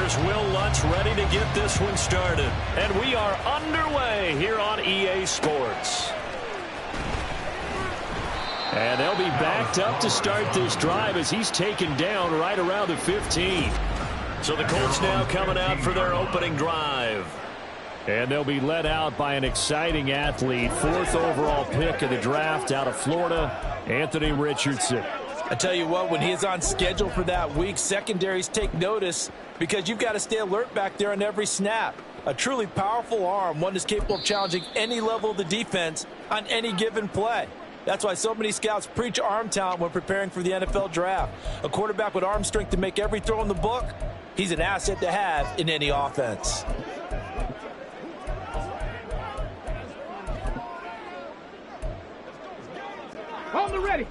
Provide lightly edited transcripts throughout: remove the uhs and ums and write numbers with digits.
Here's Will Lutz ready to get this one started. And we are underway here on EA Sports. And they'll be backed up to start this drive as he's taken down right around the 15. So the Colts now coming out for their opening drive. And they'll be led out by an exciting athlete, 4th overall pick of the draft out of Florida, Anthony Richardson. I tell you what, when he is on schedule for that week, secondaries take notice because you've got to stay alert back there on every snap. A truly powerful arm, one that's capable of challenging any level of the defense on any given play. That's why so many scouts preach arm talent when preparing for the NFL draft. A quarterback with arm strength to make every throw in the book, he's an asset to have in any offense. Hold it ready.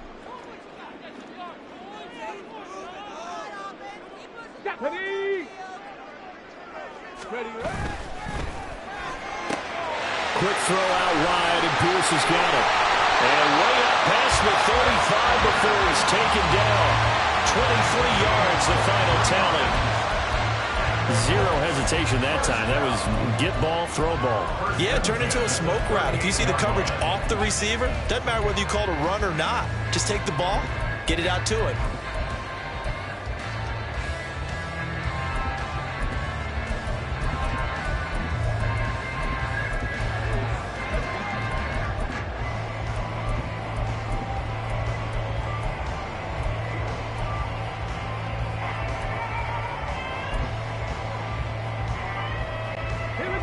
Ready. Ready. Quick throw out wide, and Pierce has got it. And way up past the 35 before he's taken down. 23 yards, the final tally. Zero hesitation that time. That was get ball, throw ball. Yeah, turn into a smoke route. If you see the coverage off the receiver, doesn't matter whether you call it a run or not. Just take the ball, get it out to it.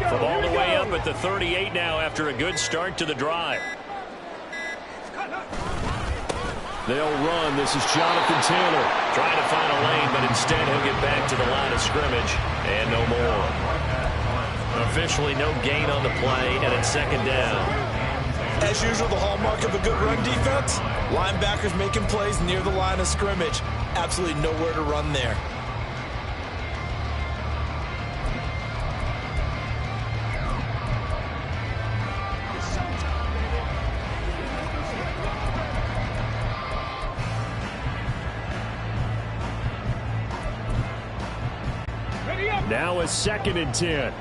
From all the way up at the 38 now after a good start to the drive. They'll run. This is Jonathan Taylor trying to find a lane, but instead he'll get back to the line of scrimmage and no more. Officially no gain on the play, and it's second down. As usual, the hallmark of a good run defense, linebackers making plays near the line of scrimmage. Absolutely nowhere to run there. Now a 2nd and 10.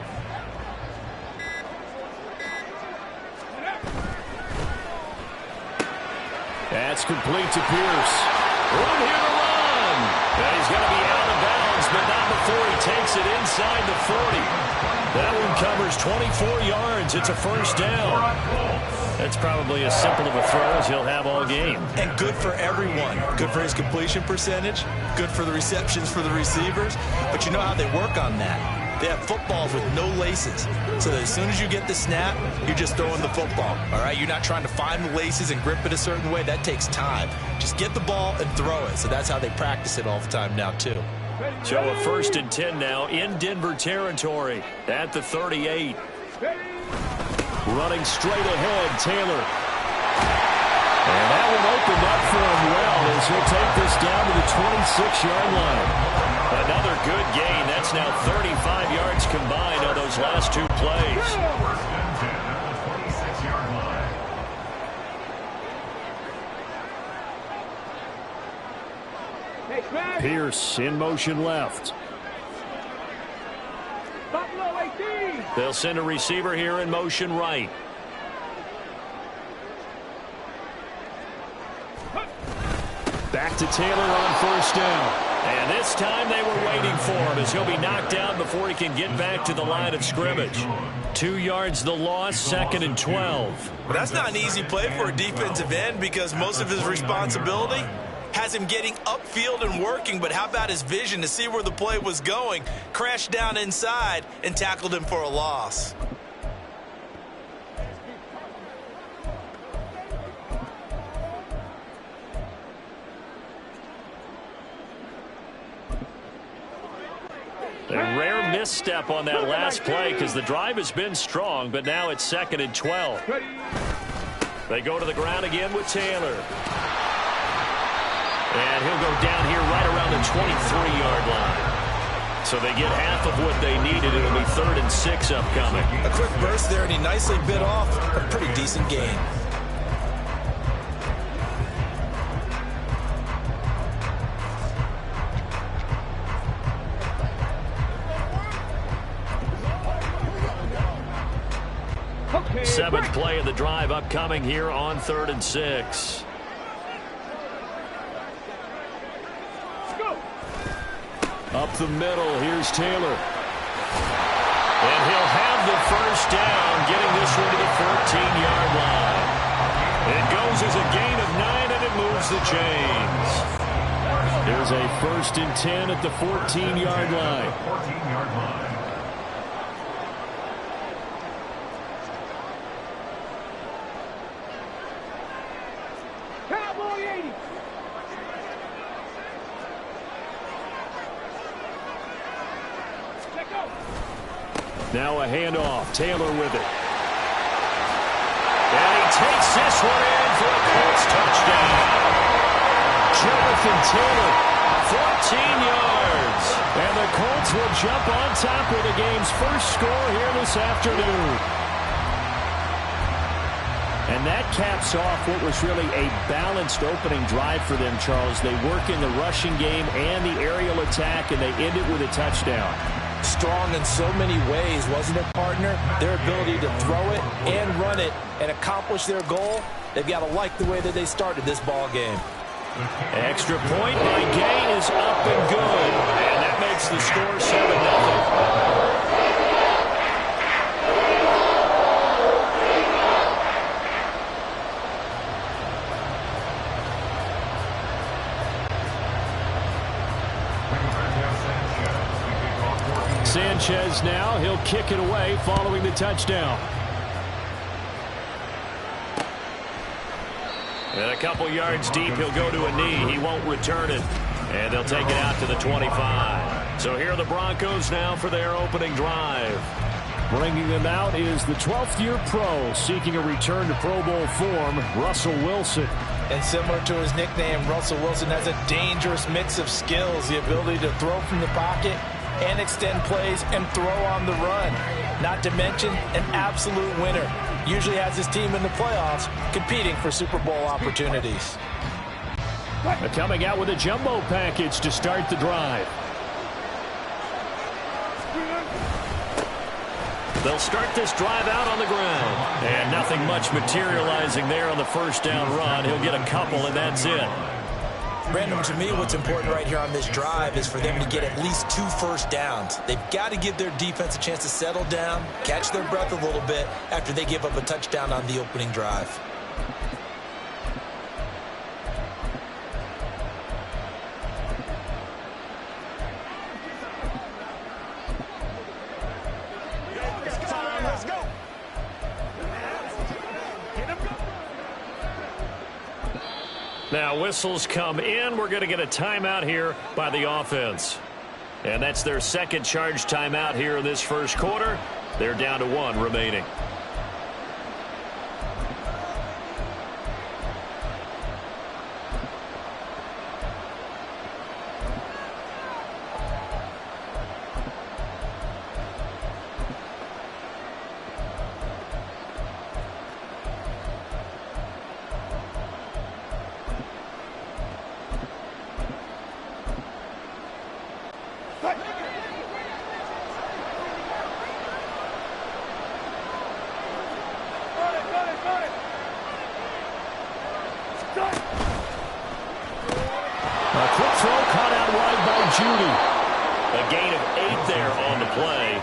That's complete to Pierce. Room here to run. And he's going to be out of bounds, but not before he takes it inside the 40. That one covers 24 yards. It's a first down. That's probably as simple of a throw as he'll have all game. And good for everyone. Good for his completion percentage. Good for the receptions for the receivers. But you know how they work on that. They have footballs with no laces. So that as soon as you get the snap, you're just throwing the football. All right? You're not trying to find the laces and grip it a certain way. That takes time. Just get the ball and throw it. So that's how they practice it all the time now, too. So a 1st and 10 now in Denver territory at the 38. Running straight ahead, Taylor. And that one opened up for him well as he'll take this down to the 26-yard line. Another good gain. That's now 35 yards combined on those last 2 plays. Pierce in motion left. They'll send a receiver here in motion right. Back to Taylor on 1st down. And this time they were waiting for him as he'll be knocked down before he can get back to the line of scrimmage. 2 yards the loss, 2nd and 12. But that's not an easy play for a defensive end because most of his responsibility has him getting upfield and working, but how about his vision to see where the play was going, crashed down inside, and tackled him for a loss. A rare misstep on that last play because the drive has been strong, but now it's 2nd and 12. They go to the ground again with Taylor. And he'll go down here right around the 23-yard line. So they get half of what they needed. It'll be 3rd and 6 upcoming. A quick burst there, and he nicely bit off a pretty decent gain. Seventh play of the drive upcoming here on 3rd and 6. Up the middle, here's Taylor. And he'll have the first down, getting this one to the 14-yard line. It goes as a gain of 9, and it moves the chains. There's a 1st and 10 at the 14-yard line. Cowboy 80. Let go. Now a handoff. Taylor with it. And he takes this one in for a Colts touchdown. Jonathan Taylor, 14 yards. And the Colts will jump on top with the game's first score here this afternoon. And that caps off what was really a balanced opening drive for them, Charles. They work in the rushing game and the aerial attack, and they end it with a touchdown. Strong in so many ways, wasn't it, partner? Their ability to throw it and run it and accomplish their goal, they've got to like the way that they started this ball game. Extra point by Gain is up and good. And that makes the score 7-0. Sanchez now, he'll kick it away following the touchdown. And a couple yards deep, he'll go to a knee. He won't return it. And they'll take it out to the 25. So here are the Broncos now for their opening drive. Bringing them out is the 12th-year pro seeking a return to Pro Bowl form, Russell Wilson. And similar to his nickname, Russell Wilson has a dangerous mix of skills, the ability to throw from the pocket and extend plays and throw on the run. Not to mention an absolute winner. Usually has his team in the playoffs competing for Super Bowl opportunities. Coming out with a jumbo package to start the drive. They'll start this drive out on the ground. And nothing much materializing there on the first down run. He'll get a couple, and that's it. Brandon, to me, what's important right here on this drive is for them to get at least 2 first downs. They've got to give their defense a chance to settle down, catch their breath a little bit after they give up a touchdown on the opening drive. Let's go. Now whistles come in. We're going to get a timeout here by the offense. And that's their second charge timeout here in this first quarter. They're down to 1 remaining. A quick throw caught out wide by Judy. A gain of 8 there on the play.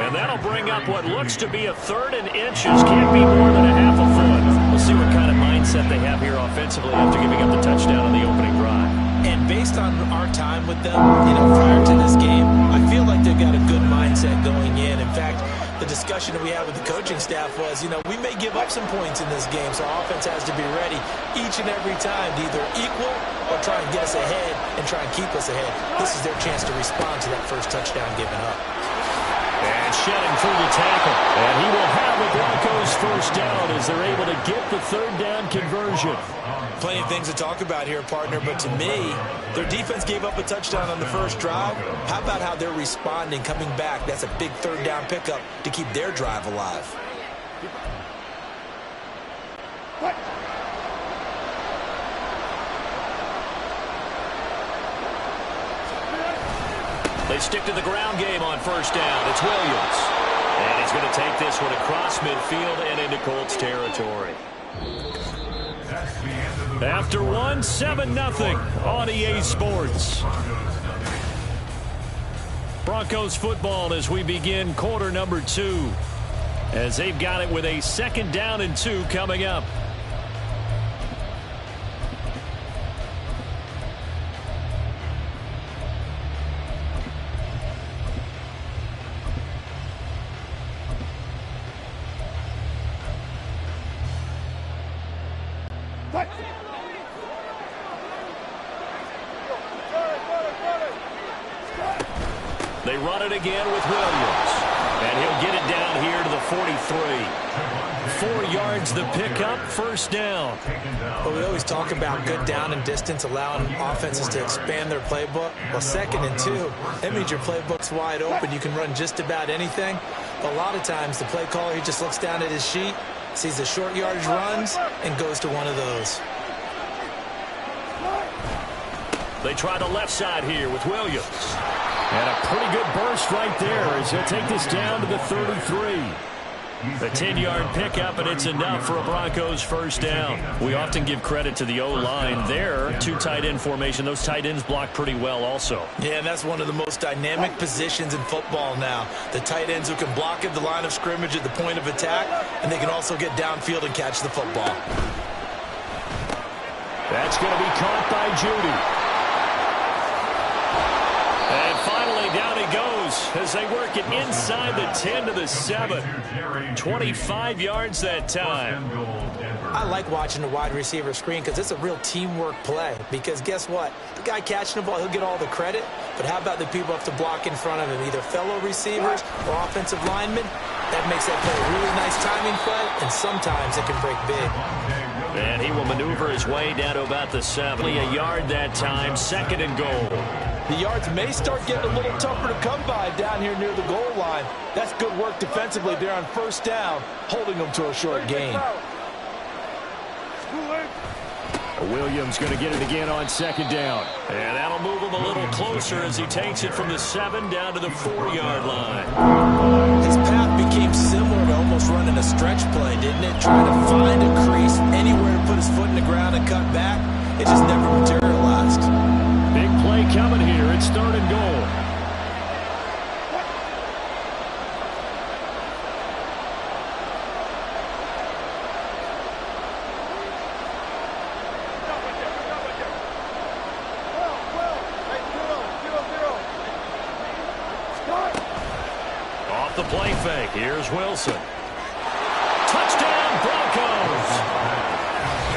And that'll bring up what looks to be a 3rd and inches. Can't be more than a half a foot. We'll see what kind of mindset they have here offensively after giving up the touchdown on the opening drive. And based on our time with them, prior to this game, I feel like they've got a good mindset going in. In fact, the discussion that we had with the coaching staff was, we may give up some points in this game, so our offense has to be ready each and every time to either equal or try and get us ahead and try and keep us ahead. This is their chance to respond to that first touchdown given up. And shedding through the tackle. And he will have the Broncos first down as they're able to get the 3rd down conversion. Plenty of things to talk about here, partner, but to me, their defense gave up a touchdown on the first drive. How about how they're responding, coming back? That's a big 3rd down pickup to keep their drive alive. They stick to the ground game on first down. It's Williams. And he's going to take this one across midfield and into Colts territory. After one, 7-0 on EA Sports. Broncos football as we begin quarter number 2. As they've got it with a 2nd down and 2 coming up. They run it again with Williams. And he'll get it down here to the 43. 4 yards the pickup, 1st down. Well, we always talk about good down and distance, allowing offenses to expand their playbook. Well, 2nd and 2, that means your playbook's wide open. You can run just about anything. But a lot of times, the play caller, he just looks down at his sheet, sees the short yardage runs, and goes to one of those. They try the left side here with Williams. And a pretty good burst right there as he'll take this down to the 33. The 10-yard pickup, and it's enough for a Broncos 1st down. We often give credit to the O-line there. 2 tight end formation. Those tight ends block pretty well also. Yeah, and that's one of the most dynamic positions in football now. The tight ends who can block at the line of scrimmage at the point of attack, and they can also get downfield and catch the football. That's going to be caught by Judy. And finally, down he goes as they work it inside the 10 to the 7. 25 yards that time. I like watching the wide receiver screen because it's a real teamwork play. Because guess what? The guy catching the ball, he'll get all the credit. But how about the people who have to block in front of him, either fellow receivers or offensive linemen? That makes that play a really nice timing play, and sometimes it can break big. And he will maneuver his way down to about the 7. Only a yard that time, 2nd and goal. The yards may start getting a little tougher to come by down here near the goal line. That's good work defensively there on 1st down, holding them to a short gain. Williams going to get it again on 2nd down. And that'll move him a little closer as he takes it from the 7 down to the 4-yard line. His path became similar to almost running a stretch play, didn't it? Trying to find a crease, anywhere to put his foot in the ground and cut back. It just never materialized. Big play coming here. It's 3rd and goal. Off the play fake. Here's Wilson. Touchdown, Broncos.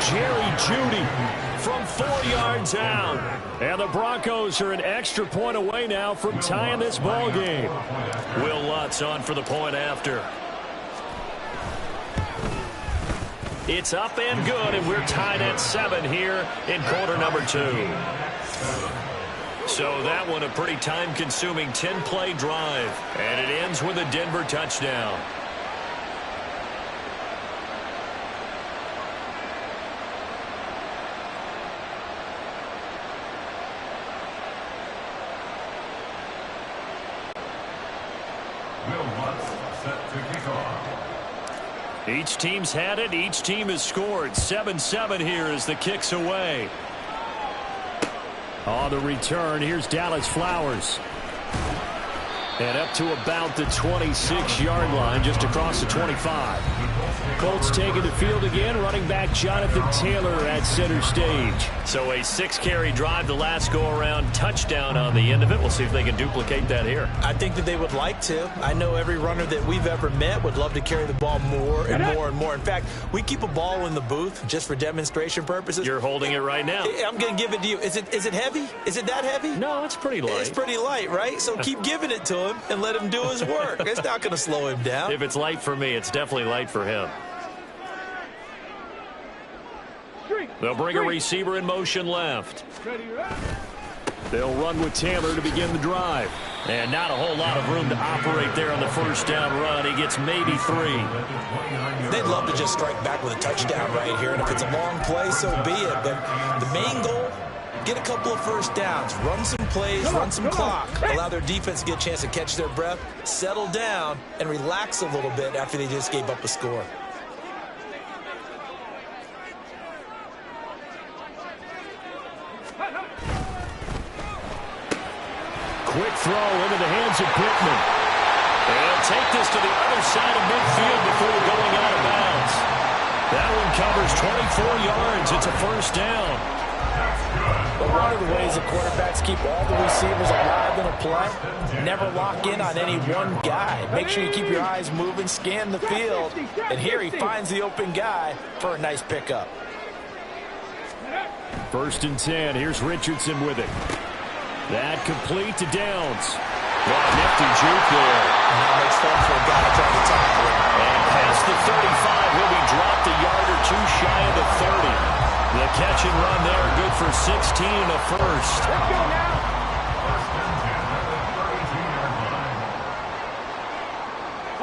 Jerry Jeudy from 4 yards out. And the Broncos are an extra point away now from tying this ball game. Will Lutz on for the point after. It's up and good, and we're tied at 7 here in quarter number 2. So that one a pretty time-consuming 10-play drive. And it ends with a Denver touchdown. Each team's had it. Each team has scored. 7-7 here as the kick's away. On the return, here's Dallas Flowers. And up to about the 26-yard line, just across the 25. Colts taking the field again. Running back Jonathan Taylor at center stage. So a 6-carry drive the last go-around. Touchdown on the end of it. We'll see if they can duplicate that here. I think that they would like to. I know every runner that we've ever met would love to carry the ball more and more and more. In fact, we keep a ball in the booth just for demonstration purposes. You're holding it right now. I'm going to give it to you. Is it heavy? Is it that heavy? No, it's pretty light. It's pretty light, right? So keep giving it to him and let him do his work. It's not going to slow him down. If it's light for me, it's definitely light for him. They'll bring a receiver in motion left. They'll run with Taylor to begin the drive. And not a whole lot of room to operate there on the first down run. He gets maybe 3. They'd love to just strike back with a touchdown right here. And if it's a long play, so be it. But the main goal get a couple of first downs, run some plays, run some clock, allow their defense to get a chance to catch their breath, settle down, and relax a little bit after they just gave up a score. Quick throw into the hands of Pittman. They'll take this to the other side of midfield before going out of bounds. That one covers 24 yards. It's a first down. But one of the ways the quarterbacks keep all the receivers alive in a play, never lock in on any one guy. Make sure you keep your eyes moving, scan the field, and here he finds the open guy for a nice pickup. 1st and 10. Here's Richardson with it. That complete to Downs. Nifty juke there. That makes fun for a guy trying to tackle him. And past the 35, he'll be dropped a yard or two shy of the 30. The catch and run there, good for 16 and a first. Let's go now.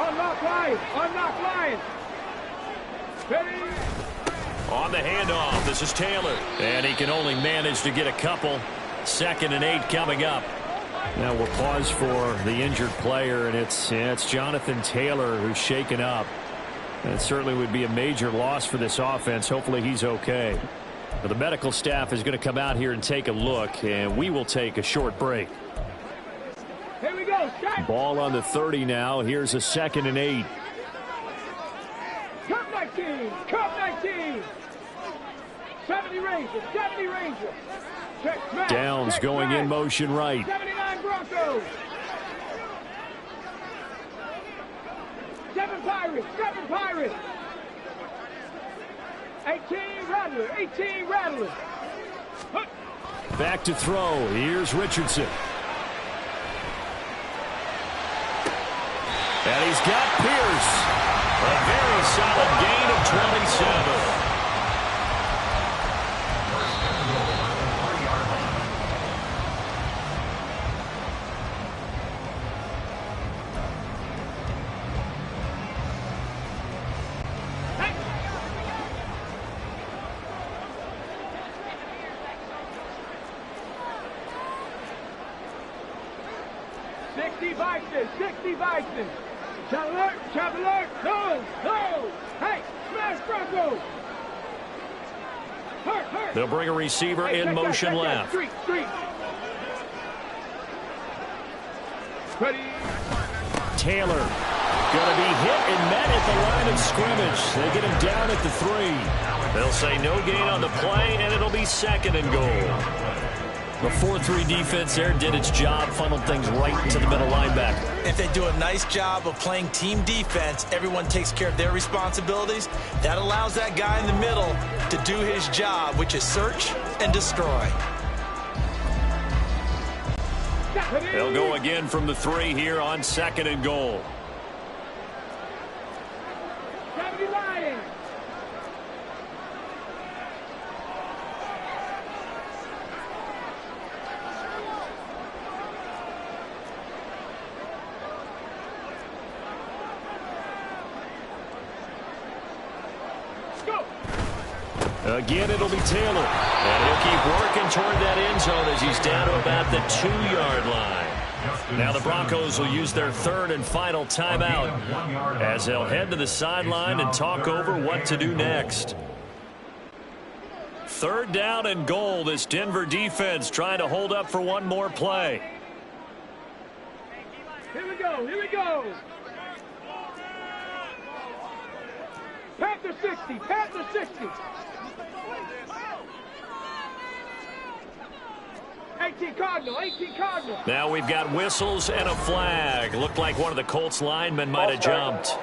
Unlock line. Unlock line. Ready. On the handoff, this is Taylor. And he can only manage to get a couple. 2nd and 8 coming up. Now we'll pause for the injured player, and it's Jonathan Taylor who's shaken up. That certainly would be a major loss for this offense. Hopefully he's okay. But the medical staff is going to come out here and take a look, and we will take a short break. Here we go. Shot. Ball on the 30 now. Here's a 2nd and 8. Cup 19. Cup 19. 70 Ranger. 70 Ranger. Downs going in motion right. 79 Broncos. 7 Pirates. 7 Pirates. 18 Rattler. 18 Rattler. Back to throw. Here's Richardson. And he's got Pierce. A very solid gain of 27. Traveler, no, hey, smash Broncos. Hurt. They'll bring a receiver in motion left. Street. Ready. Taylor going to be hit and met at the line of scrimmage. They get him down at the 3. They'll say no gain on the play, and it'll be 2nd and goal. The 4-3 defense there did its job, funneled things right to the middle linebacker. If they do a nice job of playing team defense, everyone takes care of their responsibilities. That allows that guy in the middle to do his job, which is search and destroy. They'll go again from the 3 here on 2nd and goal. 70 Lions. Again, it'll be Taylor. And he'll keep working toward that end zone as he's down to about the 2-yard line. Now the Broncos will use their 3rd and final timeout as they'll head to the sideline and talk over what to do next. 3rd down and goal. This Denver defense trying to hold up for one more play. Here we go. Panther 60. 18 Cardinal. Now we've got whistles and a flag. Looked like one of the Colts linemen might have jumped.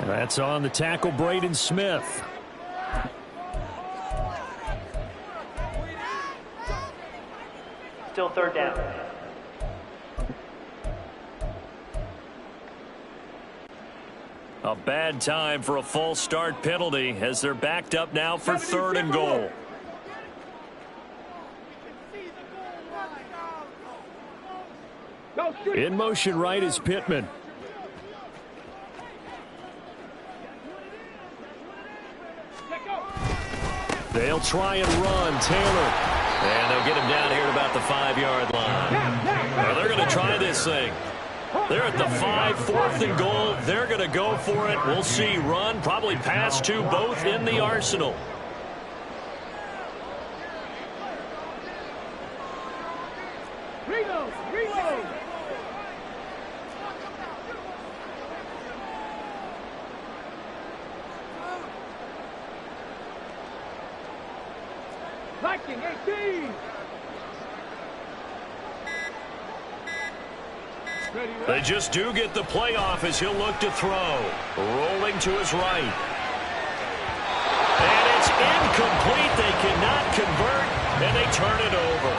And that's on the tackle, Braden Smith. Still 3rd down. A bad time for a false start penalty as they're backed up now for 3rd and goal. In motion right is Pittman. They'll try and run. Taylor. And they'll get him down here at about the 5-yard line. Well, they're going to try this thing. They're at the 5, 4th and goal. They're going to go for it. We'll see. Run, probably pass to both in the arsenal. Reload. Viking 18. They just do get the play off as he'll look to throw. Rolling to his right. And it's incomplete. They cannot convert, and they turn it over.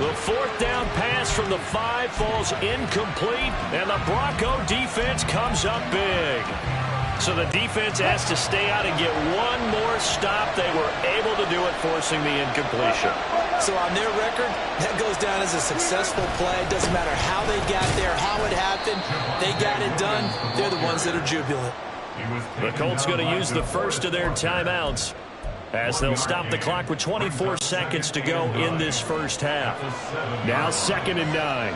The 4th down pass from the 5 falls incomplete, and the Bronco defense comes up big. So the defense has to stay out and get one more stop. They were able to do it, forcing the incompletion. So on their record, that goes down as a successful play. It doesn't matter how they got there, how it happened. They got it done. They're the ones that are jubilant. The Colts going to use the first of their timeouts as they'll stop the clock with 24 seconds to go in this first half. Now 2nd and 9.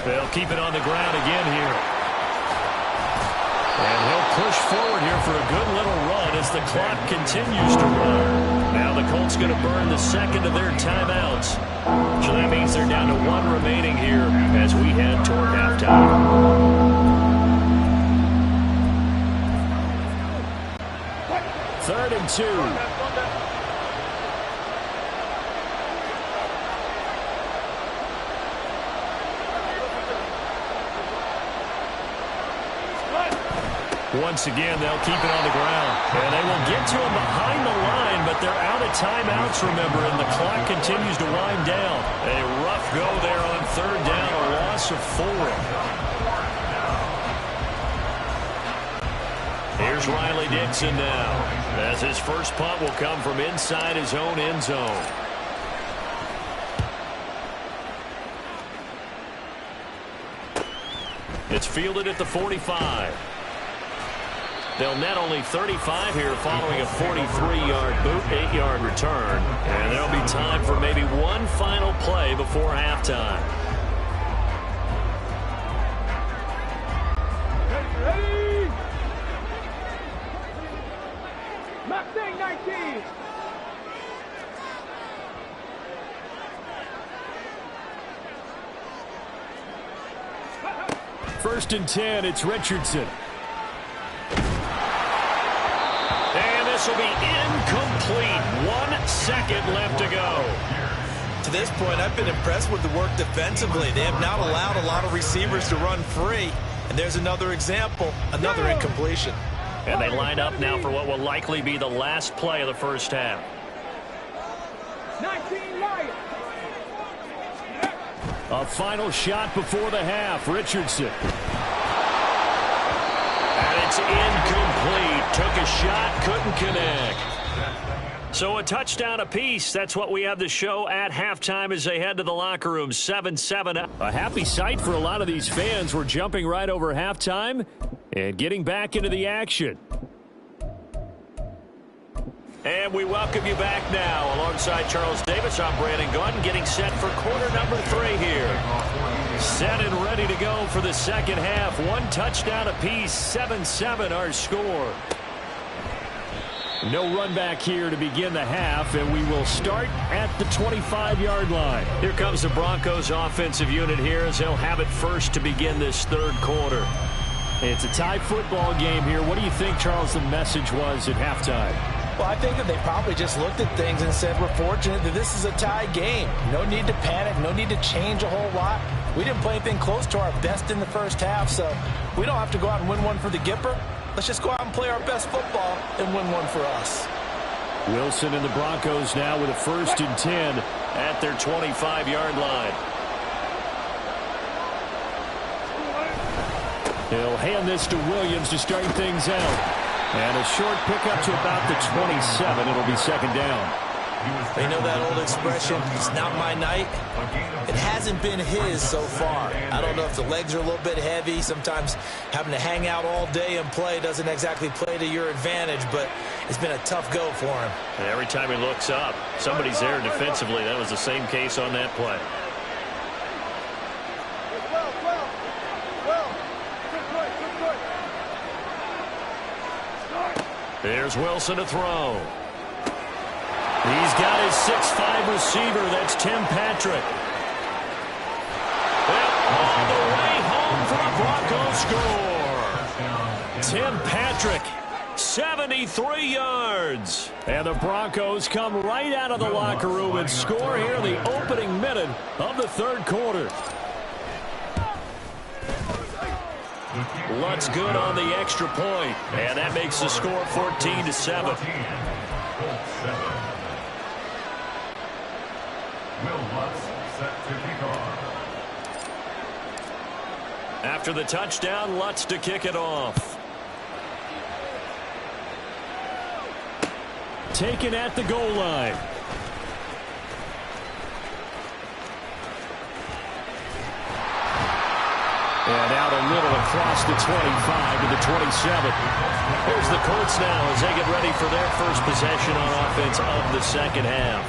They'll keep it on the ground again here. And he'll push forward here for a good little run as the clock continues to run. Now the Colts going to burn the 2nd of their timeouts. So that means they're down to 1 remaining here as we head toward halftime. 3rd and 2. Once again, they'll keep it on the ground. And they will get to him behind the line, but they're out of timeouts, remember, and the clock continues to wind down. A rough go there on 3rd down, a loss of 4. Here's Riley Dixon now, as his first punt will come from inside his own end zone. It's fielded at the 45. They'll net only 35 here following a 43-yard boot, 8-yard return. And there'll be time for maybe one final play before halftime. Ready! Mustang 19. First and 10, it's Richardson. This will be incomplete. 1 second left to go. To this point, I've been impressed with the work defensively. They have not allowed a lot of receivers to run free. And there's another example, another incompletion. And they line up now for what will likely be the last play of the first half. 19 right. A final shot before the half. Richardson. It's incomplete. Took a shot, couldn't connect. So a touchdown apiece. That's what we have to show at halftime as they head to the locker room. 7-7. A happy sight for a lot of these fans. We're jumping right over halftime and getting back into the action. And we welcome you back now. Alongside Charles Davis, I'm Brandon Gunn, getting set for quarter number 3 here. Set and ready to go for the second half. 1 touchdown apiece, 7-7 our score. No run back here to begin the half, and we will start at the 25-yard line. Here comes the Broncos offensive unit here as they'll have it first to begin this 3rd quarter. It's a tie football game here. What do you think, Charles, the message was at halftime? Well, I think that they probably just looked at things and said, we're fortunate that this is a tie game. No need to panic, no need to change a whole lot. We didn't play anything close to our best in the first half, so we don't have to go out and win one for the Gipper. Let's just go out and play our best football and win one for us. Wilson and the Broncos now with a 1st and 10 at their 25-yard line. He'll hand this to Williams to start things out. And a short pickup to about the 27. It'll be 2nd down. You know that old expression, it's not my night? It hasn't been his so far. I don't know if the legs are a little bit heavy. Sometimes having to hang out all day and play doesn't exactly play to your advantage, but it's been a tough go for him. And every time he looks up, somebody's there defensively. That was the same case on that play. There's Wilson to throw. He's got his 6'5" receiver. That's Tim Patrick. All the way home for a Broncos score. Tim Patrick, 73 yards. And the Broncos come right out of the locker room and score here in the opening minute of the third quarter. Lutz good on the extra point, and that makes the score 14-7. After the touchdown, Lutz to kick it off. Taken at the goal line. And out a little across the 25 to the 27. Here's the Colts now as they get ready for their first possession on offense of the second half.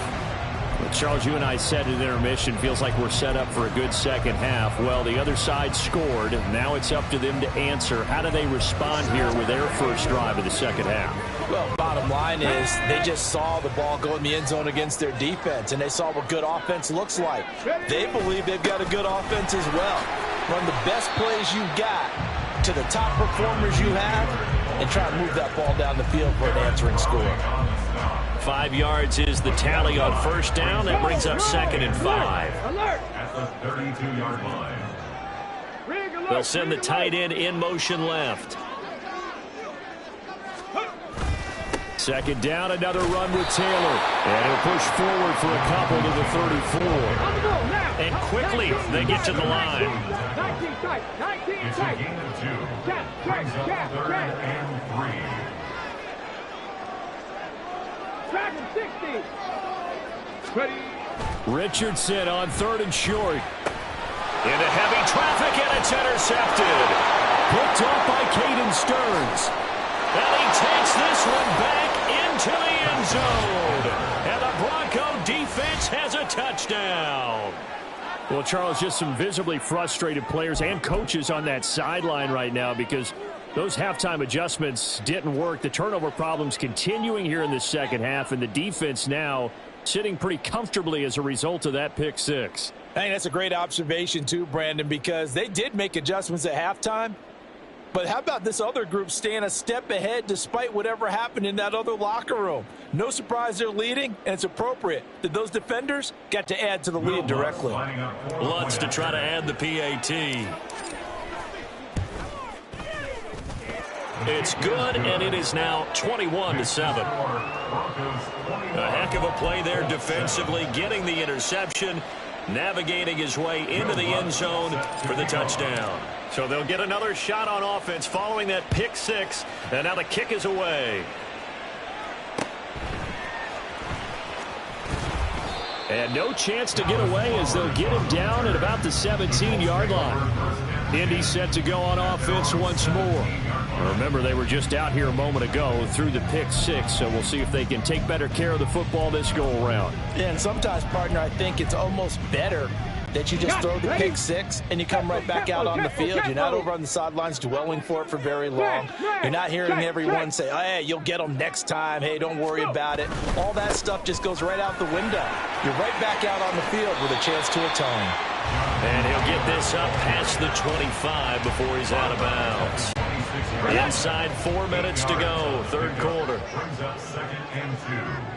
Well, Charles, you and I said at intermission, feels like we're set up for a good second half. Well, the other side scored. Now it's up to them to answer. How do they respond here with their first drive of the second half? Well, bottom line is they just saw the ball go in the end zone against their defense, and they saw what good offense looks like. They believe they've got a good offense as well. Run the best plays you've got to the top performers you have and try to move that ball down the field for an answering score. 5 yards is the tally on first down. That brings up 2nd and 5. At the 32-yard line. They'll send the tight end in motion left. Second down, another run with Taylor. And he'll push forward for a couple to the 34. And quickly, they get to the line. 19 tight. 19 It's a tight. gain of 2. Brings up 3rd and 3. Tracking 60. Ready. Richardson on 3rd and short. Into heavy traffic, and it's intercepted. Picked off by Caden Stearns. And he takes this one back into the end zone. And the Bronco defense has a touchdown. Well, Charles, just some visibly frustrated players and coaches on that sideline right now because those halftime adjustments didn't work. The turnover problems continuing here in the second half, and the defense now sitting pretty comfortably as a result of that pick six. I think that's a great observation too, Brandon, because they did make adjustments at halftime. But how about this other group staying a step ahead despite whatever happened in that other locker room? No surprise they're leading, and it's appropriate that those defenders got to add to the lead directly. Lutz to try to add the PAT. It's good, and it is now 21-7. A heck of a play there defensively, getting the interception, navigating his way into the end zone for the touchdown. So they'll get another shot on offense following that pick six, and now the kick is away. And no chance to get away as they'll get him down at about the 17-yard line. Indy set to go on offense once more. Remember, they were just out here a moment ago through the pick six, so we'll see if they can take better care of the football this go-around. Yeah, and sometimes, partner, I think it's almost better that you just throw the pick six and you come right back out on the field. You're not over on the sidelines dwelling for it for very long. You're not hearing everyone say, oh, hey, you'll get them next time. Hey, don't worry about it. All that stuff just goes right out the window. You're right back out on the field with a chance to atone. And he'll get this up past the 25 before he's out of bounds. Inside 4 minutes to go, third quarter. Brings up 2nd and 2.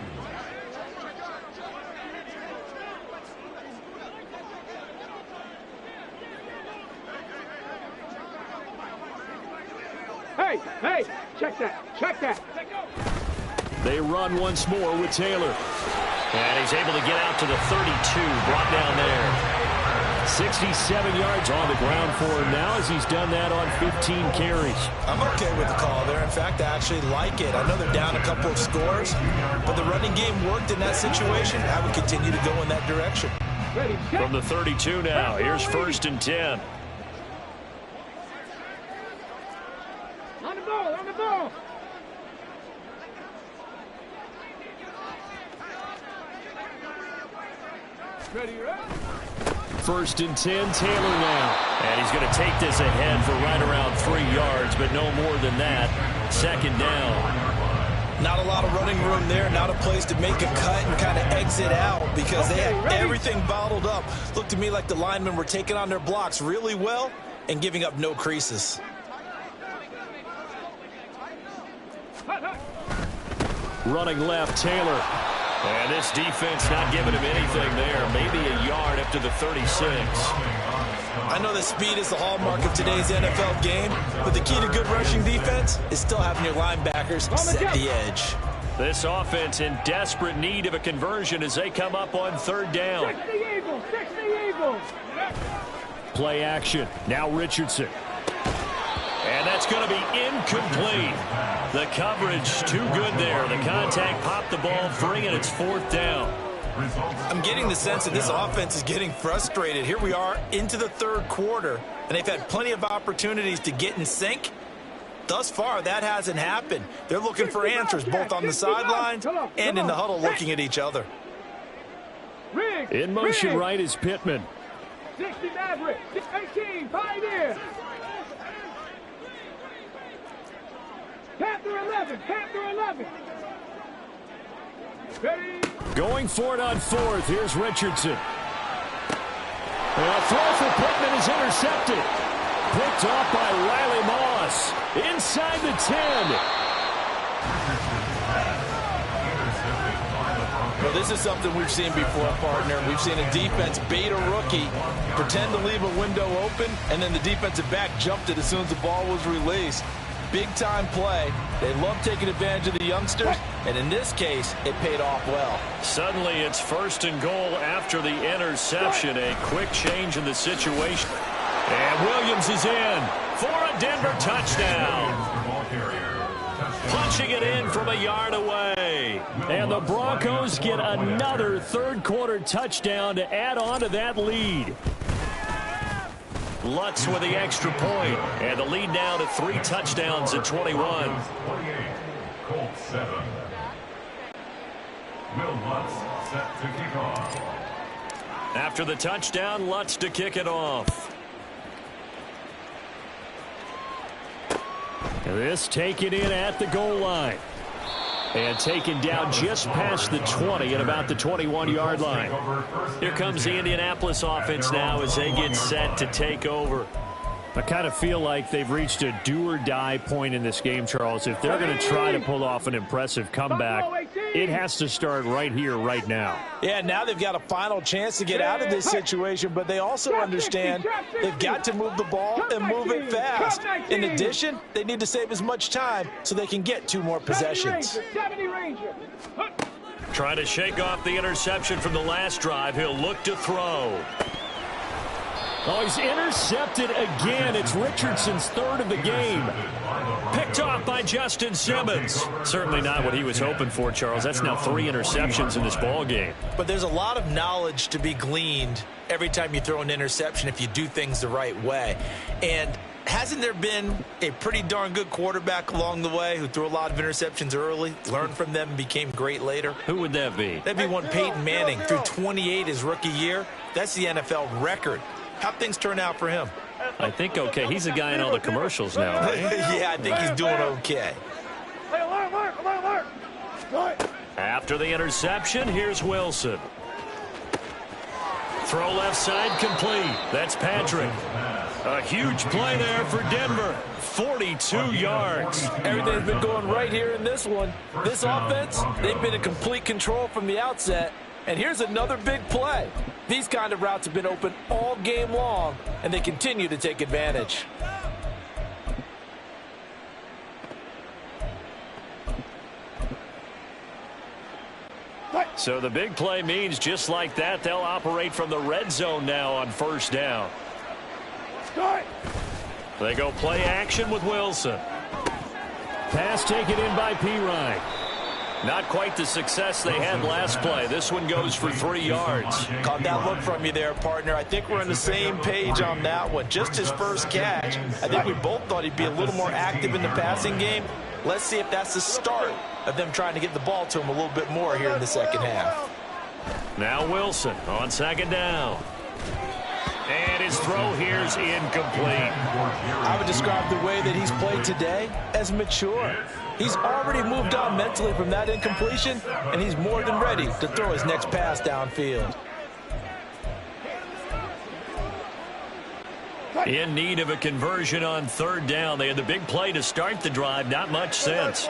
Hey, check that. They run once more with Taylor. And he's able to get out to the 32, brought down there. 67 yards on the ground for him now as he's done that on 15 carries. I'm okay with the call there. In fact, I actually like it. I know they're down a couple of scores, but the running game worked in that situation. I would continue to go in that direction. From the 32 now, here's 1st and 10. On the ball, on the ball. Ready, right? 1st and 10, Taylor now. And he's going to take this ahead for right around 3 yards, but no more than that. 2nd down. Not a lot of running room there, not a place to make a cut and kind of exit out because they had everything bottled up. Looked to me like the linemen were taking on their blocks really well and giving up no creases. Running left, Taylor. And this defense not giving him anything there. Maybe a yard up to the 36. I know that speed is the hallmark of today's NFL game, but the key to good rushing defense is still having your linebackers set the edge. This offense in desperate need of a conversion as they come up on 3rd down. 60 Eagles. Play action. Now Richardson. And that's going to be incomplete. The coverage too good there. The contact popped the ball free, and it's 4th down. I'm getting the sense that this offense is getting frustrated. Here we are into the 3rd quarter, and they've had plenty of opportunities to get in sync. Thus far, that hasn't happened. They're looking for answers both on the sidelines and in the huddle looking at each other. In motion right is Pittman. 60 Maverick, 18, Pioneer. Panther 11. Ready? Going for it on 4th. Here's Richardson. And a throw for Pittman is intercepted. Picked off by Riley Moss. Inside the 10. Well, this is something we've seen before, partner. We've seen a defense bait a rookie, pretend to leave a window open, and then the defensive back jumped it as soon as the ball was released. Big-time play. They love taking advantage of the youngsters, and in this case, it paid off well. Suddenly, it's 1st and goal after the interception. A quick change in the situation. And Williams is in for a Denver touchdown. Punching it in from a yard away. And the Broncos get another 3rd-quarter touchdown to add on to that lead. Lutz with the extra point, and the lead now to 3 touchdowns at 21. 28, Colts 7. Will Lutz set to kick off. After the touchdown, Lutz to kick it off. This taken in at the goal line. And taken down just past the 20 at about the 21-yard line. Here comes the Indianapolis offense now as they get set to take over. I kind of feel like they've reached a do-or-die point in this game, Charles. If they're going to try to pull off an impressive comeback, it has to start right here, right now. Yeah, now they've got a final chance to get out of this situation, but they also understand they've got to move the ball and move it fast. In addition, they need to save as much time so they can get 2 more possessions. Trying to shake off the interception from the last drive. He'll look to throw. Oh, he's intercepted again. It's Richardson's 3rd of the game. Picked off by Justin Simmons. Certainly not what he was hoping for, Charles. That's now 3 interceptions in this ball game. But there's a lot of knowledge to be gleaned every time you throw an interception if you do things the right way. And hasn't there been a pretty darn good quarterback along the way who threw a lot of interceptions early, learned from them, and became great later? Who would that be? That'd be one Peyton Manning. Threw 28 his rookie year. That's the NFL record. How'd things turn out for him? I think okay. He's a guy in all the commercials now, right? Yeah, I think he's doing okay. After the interception, here's Wilson. Throw left side complete. That's Patrick. A huge play there for Denver. 42 yards. Everything's been going right here in this one. This offense, they've been in complete control from the outset. And here's another big play. These kind of routes have been open all game long, and they continue to take advantage. So the big play means just like that, they'll operate from the red zone now on first down. Start. They go play action with Wilson. Pass taken in by Pirine. Not quite the success they had last play. This one goes for 3 yards. Caught that look from you there, partner. I think we're on the same page on that one. Just his first catch. I think we both thought he'd be a little more active in the passing game. Let's see if that's the start of them trying to get the ball to him a little bit more here in the second half. Now Wilson on second down. And his throw here is incomplete. I would describe the way that he's played today as mature. He's already moved on mentally from that incompletion, and he's more than ready to throw his next pass downfield. In need of a conversion on third down. They had the big play to start the drive. Not much sense.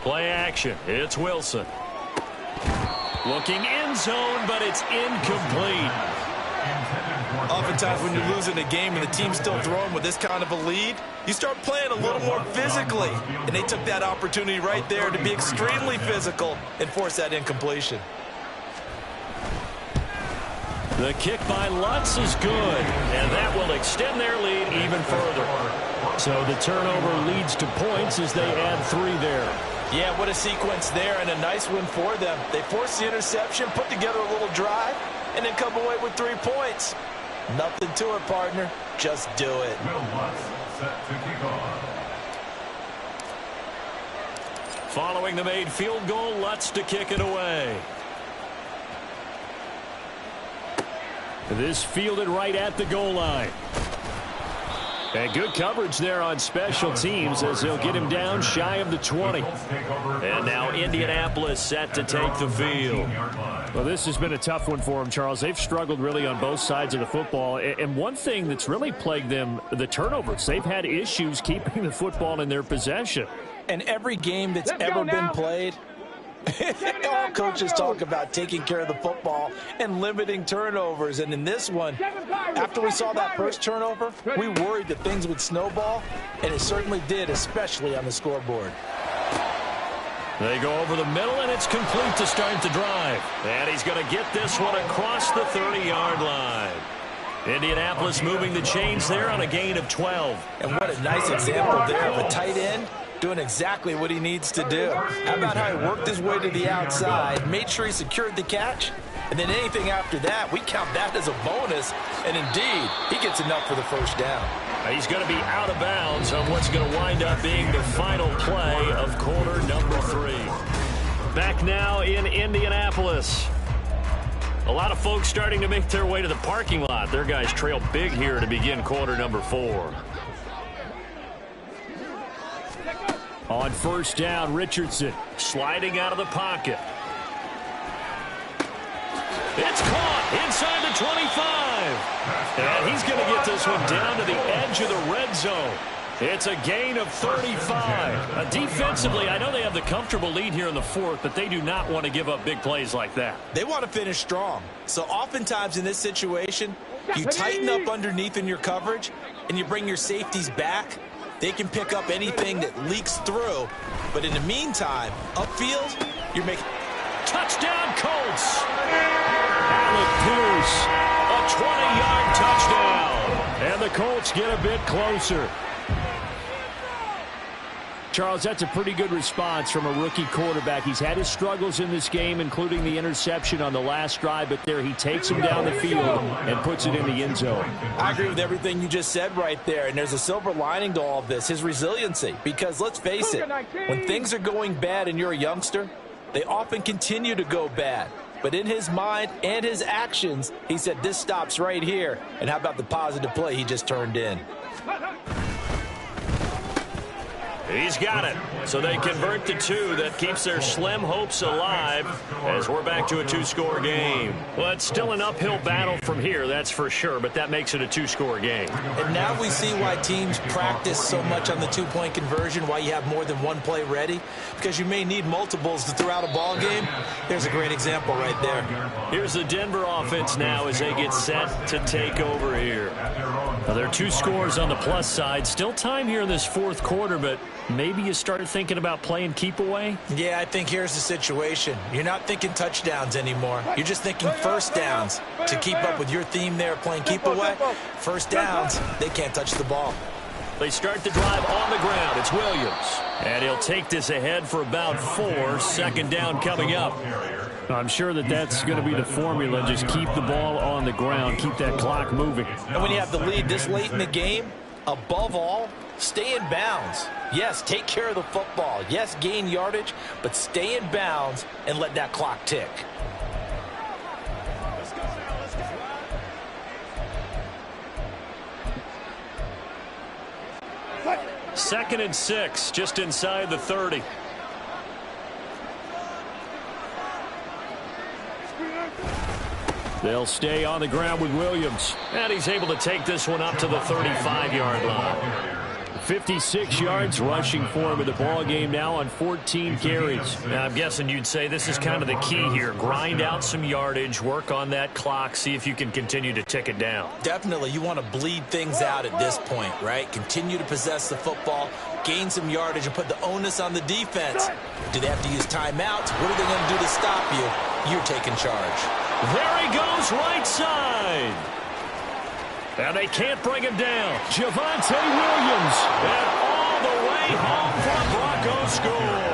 Play action. It's Wilson. Looking end zone, but it's incomplete. Oftentimes when you're losing a game and the team's still throwing with this kind of a lead, you start playing a little more physically. And they took that opportunity right there to be extremely physical and force that incompletion. The kick by Lutz is good, and that will extend their lead even further. So the turnover leads to points as they add 3 there. Yeah, what a sequence there, and a nice win for them. They forced the interception, put together a little drive, and then come away with 3 points. Nothing to it, partner. Just do it. Following the made field goal, Lutz to kick it away. This fielded right at the goal line. And good coverage there on special teams as they'll get him down shy of the 20. And now Indianapolis set to take the field. Well, this has been a tough one for them, Charles. They've struggled really on both sides of the football. And one thing that's really plagued them, the turnovers. They've had issues keeping the football in their possession. And every game that's ever been played, all coaches talk about taking care of the football and limiting turnovers. And in this one, after we saw that first turnover, we worried that things would snowball, and it certainly did, especially on the scoreboard. They go over the middle, and it's complete to start the drive. And he's going to get this one across the 30-yard line. Indianapolis moving the chains there on a gain of 12. And what a nice example there of a tight end doing exactly what he needs to do. How about how he worked his way to the outside, made sure he secured the catch, and then anything after that, we count that as a bonus. And indeed, he gets enough for the first down. He's going to be out of bounds on what's going to wind up being the final play of quarter number 3. Back now in Indianapolis. A lot of folks starting to make their way to the parking lot. Their guys trail big here to begin quarter number 4. On first down, Richardson sliding out of the pocket. It's caught inside the 25. And he's going to get this one down to the edge of the red zone. It's a gain of 35. Defensively, I know they have the comfortable lead here in the 4th, but they do not want to give up big plays like that. They want to finish strong. So oftentimes in this situation, you tighten up underneath in your coverage, and you bring your safeties back. They can pick up anything that leaks through. But in the meantime, upfield, you're making... Touchdown, Colts! Alec Pierce, a 20-yard touchdown. And the Colts get a bit closer. Charles, that's a pretty good response from a rookie quarterback. He's had his struggles in this game, including the interception on the last drive, but there he takes him down the field and puts it in the end zone. I agree with everything you just said right there, and there's a silver lining to all of this, his resiliency. Because let's face it, when things are going bad and you're a youngster, they often continue to go bad. But in his mind and his actions, he said this stops right here. And how about the positive play he just turned in? He's got it. So they convert the 2. That keeps their slim hopes alive as we're back to a 2-score game. Well, it's still an uphill battle from here, that's for sure, but that makes it a 2-score game. And now we see why teams practice so much on the 2-point conversion, why you have more than one play ready, because you may need multiples to throw out a ball game. There's a great example right there. Here's the Denver offense now as they get set to take over here. Well, there are 2 scores on the plus side. Still time here in this 4th quarter, but maybe you started thinking about playing keep away? Yeah, I think here's the situation. You're not thinking touchdowns anymore. You're just thinking first downs. To keep up with your theme there, playing keep away, first downs, they can't touch the ball. They start the drive on the ground. It's Williams. And he'll take this ahead for about 4. 2nd down coming up. I'm sure that's going to be the formula. Just keep the ball on the ground. Keep that clock moving. And when you have the lead this late in the game, above all, stay in bounds. Yes, take care of the football. Yes, gain yardage, but stay in bounds and let that clock tick. Second and 6, just inside the 30. They'll stay on the ground with Williams. And he's able to take this one up to the 35-yard line. 56 yards rushing for him in the ball game now on 14 carries. Now, I'm guessing you'd say this is kind of the key here. Grind out some yardage, work on that clock, see if you can continue to tick it down. Definitely, you want to bleed things out at this point, right? Continue to possess the football, gain some yardage, and put the onus on the defense. Do they have to use timeouts? What are they going to do to stop you? You're taking charge. There he goes, right side. And they can't bring him down. Javonte Williams. And all the way home for Broncos score.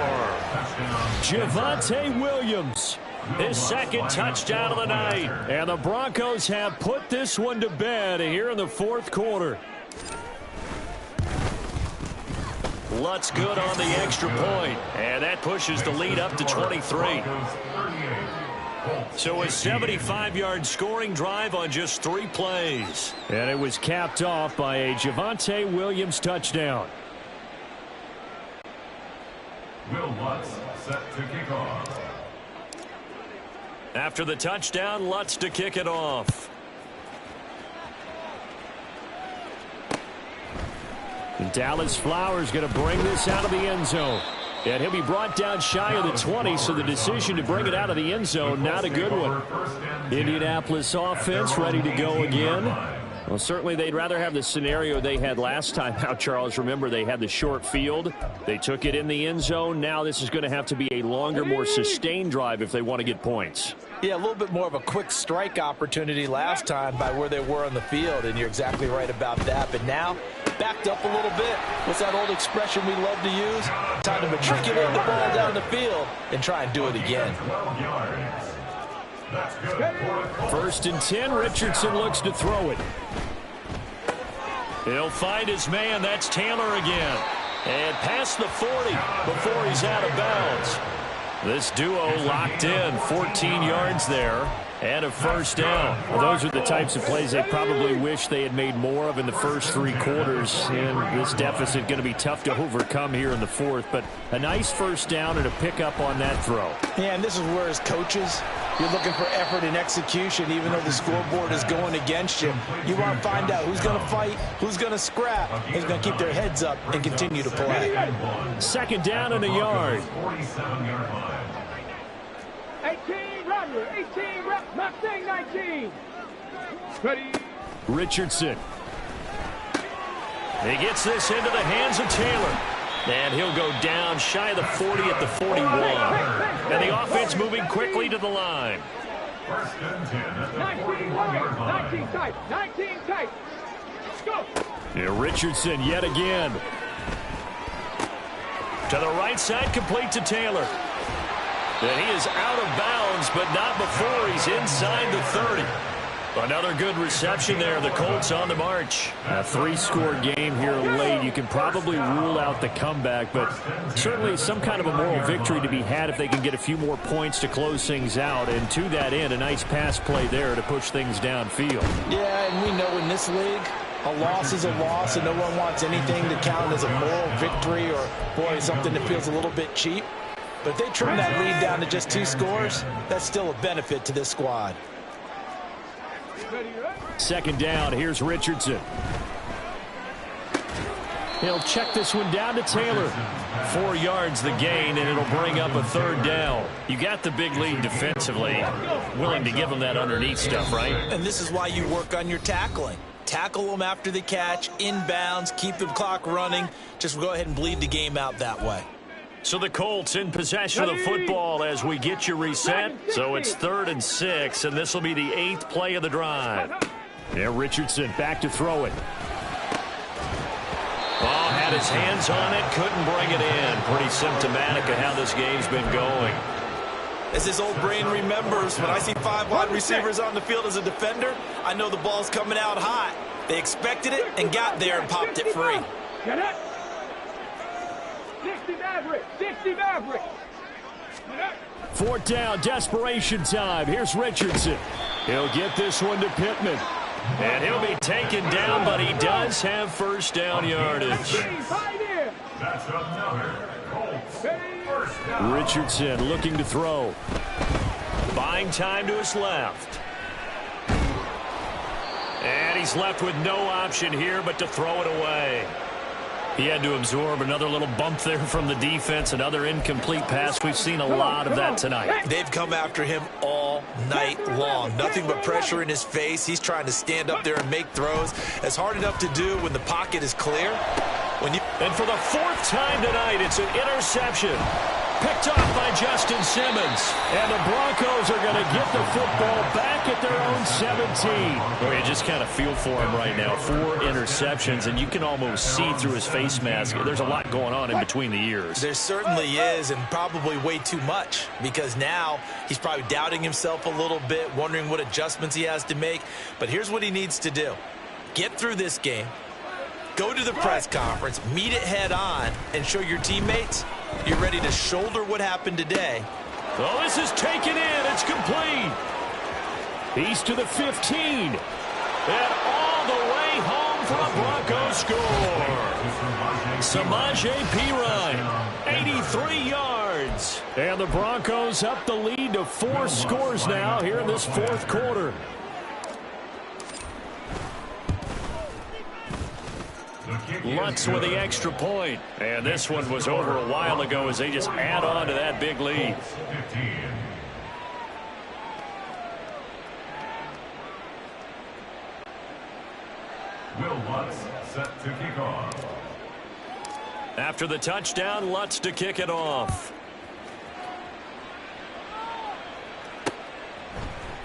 Javonte Williams. His 2nd touchdown of the night. And the Broncos have put this one to bed here in the 4th quarter. Lutz good on the extra point. And that pushes the lead up to 23. So a 75-yard scoring drive on just 3 plays. And it was capped off by a Javonte Williams touchdown. Will Lutz set to kick off. After the touchdown, Lutz to kick it off. And Dallas Flowers going to bring this out of the end zone. And he'll be brought down shy of the 20, so the decision to bring it out of the end zone, not a good one. Indianapolis offense ready to go again. Well, certainly they'd rather have the scenario they had last time out, Charles. Remember, they had the short field. They took it in the end zone. Now this is going to have to be a longer, more sustained drive if they want to get points. Yeah, a little bit more of a quick strike opportunity last time by where they were on the field, and you're exactly right about that. But now, backed up a little bit. What's that old expression we love to use? Time to matriculate the ball down the field and try and do it again. 1st and 10, Richardson looks to throw it. He'll find his man. That's Taylor again. And past the 40 before he's out of bounds. This duo locked in, 14 yards there, and a 1st down. Well, those are the types of plays they probably wish they had made more of in the first 3 quarters. And this deficit going to be tough to overcome here in the 4th. But a nice 1st down and a pickup on that throw. Yeah, and this is where as coaches, you're looking for effort and execution, even though the scoreboard is going against you. You want to find out who's going to fight, who's going to scrap, who's going to keep their heads up and continue to play. 2nd down and a yard. 18, Roger. 18, not saying 19. Ready. Richardson. He gets this into the hands of Taylor. And he'll go down shy of the 40 at the 41. And the offense moving quickly to the line. 19 tight. 19 tight. Let's go. Yeah, Richardson yet again. To the right side, complete to Taylor. And he is out of bounds, but not before he's inside the 30. Another good reception there. The Colts on the march. A 3-score game here late. You can probably rule out the comeback, but certainly some kind of a moral victory to be had if they can get a few more points to close things out. And to that end, a nice pass play there to push things downfield. Yeah, and we know in this league, A loss is a loss, and no one wants anything to count as a moral victory or, boy, something that feels a little bit cheap. But if they trim that lead down to just 2 scores, that's still a benefit to this squad. Second down, here's Richardson. He'll check this one down to Taylor. 4 yards the gain, and it'll bring up a third down. You got the big lead defensively. Willing to give them that underneath stuff, right? And this is why you work on your tackling. Tackle them after the catch, inbounds, keep the clock running. Just go ahead and bleed the game out that way. So the Colts in possession of the football as we get you reset. So it's 3rd and 6, and this will be the 8th play of the drive. Yeah, Richardson back to throw it. Oh, had his hands on it, couldn't bring it in. Pretty symptomatic of how this game's been going. As his old brain remembers, when I see 5 wide receivers on the field as a defender, I know the ball's coming out hot. They expected it and got there and popped it free. Get it. 60 Maverick. 60 Maverick. 4th down, desperation time. Here's Richardson. He'll get this one to Pittman. And he'll be taken down, but he does have first down yardage. That's another Colts first down. Richardson looking to throw. Buying time to his left. And he's left with no option here but to throw it away. He had to absorb another little bump there from the defense, another incomplete pass. We've seen a lot of that tonight. They've come after him all night long. Nothing but pressure in his face. He's trying to stand up there and make throws. It's hard enough to do when the pocket is clear. And for the 4th time tonight, it's an interception. Picked off by Justin Simmons. And the Broncos are going to get the football back at their own 17. Boy, you just kind of feel for him right now. 4 interceptions, and you can almost see through his face mask. There's a lot going on in between the ears. There certainly is, and probably way too much, because now he's probably doubting himself a little bit, wondering what adjustments he has to make. But here's what he needs to do. Get through this game. Go to the press conference, meet it head on, and show your teammates you're ready to shoulder what happened today. Oh, this is taken in. It's complete. He's to the 15. And all the way home for a Broncos score. Samaje Perine, 83 yards. And the Broncos up the lead to 4 scores now here in this 4th quarter. Lutz with the extra point. And this one was over a while ago as they just add on to that big lead. Will Lutz set to kick off. After the touchdown, Lutz to kick it off.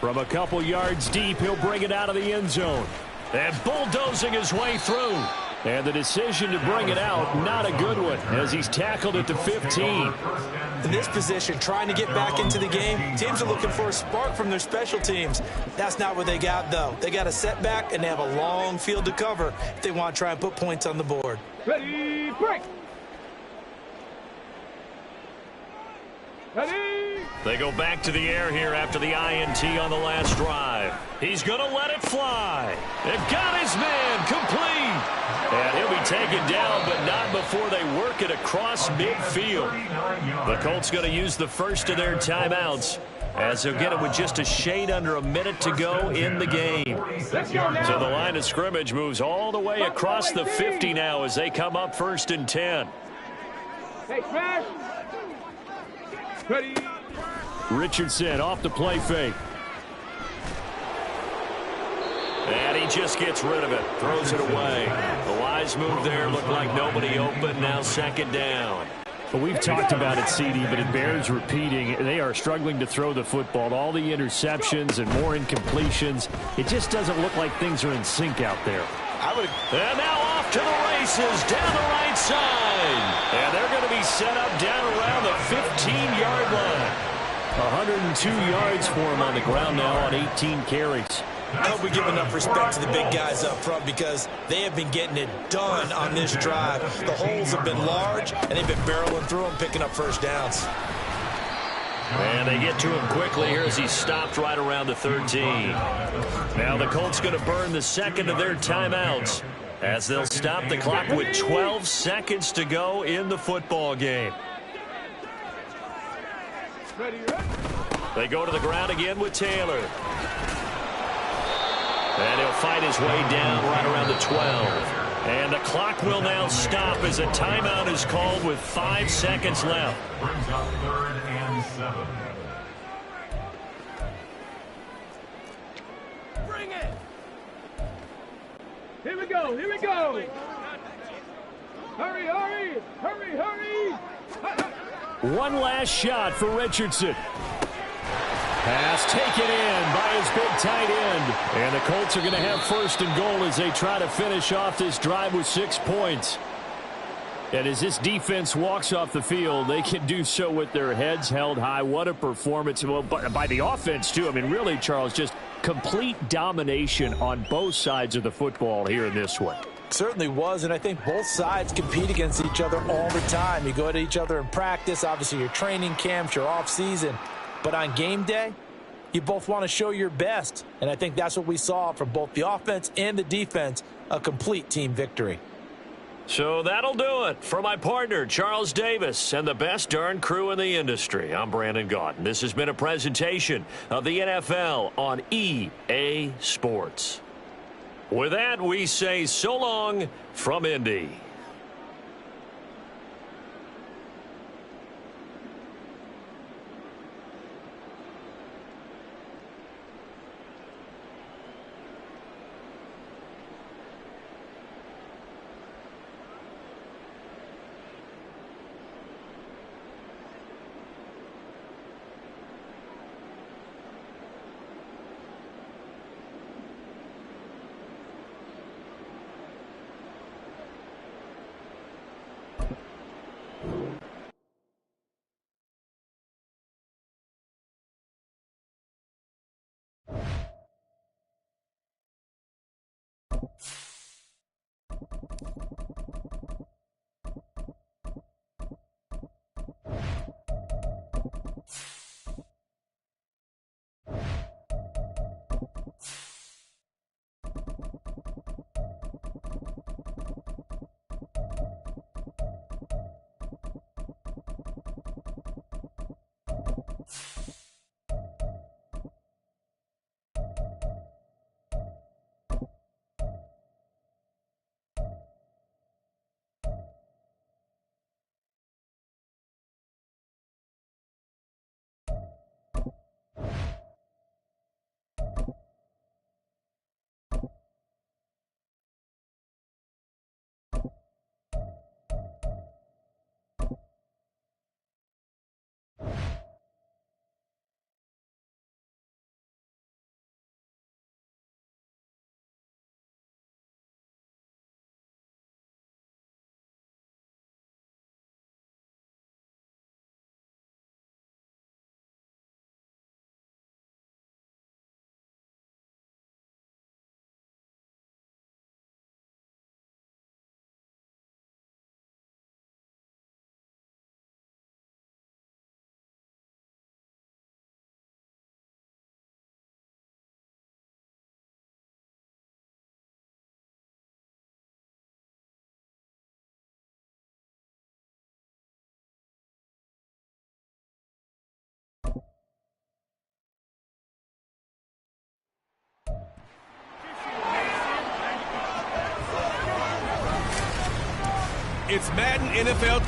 From a couple yards deep, he'll bring it out of the end zone. And bulldozing his way through. And the decision to bring it out, not a good one, as he's tackled at the 15. In this position, trying to get back into the game, teams are looking for a spark from their special teams. That's not what they got, though. They got a setback, and they have a long field to cover if they want to try and put points on the board. Ready, break. Ready. They go back to the air here after the INT on the last drive. He's going to let it fly. They've got his man complete. And he'll be taken down, but not before they work it across midfield. The Colts going to use the first of their timeouts as they'll get it with just a shade under a minute to go in the game. So the line of scrimmage moves all the way across the 50 now as they come up 1st and 10. Hey, smash. Ready. Richardson off the play fake. And he just gets rid of it, throws it away. The wise move there, looked like nobody open, now 2nd down. But we've talked about it, CD, but it bears repeating. They are struggling to throw the football. All the interceptions and more incompletions. It just doesn't look like things are in sync out there. And now off to the races down the right side. And they're going to be set up down around the 15-yard line. 102 yards for him on the ground now on 18 carries. I hope we give enough respect to the big guys up front because they have been getting it done on this drive. The holes have been large, and they've been barreling through them, picking up first downs. And they get to him quickly here as he stopped right around the 13. Now the Colts going to burn the second of their timeouts as they'll stop the clock with 12 seconds to go in the football game. They go to the ground again with Taylor. And he'll fight his way down right around the 12. And the clock will now stop as a timeout is called with 5 seconds left. Brings up 3rd and 7. Bring it! Here we go, here we go! Hurry, hurry! Hurry, hurry! One last shot for Richardson. Pass taken in by his big tight end. And the Colts are going to have 1st and goal as they try to finish off this drive with 6 points. And as this defense walks off the field, they can do so with their heads held high. What a performance. Well, by the offense, too. I mean, really, Charles, just complete domination on both sides of the football here in this one. Certainly was, and I think both sides compete against each other all the time. You go to each other in practice, obviously your training camps, your off-season. But on game day, you both want to show your best. And I think that's what we saw from both the offense and the defense, a complete team victory. So that'll do it for my partner, Charles Davis, and the best darn crew in the industry. I'm Brandon Gaudin. This has been a presentation of the NFL on EA Sports. With that, we say so long from Indy. It's Madden NFL.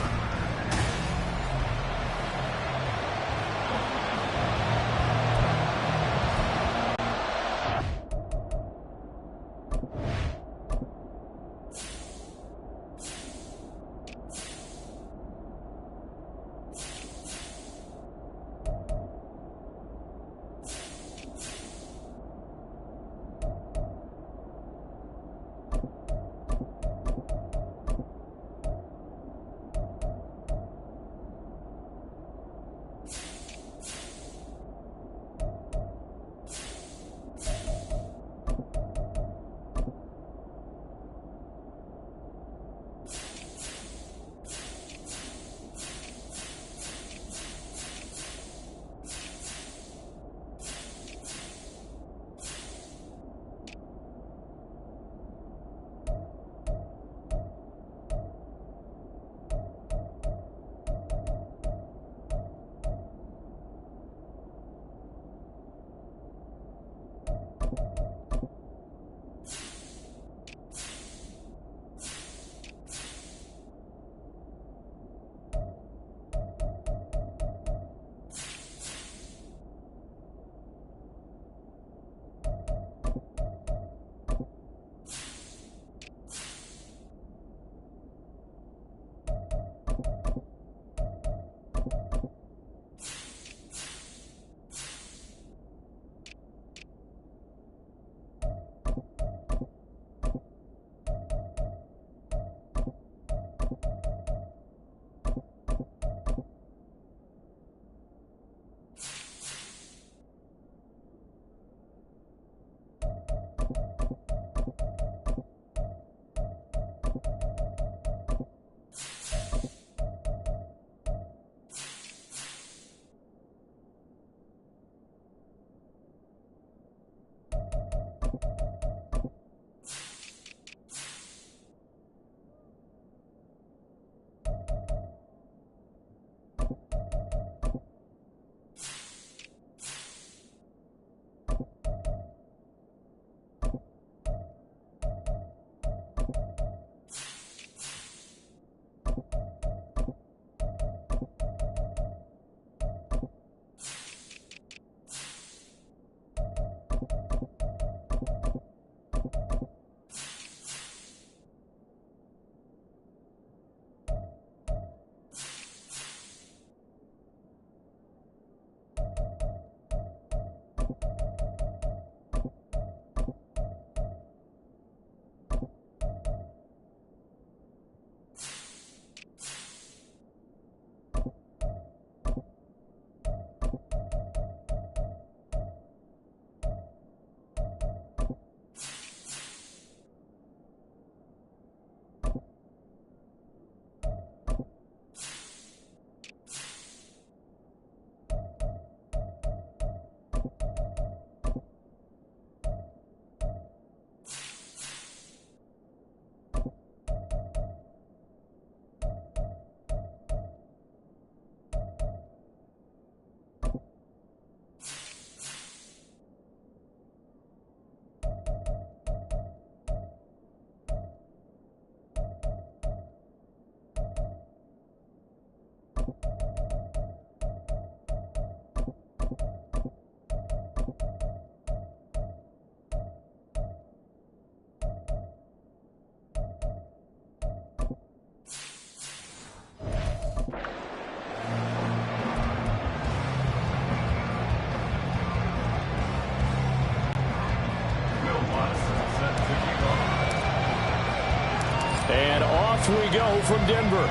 And off we go from Denver.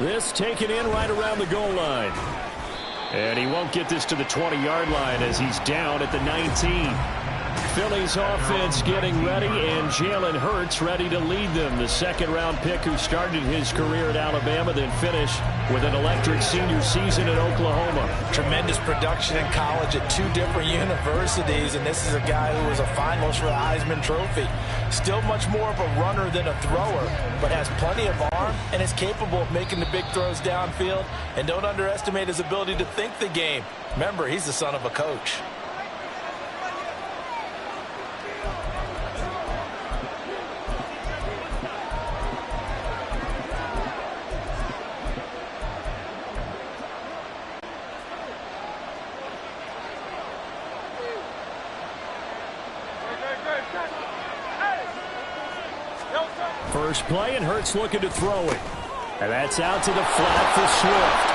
This taken in right around the goal line. And he won't get this to the 20-yard line as he's down at the 19. Philly's offense getting ready, and Jalen Hurts ready to lead them. The second-round pick who started his career at Alabama, then finished with an electric senior season at Oklahoma. Tremendous production in college at 2 different universities, and this is a guy who was a finalist for the Heisman Trophy. Still much more of a runner than a thrower, but has plenty of arm and is capable of making the big throws downfield. And don't underestimate his ability to think the game. Remember, he's the son of a coach. First play, and Hurts looking to throw it. And that's out to the flat for Swift.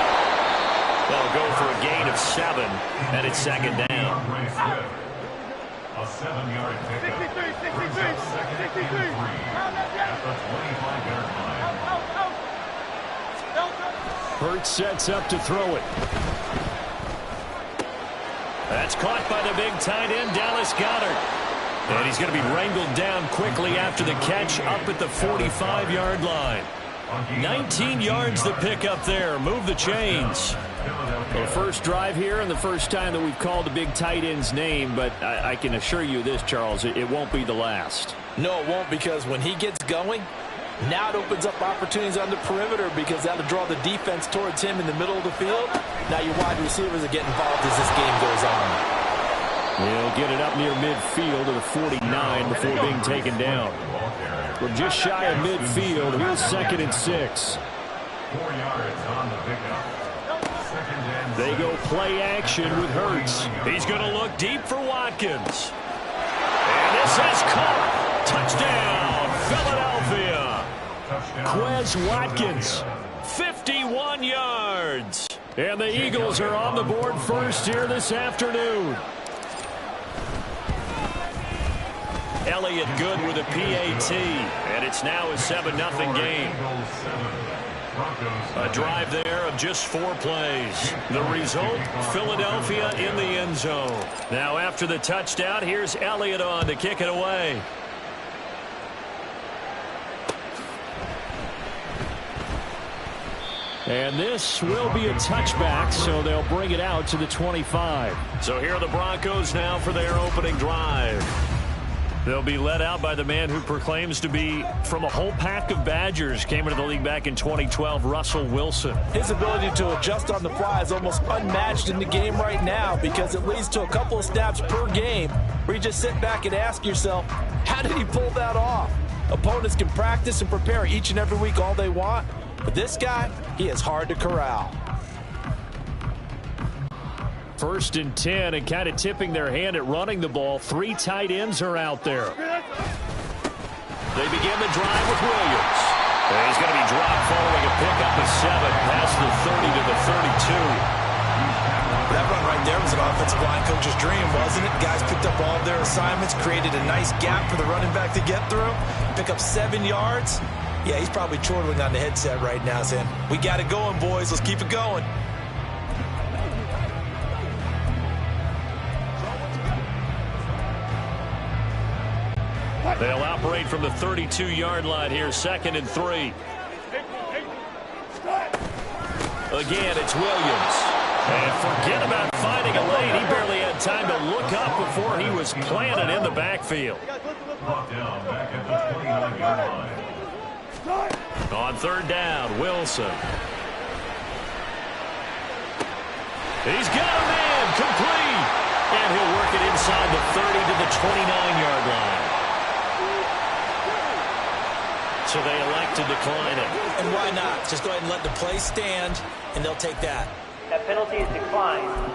They'll go for a gain of 7, and it's second down. A 7-yard pickup. 63. At the 25-yard line. Hurts sets up to throw it. That's caught by the big tight end, Dallas Goedert. And he's going to be wrangled down quickly after the catch up at the 45-yard line. 19 yards the pick up there. Move the chains. Well, the first drive here and the first time that we've called the big tight end's name, but I can assure you this, Charles, it won't be the last. No, it won't, because when he gets going, now it opens up opportunities on the perimeter, because that'll draw the defense towards him in the middle of the field. Now your wide receivers are getting involved as this game goes on. He'll get it up near midfield to the 49 before being taken down. We're just shy of midfield. Here's 2nd and 6. 4 yards on the pickup. They go play action with Hurts. He's going to look deep for Watkins. And this is caught. Touchdown, Philadelphia. Quez Watkins, 51 yards. and the Eagles are on the board first here this afternoon. Elliott good with a PAT, and it's now a 7-0 game. A drive there of just 4 plays. The result, Philadelphia in the end zone. Now after the touchdown, here's Elliott on to kick it away. And this will be a touchback, so they'll bring it out to the 25. So here are the Broncos now for their opening drive. They'll be led out by the man who proclaims to be from a whole pack of Badgers. Came into the league back in 2012, Russell Wilson. His ability to adjust on the fly is almost unmatched in the game right now, because it leads to a couple of snaps per game where you just sit back and ask yourself, how did he pull that off? Opponents can practice and prepare each and every week all they want, but this guy, he is hard to corral. 1st and 10, and kind of tipping their hand at running the ball. 3 tight ends are out there. They begin the drive with Williams. And he's going to be dropped following a pickup of 7 past the 30 to the 32. That run right there was an offensive line coach's dream, wasn't it? Guys picked up all of their assignments, created a nice gap for the running back to get through, pick up 7 yards. Yeah, he's probably chortling on the headset right now saying, we got it going, boys. Let's keep it going. They'll operate from the 32-yard line here, 2nd and 3. Again, it's Williams. And forget about finding a lane. He barely had time to look up before he was planted in the backfield. Brought down back at the 29-yard line. On 3rd down, Wilson. He's got a man, complete. And he'll work it inside the 30 to the 29-yard line. So they elect to decline it. And why not? Just go ahead and let the play stand, and they'll take that. That penalty is declined.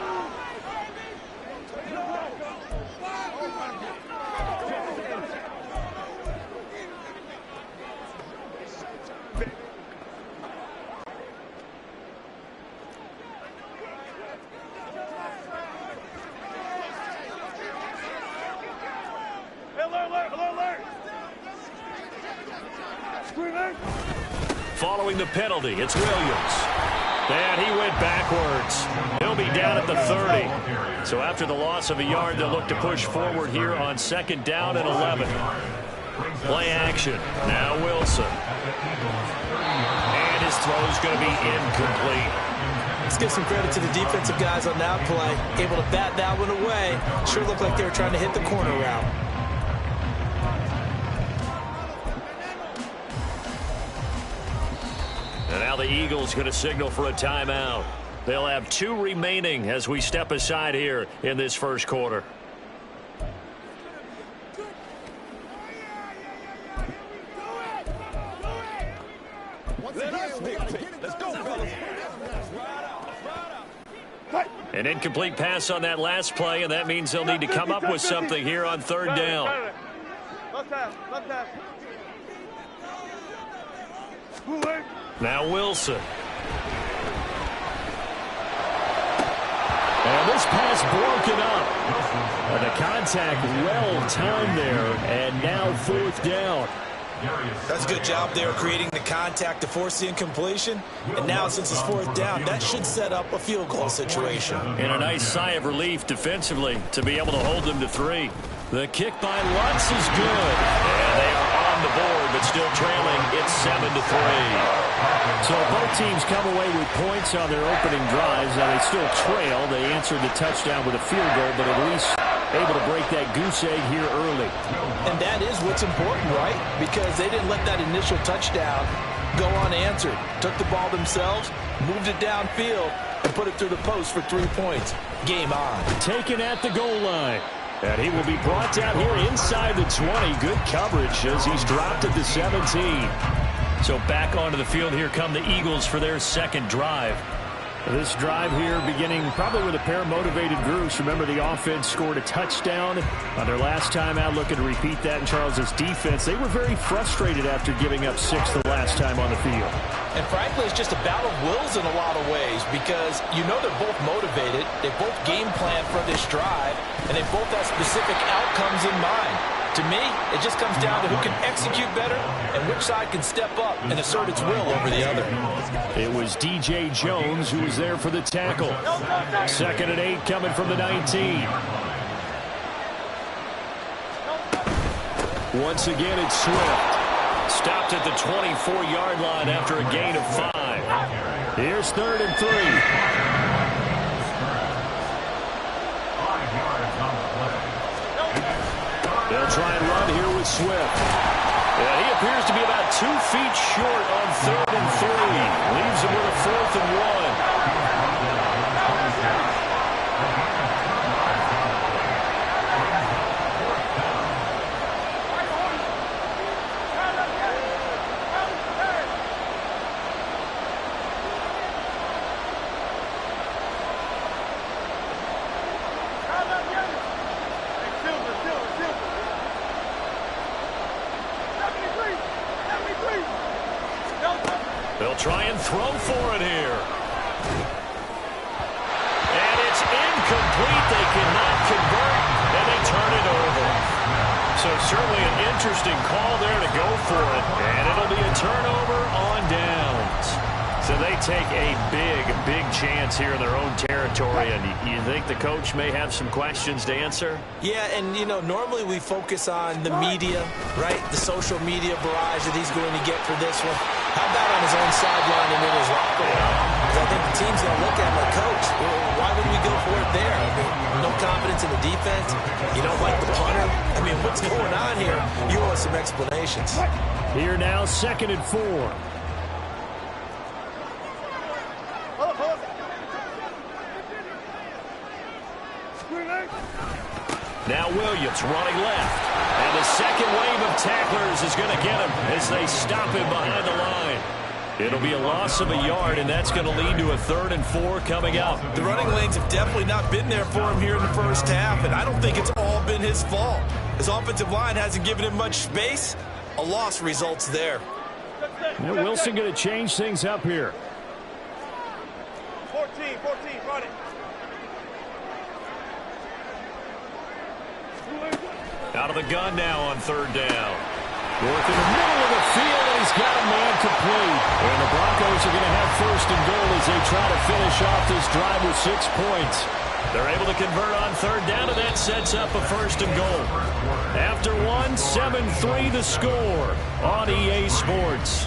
Following the penalty, it's Williams. And he went backwards. He'll be down at the 30. So after the loss of a yard, they'll look to push forward here on 2nd down and 11. Play action. Now Wilson. And his throw's going to be incomplete. Let's give some credit to the defensive guys on that play. Able to bat that one away. Sure looked like they were trying to hit the corner route. And now the Eagles going to signal for a timeout. They'll have 2 remaining as we step aside here in this first quarter. Let's go, fellas. An incomplete pass on that last play, and that means they'll need to come up with something here on 3rd down. Now Wilson. And this pass broken up. And the contact well timed there, and now 4th down. That's a good job there creating the contact to force the incompletion. And now since it's 4th down, that should set up a field goal situation. And a nice sigh of relief defensively to be able to hold them to 3. The kick by Lutz is good. And they are on the board, but still trailing. It's 7-3. So both teams come away with points on their opening drives. Now they still trail. They answered the touchdown with a field goal, but at least able to break that goose egg here early. And that is what's important, right? Because they didn't let that initial touchdown go unanswered. Took the ball themselves, moved it downfield, and put it through the post for 3 points. Game on. Taken at the goal line. And he will be brought down here inside the 20. Good coverage as he's dropped at the 17. So back onto the field, here come the Eagles for their 2nd drive. This drive here beginning probably with a pair of motivated groups. Remember, the offense scored a touchdown on their last time out, looking to repeat that in Charles's defense. They were very frustrated after giving up 6 the last time on the field. And frankly, it's just a battle of wills in a lot of ways because you know they're both motivated. They both game plan for this drive, and they both have specific outcomes in mind. To me, it just comes down to who can execute better and which side can step up and assert its will over the other. It was D.J. Jones who was there for the tackle. 2nd and 8 coming from the 19. Once again, it's Swift. Stopped at the 24-yard line after a gain of 5. Here's 3rd and 3. 5 yards on the play. They'll try and run here with Swift. Yeah, he appears to be about 2 feet short on 3rd and 3. Leaves him with a 4th and 1. They'll try and throw for it here. And it's incomplete. They cannot convert, and they turn it over. So certainly an interesting call there to go for it. And it'll be a turnover on downs. So they take a big chance here in their own territory. And you think the coach may have some questions to answer? Yeah, and, you know, normally we focus on the media, right? The social media barrage that he's going to get for this one. How about on his own sideline and in his locker room? Because I think the team's going to look at him like, Coach, why would we go for it there? I mean, no confidence in the defense. You don't like the punter. I mean, what's going on here? You want some explanations. Here now, 2nd and 4. Now Williams running left. And the second wave of tacklers is going to get him as they stop him behind the line. It'll be a loss of a yard, and that's going to lead to a 3rd and 4 coming up. The running lanes have definitely not been there for him here in the first half, and I don't think it's all been his fault. His offensive line hasn't given him much space. A loss results there. Now Wilson going to change things up here. 14, run it. Out of the gun now on 3rd down. Work in the middle of the field, and he's got a man complete. And the Broncos are going to have first and goal as they try to finish off this drive with 6 points. They're able to convert on third down, and that sets up a first and goal. After one, 7-3 the score on EA Sports.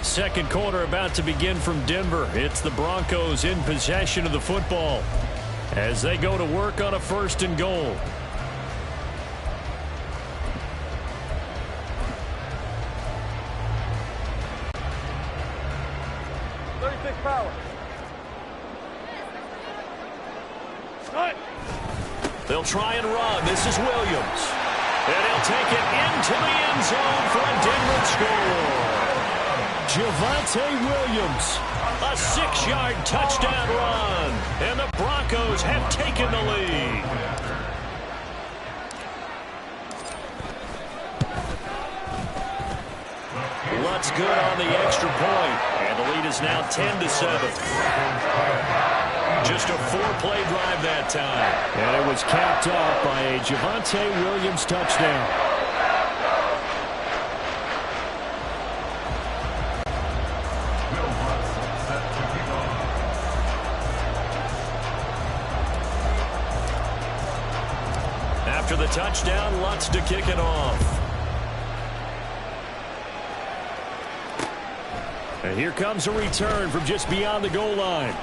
Second quarter about to begin from Denver. It's the Broncos in possession of the football as they go to work on a first and goal. Power. They'll try and run. This is Williams. And he'll take it into the end zone for a Denver score. Javonte Williams. A 6-yard touchdown run. And the Broncos have taken the lead. Lutz good on the extra point. And the lead is now 10-7. Just a 4-play drive that time. And it was capped off by a Javonte Williams touchdown. After the touchdown, Lutz to kick it off. And here comes a return from just beyond the goal line.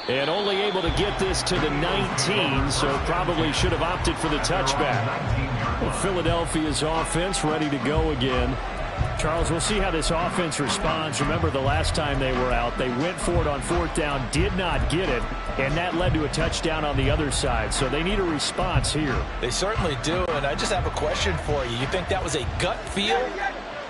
And only able to get this to the 19, so probably should have opted for the touchback. Well, Philadelphia's offense ready to go again. Charles, we'll see how this offense responds. Remember the last time they were out, they went for it on fourth down, did not get it, and that led to a touchdown on the other side. So they need a response here. They certainly do, and I just have a question for you. You think that was a gut feel?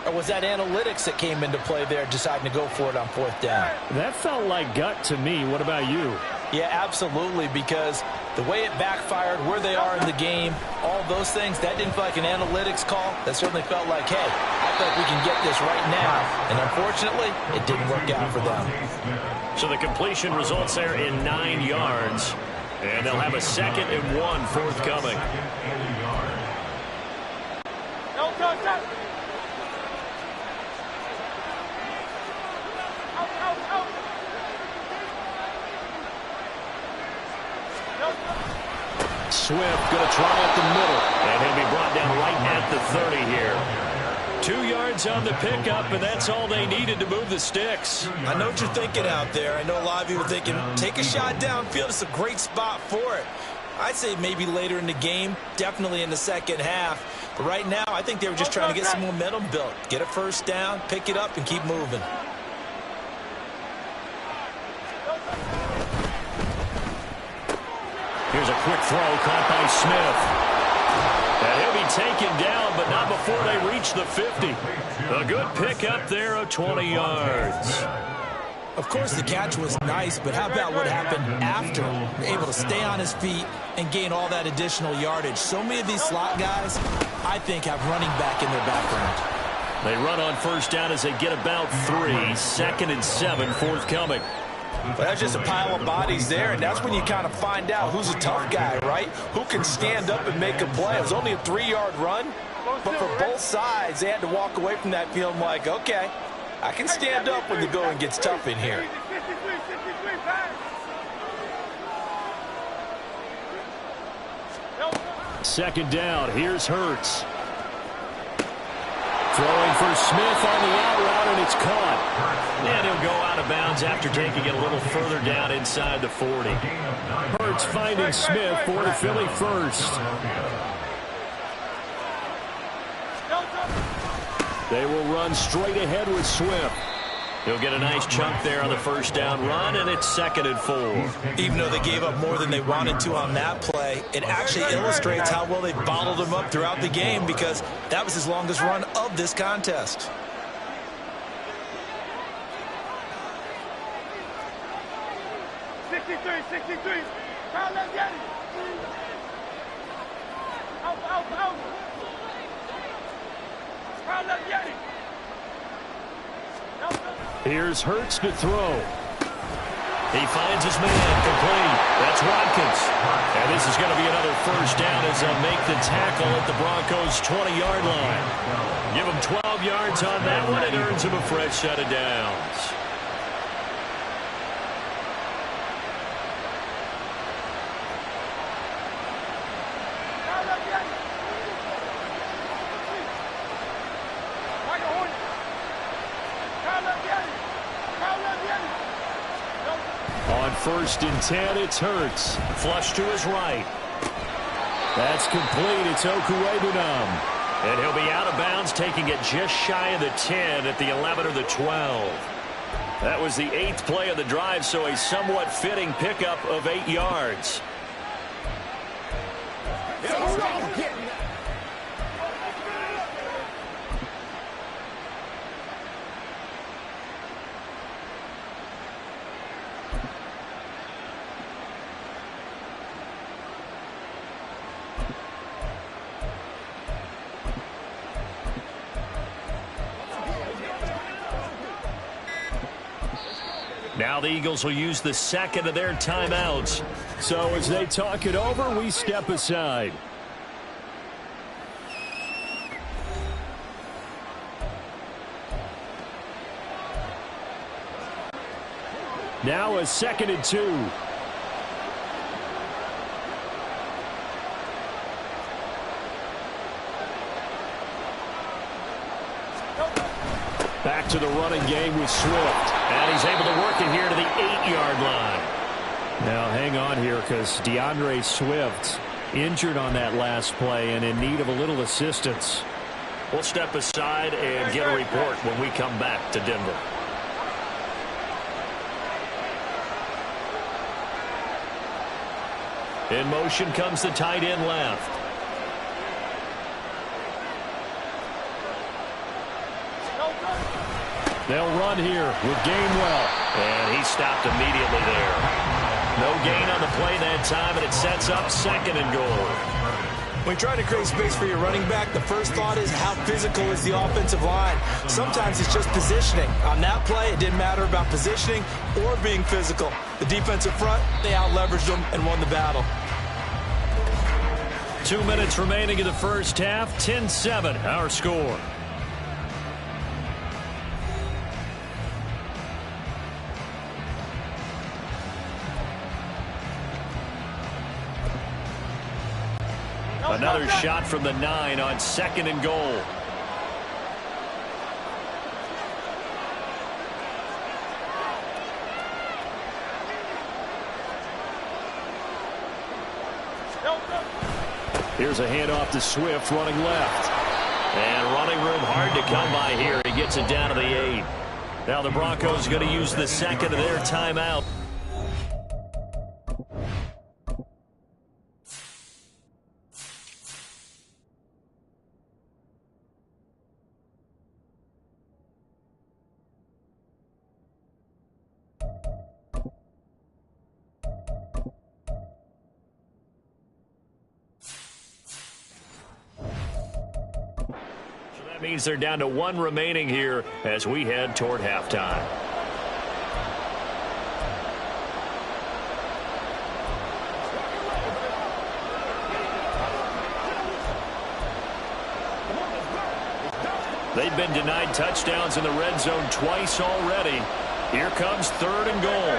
Or was that analytics that came into play there deciding to go for it on fourth down? That felt like gut to me. What about you? Yeah, absolutely, because the way it backfired, where they are in the game, all those things, that didn't feel like an analytics call. That certainly felt like, hey, I feel like we can get this right now. And unfortunately, it didn't work out for them. So the completion results there in 9 yards. And they'll have a 2nd and 1 forthcoming. Swift going to try up the middle. And he'll be brought down right at the 30 here. 2 yards on the pickup, and that's all they needed to move the sticks. I know what you're thinking out there. I know a lot of you are thinking, take a shot downfield. It's a great spot for it. I'd say maybe later in the game, definitely in the second half. But right now, I think they were just trying to get some momentum built. Get a first down, pick it up, and keep moving. Here's a quick throw caught by Smith. And he'll be taken down, but not before they reach the 50. A good pickup there of 20 yards. Of course, the catch was nice, but how about what happened after? Able to stay on his feet and gain all that additional yardage. So many of these slot guys, I think, have running back in their background. They run on first down as they get about 3. 2nd and 7 forthcoming. But that's just a pile of bodies there, and that's when you kind of find out who's a tough guy, right? Who can stand up and make a play. It was only a 3-yard run, but for both sides, they had to walk away from that feeling like, okay, I can stand up when the going gets tough in here. Second down. Here's Hurts. Throwing for Smith on the out route, and it's caught. And he'll go out of bounds after taking it a little further down inside the 40. Hurts finding Smith for the Philly first. They will run straight ahead with Swift. He'll get a nice chunk there on the first down run, and it's 2nd and 4. Even though they gave up more than they wanted to on that play, it actually illustrates how well they bottled them up throughout the game, because that was his longest run of this contest. Here's Hurts to throw. He finds his man, complete. That's Watkins. And this is going to be another first down as they'll make the tackle at the Broncos' 20-yard line. Give him 12 yards on that one. It earns him a fresh set of downs. On 1st and 10, it's Hurts. Flush to his right. That's complete. It's Okuwebunam. And he'll be out of bounds, taking it just shy of the 10 at the 11 or the 12. That was the 8th play of the drive, so a somewhat fitting pickup of 8 yards. Now the Eagles will use the second of their timeouts. So as they talk it over, we step aside. Now a 2nd and 2. Back to the running game with Swift. And he's able to work it here to the 8-yard line. Now hang on here because DeAndre Swift injured on that last play and in need of a little assistance. We'll step aside and get a report when we come back to Denver. In motion comes the tight end left. They'll run here with Gainwell. And he stopped immediately there. No gain on the play that time, and it sets up 2nd and goal. When you're trying to create space for your running back, the first thought is how physical is the offensive line. Sometimes it's just positioning. On that play, it didn't matter about positioning or being physical. The defensive front, they out-leveraged them and won the battle. 2 minutes remaining in the first half. 10-7, our score. Another shot from the 9 on 2nd and goal. Here's a handoff to Swift running left. And running room hard to come by here. He gets it down to the 8. Now the Broncos are going to use the second of their timeout. That means they're down to 1 remaining here as we head toward halftime. They've been denied touchdowns in the red zone twice already. Here comes 3rd and goal.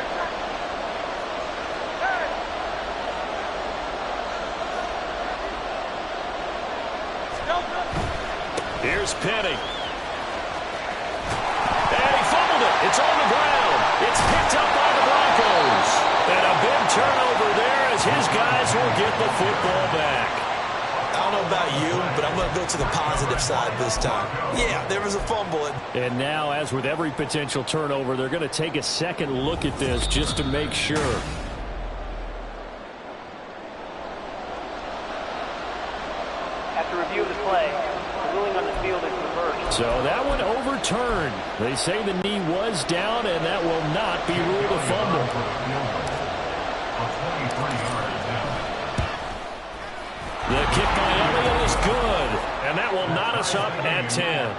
Here's Penny. And he fumbled it. It's on the ground. It's picked up by the Broncos. And a big turnover there as his guys will get the football back. I don't know about you, but I'm going to go to the positive side this time. Yeah, there was a fumble. And now, as with every potential turnover, they're going to take a second look at this just to make sure. After review of the play, the ruling on the field is reversed. So that one overturned. They say the knee was down, and that will not be ruled a fumble. The kick by Elliott is good, and that will knot us up at 10.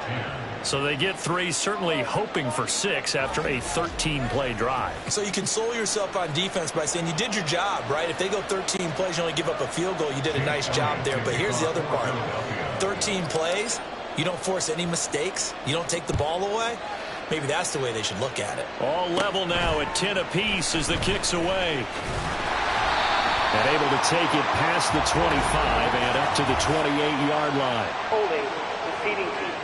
So they get 3, certainly hoping for 6 after a 13-play drive. So you console yourself on defense by saying you did your job, right? If they go 13 plays, you only give up a field goal, you did a nice job there. But here's the other part. 13 plays, you don't force any mistakes, you don't take the ball away. Maybe that's the way they should look at it. All level now at 10 apiece as the kick's away. And able to take it past the 25 and up to the 28-yard line. Holding the seating team.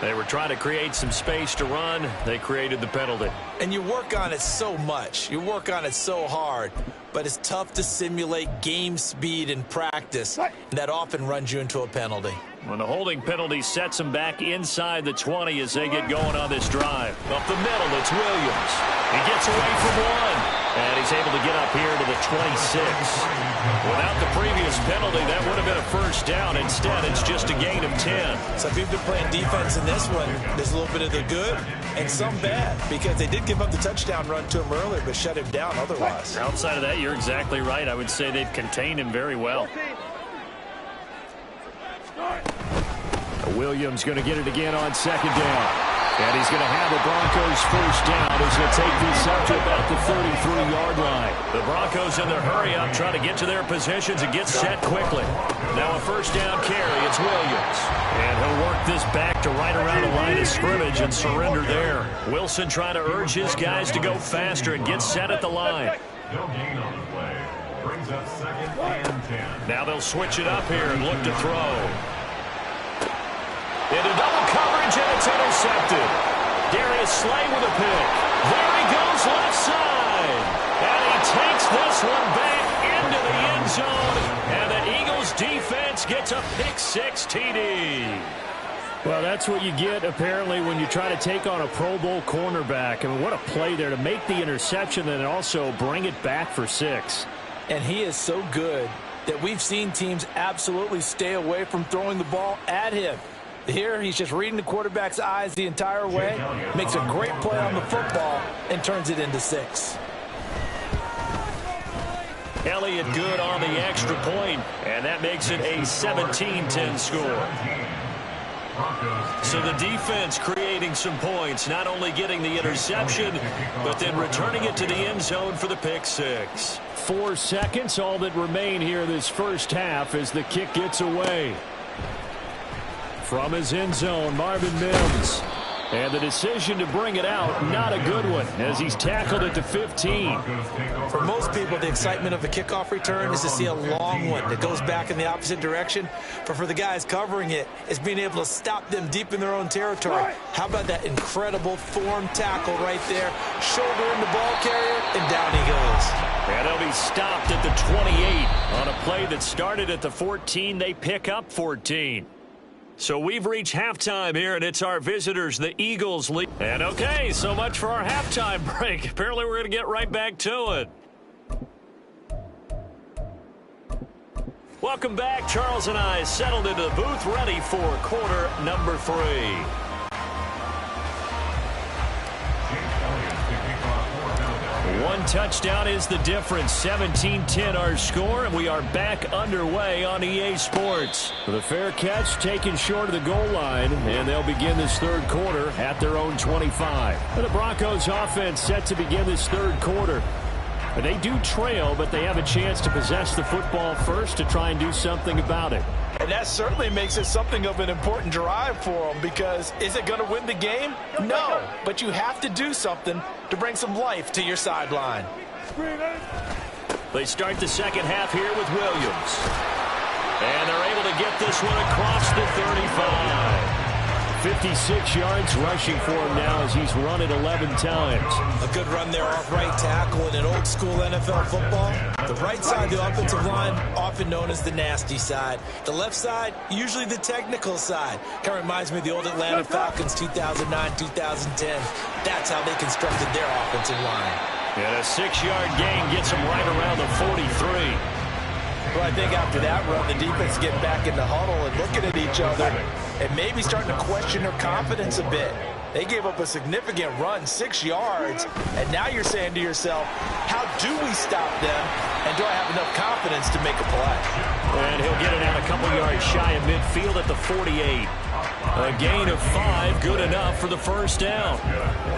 They were trying to create some space to run. They created the penalty. And you work on it so much. You work on it so hard. But it's tough to simulate game speed in practice. And that often runs you into a penalty. When the holding penalty sets them back inside the 20 as they get going on this drive. Up the middle, it's Williams. He gets away from one. And he's able to get up here to the 26. Without the previous penalty, that would have been a first down. Instead, it's just a gain of 10. So if you've been playing defense in this one, there's a little bit of the good and some bad. Because they did give up the touchdown run to him earlier, but shut him down otherwise. Outside of that, you're exactly right. I would say they've contained him very well. Williams going to get it again on second down. And he's going to have the Broncos first down as he'll take this up to about the 33-yard line. The Broncos in their hurry-up trying to get to their positions and get set quickly. Now a first down carry. It's Williams. And he'll work this back to right around the line of scrimmage and surrender there. Wilson trying to urge his guys to go faster and get set at the line. No gain on the play. Brings up 2nd and 10. Now they'll switch it up here and look to throw. Into double coverage, and it's intercepted. Darius Slay with a pick. There he goes left side. And he takes this one back into the end zone. And the Eagles defense gets a pick-6 TD. Well, that's what you get, apparently, when you try to take on a Pro Bowl cornerback. I mean, what a play there to make the interception and also bring it back for 6. And he is so good that we've seen teams absolutely stay away from throwing the ball at him. Here, he's just reading the quarterback's eyes the entire way, makes a great play on the football, and turns it into 6. Elliott good on the extra point, and that makes it a 17-10 score. So the defense creating some points, not only getting the interception, but then returning it to the end zone for the pick-6. 4 seconds, all that remain here this first half as the kick gets away. From his end zone, Marvin Mims. And the decision to bring it out, not a good one, as he's tackled at the 15. For most people, the excitement of a kickoff return is to see a long one that goes back in the opposite direction. But for the guys covering it, it's being able to stop them deep in their own territory. How about that incredible form tackle right there? Shoulder in the ball carrier, and down he goes. And he'll be stopped at the 28. On a play that started at the 14, they pick up 14. So we've reached halftime here, and it's our visitors, the Eagles, lead. And okay, so much for our halftime break. Apparently we're going to get right back to it. Welcome back. Charles and I settled into the booth, ready for quarter number 3. One touchdown is the difference. 17-10 our score, and we are back underway on EA Sports. The fair catch taken short of the goal line, and they'll begin this third quarter at their own 25. The Broncos offense set to begin this third quarter. They do trail, but they have a chance to possess the football first to try and do something about it. And that certainly makes it something of an important drive for them, because is it going to win the game? No, but you have to do something to bring some life to your sideline. They start the second half here with Williams. And they're able to get this one across the 35. 56 yards rushing for him now as he's run it 11 times. A good run there off right tackle in an old school NFL football. The right side of the offensive line, often known as the nasty side. The left side, usually the technical side. Kind of reminds me of the old Atlanta Falcons 2009-2010. That's how they constructed their offensive line. And a 6-yard gain gets them right around the 43. Well, I think after that run, the defense getting back in the huddle and looking at each other and maybe starting to question their confidence a bit. They gave up a significant run, 6 yards, and now you're saying to yourself, how do we stop them, and do I have enough confidence to make a play? And he'll get it out a couple yards shy of midfield at the 48. A gain of 5, good enough for the first down.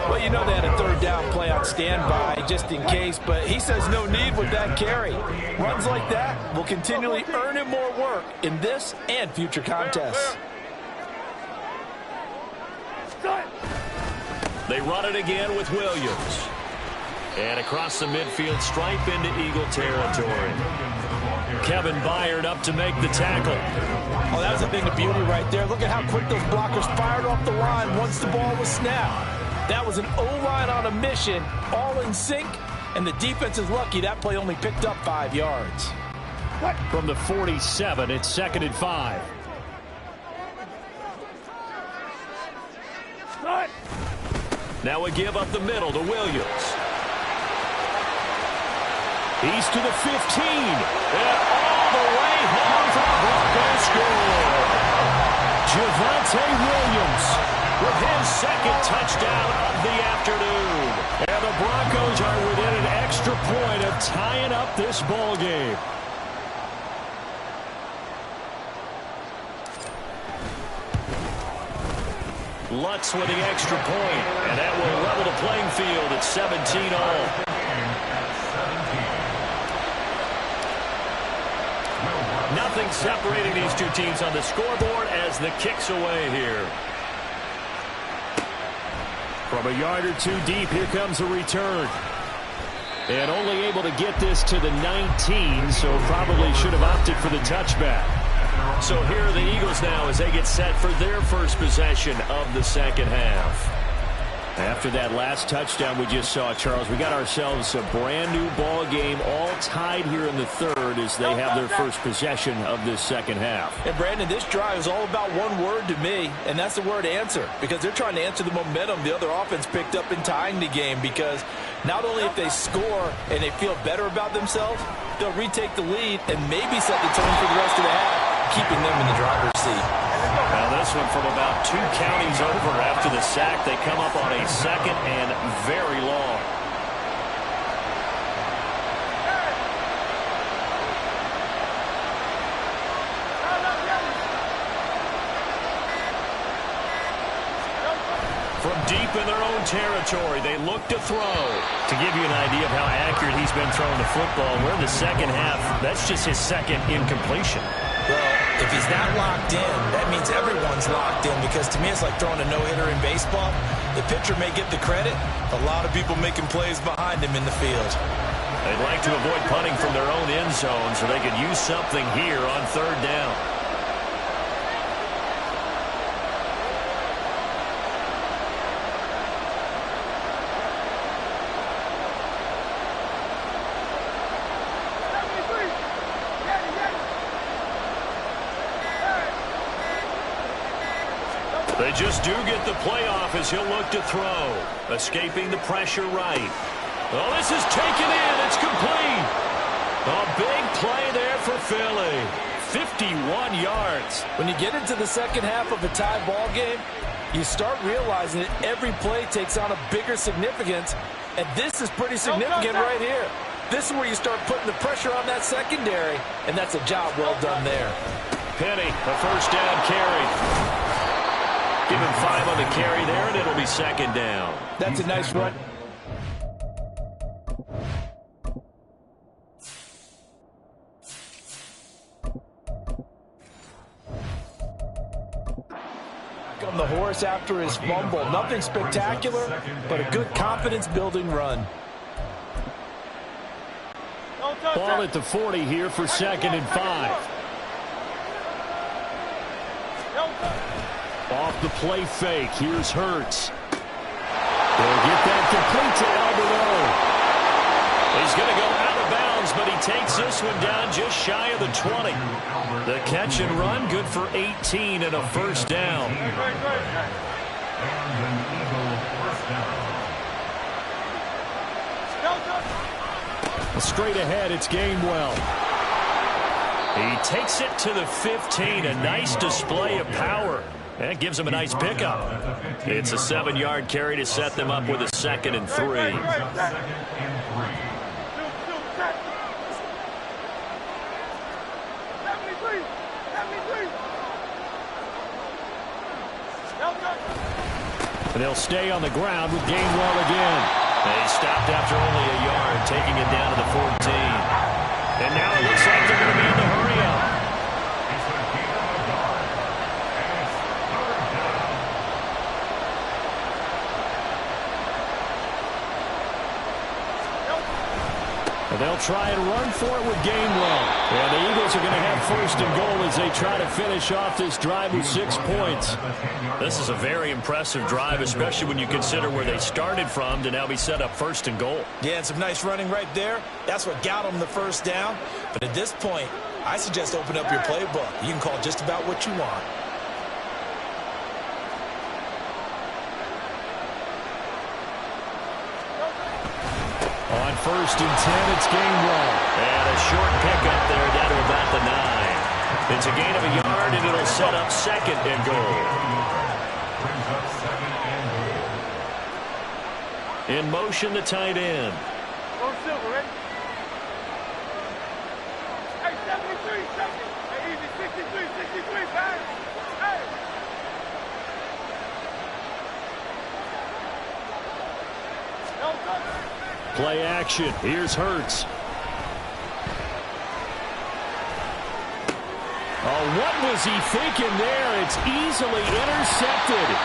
Well, you know they had a third down play on standby just in case, but he says no need with that carry. Runs like that will continually earn him more work in this and future contests. They run it again with Williams. And across the midfield stripe into Eagle territory. Kevin Byard up to make the tackle. Oh, that was a thing of beauty right there. Look at how quick those blockers fired off the line once the ball was snapped. That was an O-line on a mission, all in sync, and the defense is lucky that play only picked up 5 yards. From the 47, it's 2nd and 5. Now we give up the middle to Williams. He's to the 15. And all the way home for the Broncos score. Javonte Williams with his second touchdown of the afternoon. And the Broncos are within an extra point of tying up this ball game. Lutz with the extra point, and that will level the playing field at 17-all. Nothing separating these two teams on the scoreboard as the kick's away here. From a yard or two deep, here comes a return. And only able to get this to the 19, so probably should have opted for the touchback. So here are the Eagles now as they get set for their first possession of the second half. After that last touchdown we just saw, Charles, we got ourselves a brand new ball game, all tied here in the third as they have their first possession of this second half. And Brandon, this drive is all about one word to me, and that's the word answer, because they're trying to answer the momentum the other offense picked up in tying the game, because not only if they score and they feel better about themselves, they'll retake the lead and maybe set the tone for the rest of the half, keeping them in the driver's seat. Now this one from about 2 counties over after the sack. They come up on a second and very long. From deep in their own territory, they look to throw. To give you an idea of how accurate he's been throwing the football, we're in the second half. That's just his second incompletion. Well, if he's not locked in, that means everyone's locked in, because to me it's like throwing a no-hitter in baseball. The pitcher may get the credit, a lot of people making plays behind him in the field. They'd like to avoid punting from their own end zone so they could use something here on third down. They just do get the play off as he'll look to throw. Escaping the pressure right. Oh, this is taken in. It's complete. A big play there for Philly. 51 yards. When you get into the second half of a tie ball game, you start realizing that every play takes on a bigger significance, and this is pretty significant right here. This is where you start putting the pressure on that secondary, and that's a job well done there. Penny, a first down carry. Give him 5 on the carry there, and it'll be second down. That's a nice run. On the horse after his fumble. Nothing spectacular, but a good confidence-building run. Ball at the 40 here for 2nd and 5. Off the play fake, here's Hurts. They'll get that complete to Alberto. He's going to go out of bounds, but he takes this one down just shy of the 20. The catch and run, good for 18 and a first down. Straight ahead, it's Gainwell. He takes it to the 15, a nice display of power. That gives him a nice pickup. It's a 7-yard carry to set them up with a 2nd and 3. And they'll stay on the ground with Gainwell again. They stopped after only a yard, taking it down to the 14. And now it looks like they're going to be in the hurry-up. They'll try and run for it with Gainwell. And the Eagles are going to have first and goal as they try to finish off this drive with 6 points. This is a very impressive drive, especially when you consider where they started from to now be set up first and goal. Yeah, and some nice running right there. That's what got them the first down. But at this point, I suggest open up your playbook. You can call just about what you want. On first and 10, it's Gainwell. And a short pickup there down to about the 9. It's a gain of a yard, and it'll set up second and goal. In motion, the tight end. Go Silver, ready? Hey, 73, 70. Hey, easy, 63, man. Hey. No, go. Play action. Here's Hurts. Oh, what was he thinking there? It's easily intercepted.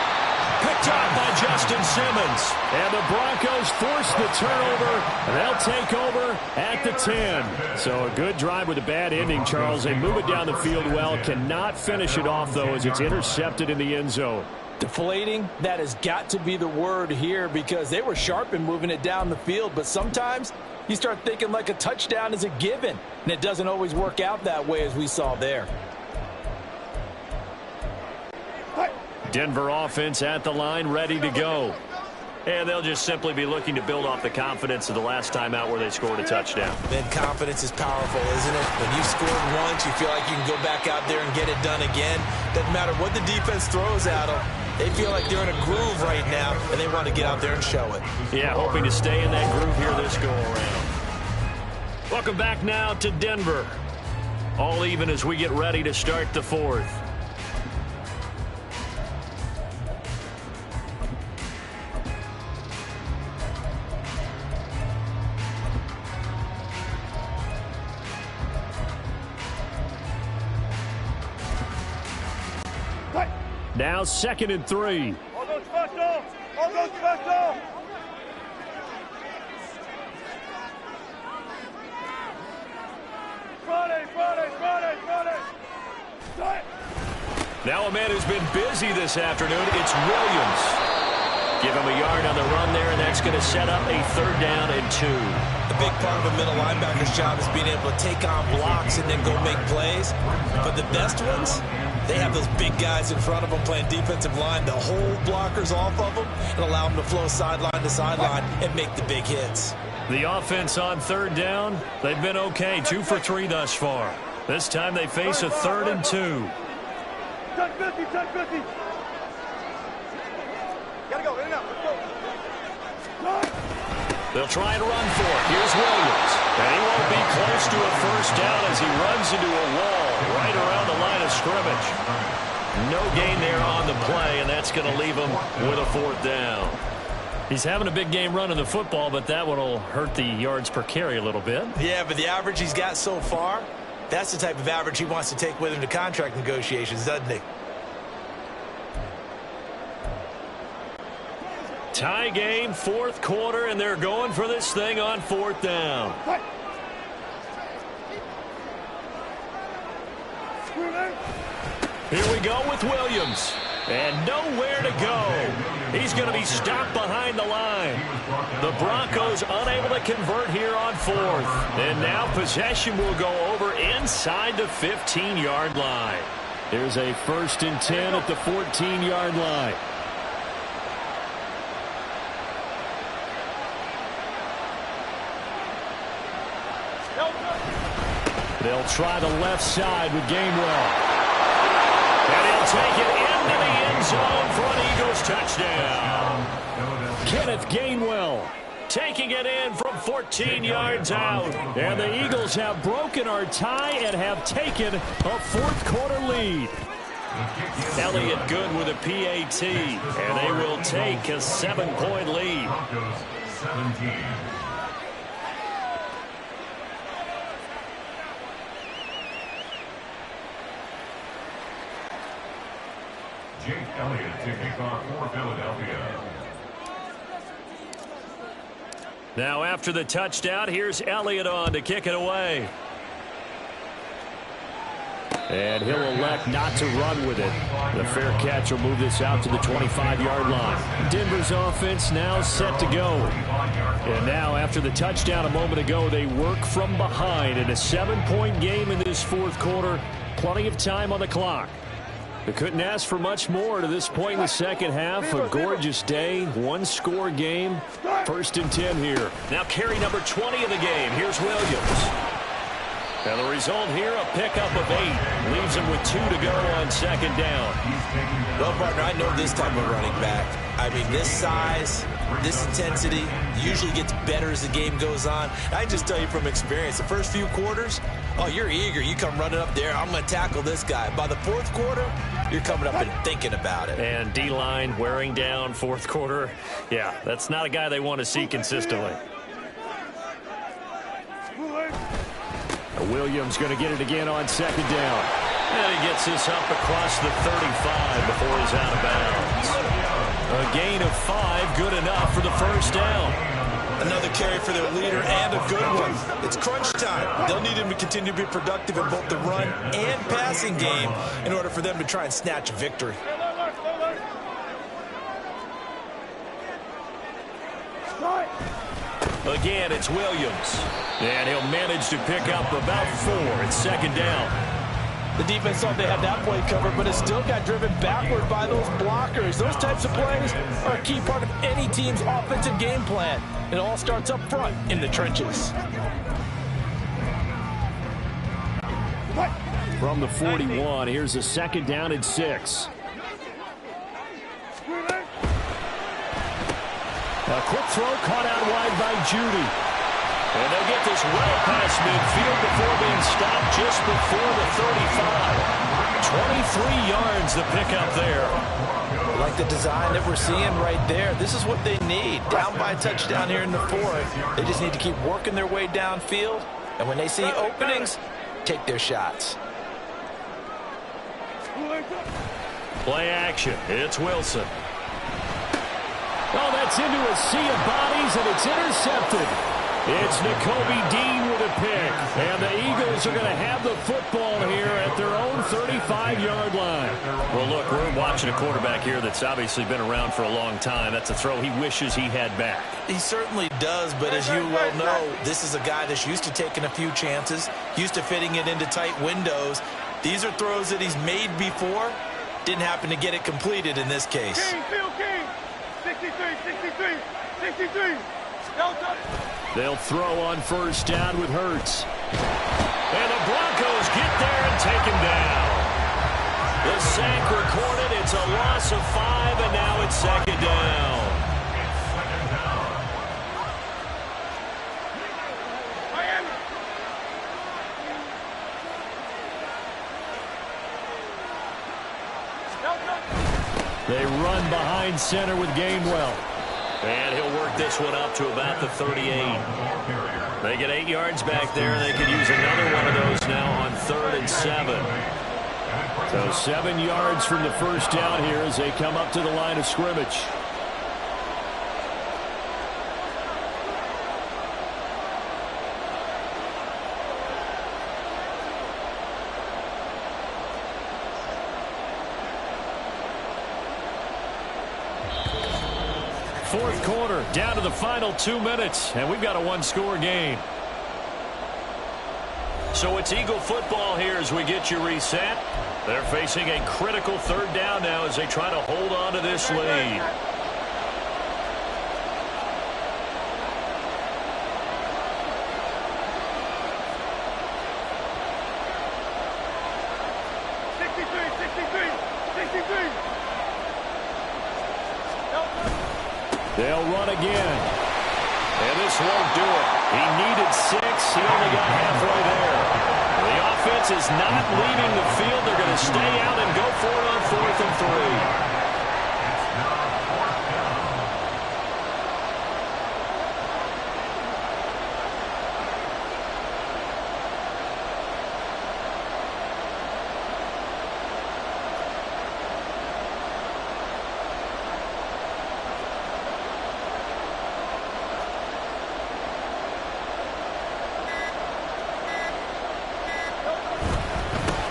Picked up by Justin Simmons. And the Broncos force the turnover. And they'll take over at the 10. So a good drive with a bad ending, Charles. They move it down the field well. Cannot finish it off, though, as it's intercepted in the end zone. Deflating, that has got to be the word here because they were sharp in moving it down the field. But sometimes you start thinking like a touchdown is a given. And it doesn't always work out that way as we saw there. Denver offense at the line, ready to go. And they'll just simply be looking to build off the confidence of the last time out where they scored a touchdown. Then confidence is powerful, isn't it? When you've scored once, you feel like you can go back out there and get it done again. Doesn't matter what the defense throws at them. They feel like they're in a groove right now, and they want to get out there and show it. Yeah, hoping to stay in that groove here this go-around. Welcome back now to Denver. All even as we get ready to start the fourth. Now 2nd and 3. All goes first off. All goes first off. Friday. Now a man who's been busy this afternoon, it's Williams. Give him a yard on the run there, and that's going to set up a 3rd down and 2. The big part of a middle linebacker's job is being able to take on blocks and then go make plays. But the best ones, they have those big guys in front of them playing defensive line to hold blockers off of them and allow them to flow sideline to sideline and make the big hits. The offense on 3rd down, they've been okay, 2 for 3 thus far. This time they face a 3rd and 2. Touch 50. Gotta go, in and out, let's go. They'll try and run for it. Here's Williams. And he won't be close to a 1st down as he runs into a wall right around the line of scrimmage. No gain there on the play, and that's going to leave him with a 4th down. He's having a big game running the football, but that one will hurt the yards per carry a little bit. Yeah, but the average he's got so far, that's the type of average he wants to take with him to contract negotiations, doesn't he? Tie game, 4th quarter, and they're going for this thing on 4th down. Here we go with Williams. And nowhere to go. He's going to be stopped behind the line. The Broncos unable to convert here on 4th. And now possession will go over inside the 15-yard line. There's a 1st and 10 at the 14-yard line. They'll try the left side with Gainwell. And he'll take it into the end zone for an Eagles touchdown. Kenneth Gainwell taking it in from 14 yards out. And the Eagles have broken our tie and have taken a 4th quarter lead. Elliott good with a PAT, and they will take a 7-point lead. Broncos 17. Jake Elliott to kick off for Philadelphia. Now after the touchdown, here's Elliott on to kick it away. And he'll elect not to run with it. The fair catch will move this out to the 25-yard line. Denver's offense now set to go. And now after the touchdown a moment ago, they work from behind in a 7-point game in this fourth quarter. Plenty of time on the clock. They couldn't ask for much more to this point in the second half. A gorgeous day, one-score game. 1st and 10 here. Now carry number 20 of the game. Here's Williams. And the result here, a pickup of 8. Leaves him with 2 to go on 2nd down. Well, partner, I know this type of running back. I mean, this size, this intensity usually gets better as the game goes on. I just tell you from experience, the first few quarters, oh, you're eager. You come running up there, I'm going to tackle this guy. By the fourth quarter, you're coming up and thinking about it. And D-line wearing down fourth quarter. Yeah, that's not a guy they want to see consistently. Williams going to get it again on 2nd down. And he gets this up across the 35 before he's out of bounds. A gain of 5, good enough for the 1st down. Another carry for their leader and a good one. It's crunch time. They'll need him to continue to be productive in both the run and passing game in order for them to try and snatch a victory. Again, it's Williams. And he'll manage to pick up about 4. It's 2nd down. The defense thought they had that play covered, but it still got driven backward by those blockers. Those types of plays are a key part of any team's offensive game plan. It all starts up front in the trenches. From the 41, here's a 2nd down and 6. A quick throw caught out wide by Judy. And they'll get this well past midfield before being stopped just before the 35. 23 yards the pickup there. Like the design that we're seeing right there. This is what they need. Down by a touchdown here in the 4th. They just need to keep working their way downfield. And when they see openings, take their shots. Play action. It's Wilson. Oh, that's into a sea of bodies, and it's intercepted. It's Nakobe Dean with a pick. And the Eagles are going to have the football here at their own 35-yard line. Well, look, we're watching a quarterback here that's obviously been around for a long time. That's a throw he wishes he had back. He certainly does, but as you well know, this is a guy that's used to taking a few chances, used to fitting it into tight windows. These are throws that he's made before. Didn't happen to get it completed in this case. King, Phil King. 63. They'll throw on 1st down with Hurts. And the Broncos get there and take him down. The sack recorded. It's a loss of 5, and now it's 2nd down. They run behind center with Gainwell. And he'll work this one up to about the 38. They get 8 yards back there. They could use another one of those now on 3rd and 7. So 7 yards from the 1st down here as they come up to the line of scrimmage. Fourth quarter, down to the final 2 minutes, and we've got a one-score game. So it's Eagle football here as we get you reset. They're facing a critical 3rd down now as they try to hold on to this lead. They'll run again. And this won't do it. He needed 6. He only got halfway there. The offense defense is not leaving the field. They're going to stay out and go for it on 4th and 3.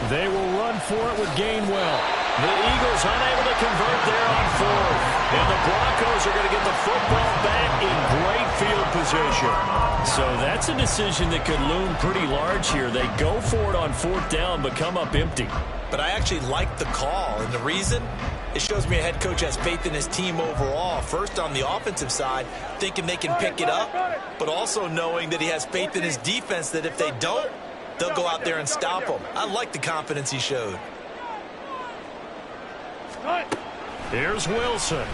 They will run for it with Gainwell. The Eagles unable to convert there on 4th. And the Broncos are going to get the football back in great field position. So that's a decision that could loom pretty large here. They go for it on 4th down, but come up empty. But I actually like the call, and the reason? It shows me a head coach has faith in his team overall. First, on the offensive side, thinking they can pick it up, but also knowing that he has faith in his defense that if they don't, they'll go out there and stop him. I like the confidence he showed. Here's Wilson.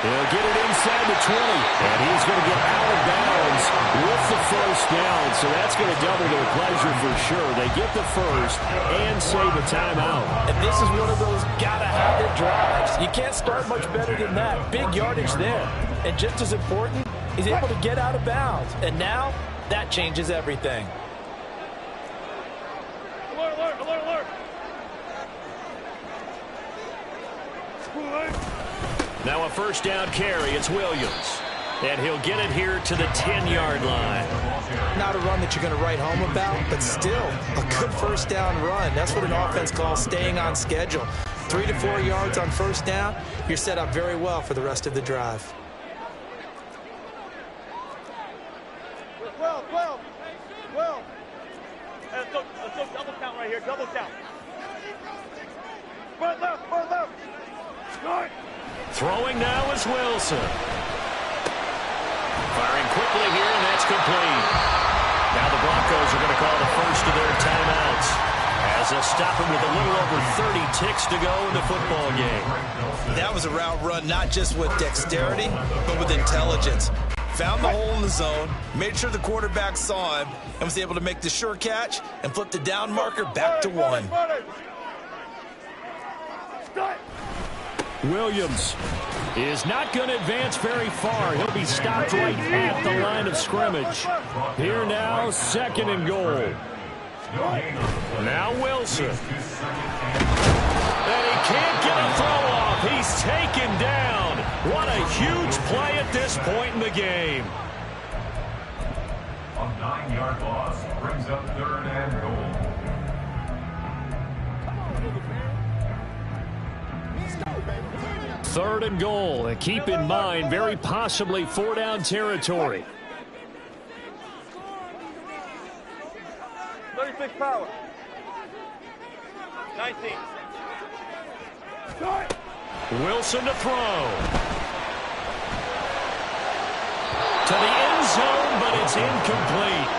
He'll get it inside the 20. And he's going to get out of bounds with the first down. So that's going to double their pleasure for sure. They get the first and save a timeout. And this is one of those gotta-have-it drives. You can't start much better than that. Big yardage there. And just as important, he's able to get out of bounds. And now, that changes everything. Alert, alert, alert, alert. Now a first down carry. It's Williams. And he'll get it here to the 10-yard line. Not a run that you're going to write home about, but still a good first down run. That's what an offense calls staying on schedule. 3 to 4 yards on first down, you're set up very well for the rest of the drive. 12, 12, 12. Let's go double count right here, double count. Front left, front left. Start. Throwing now is Wilson. Firing quickly here, and that's complete. Now the Broncos are going to call the first of their timeouts as they'll stop him with a little over 30 ticks to go in the football game. That was a route run not just with dexterity, but with intelligence. Found the hole in the zone, made sure the quarterback saw him, and was able to make the sure catch and flip the down marker back to 1. Williams is not going to advance very far. He'll be stopped right at the line of scrimmage. Here now, 2nd and goal. Now Wilson. And he can't get a throw off. He's taken down. What a huge play at this point in the game. A 9-yard loss brings up 3rd and goal. Third and goal. And keep in mind, very possibly 4-down territory. 36 power. 19. Start. Wilson to throw. To the end zone, but it's incomplete.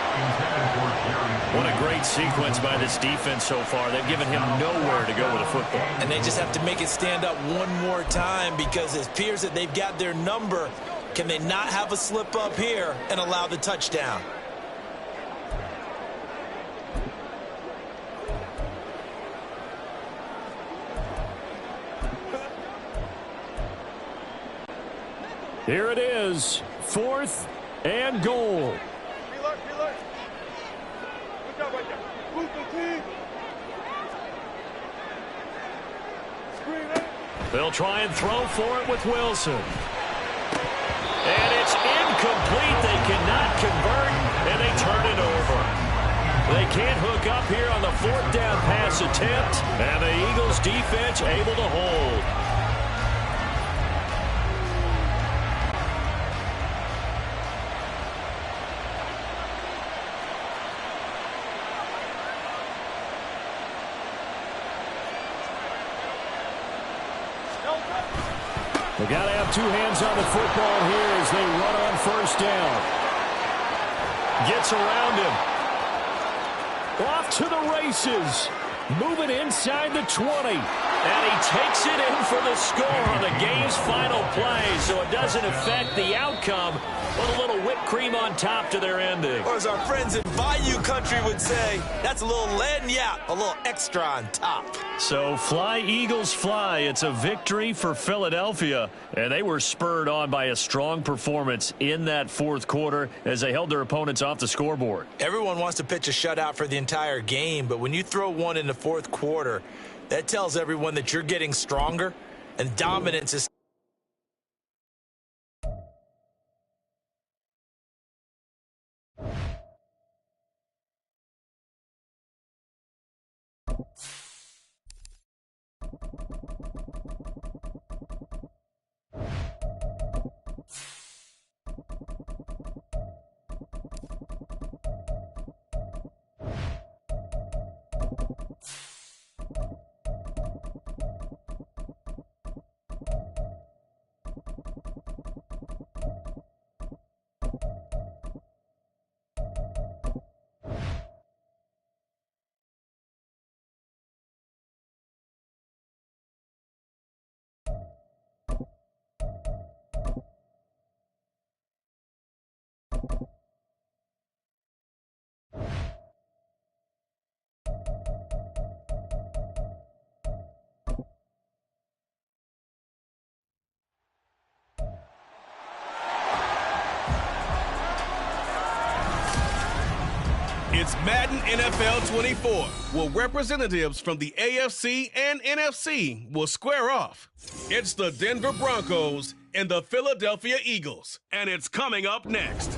What a great sequence by this defense so far. They've given him nowhere to go with the football. And they just have to make it stand up one more time because it appears that they've got their number. Can they not have a slip up here and allow the touchdown? Here it is, 4th and goal. Reload, reload. Good job right there. Move the team. Screen it. They'll try and throw for it with Wilson. And it's incomplete. They cannot convert, and they turn it over. They can't hook up here on the 4th down pass attempt, and the Eagles defense able to hold. They got to have 2 hands on the football here as they run on first down. Gets around him. Off to the races. Moving inside the 20. And he takes it in for the score on the game's his final play, so it doesn't affect the outcome, but a little whipped cream on top to their ending. Or as our friends in Bayou Country would say, that's a little lagniappe, a little extra on top. So fly, Eagles, fly. It's a victory for Philadelphia, and they were spurred on by a strong performance in that fourth quarter as they held their opponents off the scoreboard. Everyone wants to pitch a shutout for the entire game, but when you throw one in the fourth quarter, that tells everyone that you're getting stronger, and dominance is It's Madden NFL 24, where representatives from the AFC and NFC will square off. It's the Denver Broncos and the Philadelphia Eagles, and it's coming up next.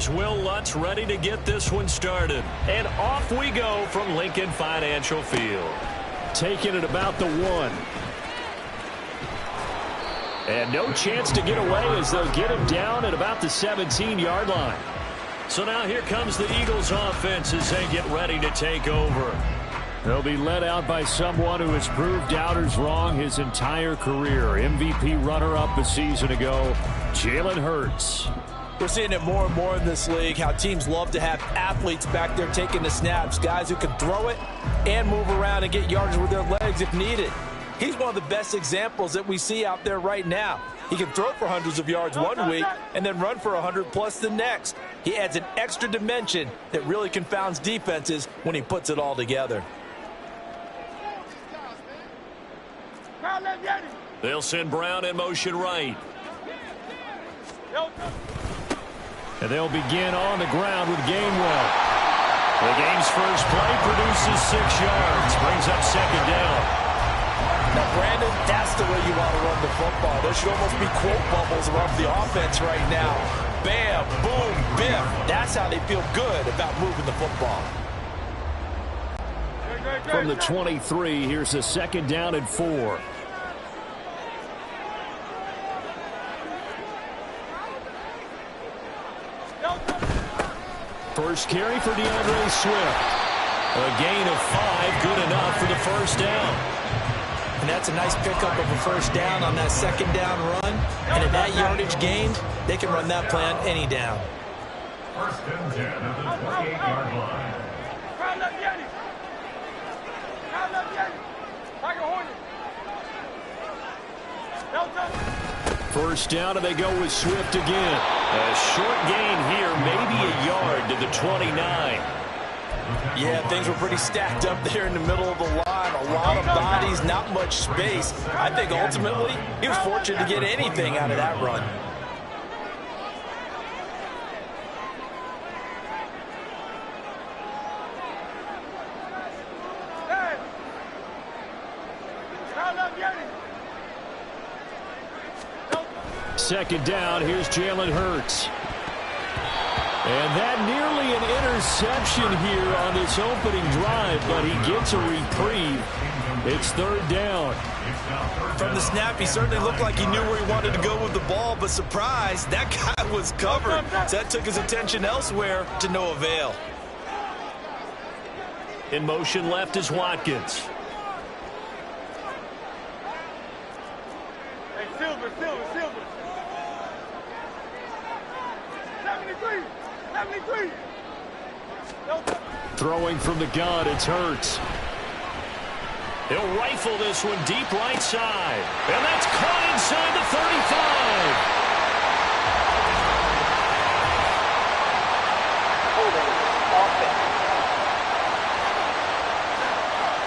here's Will Lutz ready to get this one started. And off we go from Lincoln Financial Field. Taking it about the 1. And no chance to get away as they'll get him down at about the 17-yard line. So now here comes the Eagles offense as they get ready to take over. They'll be led out by someone who has proved doubters wrong his entire career. MVP runner-up a season ago, Jalen Hurts. We're seeing it more and more in this league, how teams love to have athletes back there taking the snaps, guys who can throw it and move around and get yardage with their legs if needed. He's one of the best examples that we see out there right now. He can throw for hundreds of yards one week and then run for 100+ the next. He adds an extra dimension that really confounds defenses when he puts it all together. They'll send Brown in motion right. And they'll begin on the ground with Gainwell. The game's first play produces 6 yards, brings up second down. Now, Brandon, that's the way you want to run the football. There should almost be quote bubbles around the offense right now. Bam, boom, biff. That's how they feel good about moving the football. From the 23, here's a 2nd down and 4. First carry for DeAndre Swift. A gain of 5, good enough for the first down. And that's a nice pickup of a first down on that 2nd down run. And at that yardage gained, they can run that play on any down. First and 10 at the 28-yard line. First down, and they go with Swift again. A short gain here, maybe a yard to the 29. Yeah, things were pretty stacked up there in the middle of the line. A lot of bodies, not much space. I think ultimately he was fortunate to get anything out of that run. Second down, here's Jalen Hurts. And that nearly an interception here on this opening drive, but he gets a reprieve. It's 3rd down. From the snap, he certainly looked like he knew where he wanted to go with the ball, but surprise, that guy was covered. So that took his attention elsewhere to no avail. In motion left is Watkins. Hey, Silver. 73. Throwing from the gun, it's Hurts. He'll rifle this one deep right side. And that's caught inside the 35.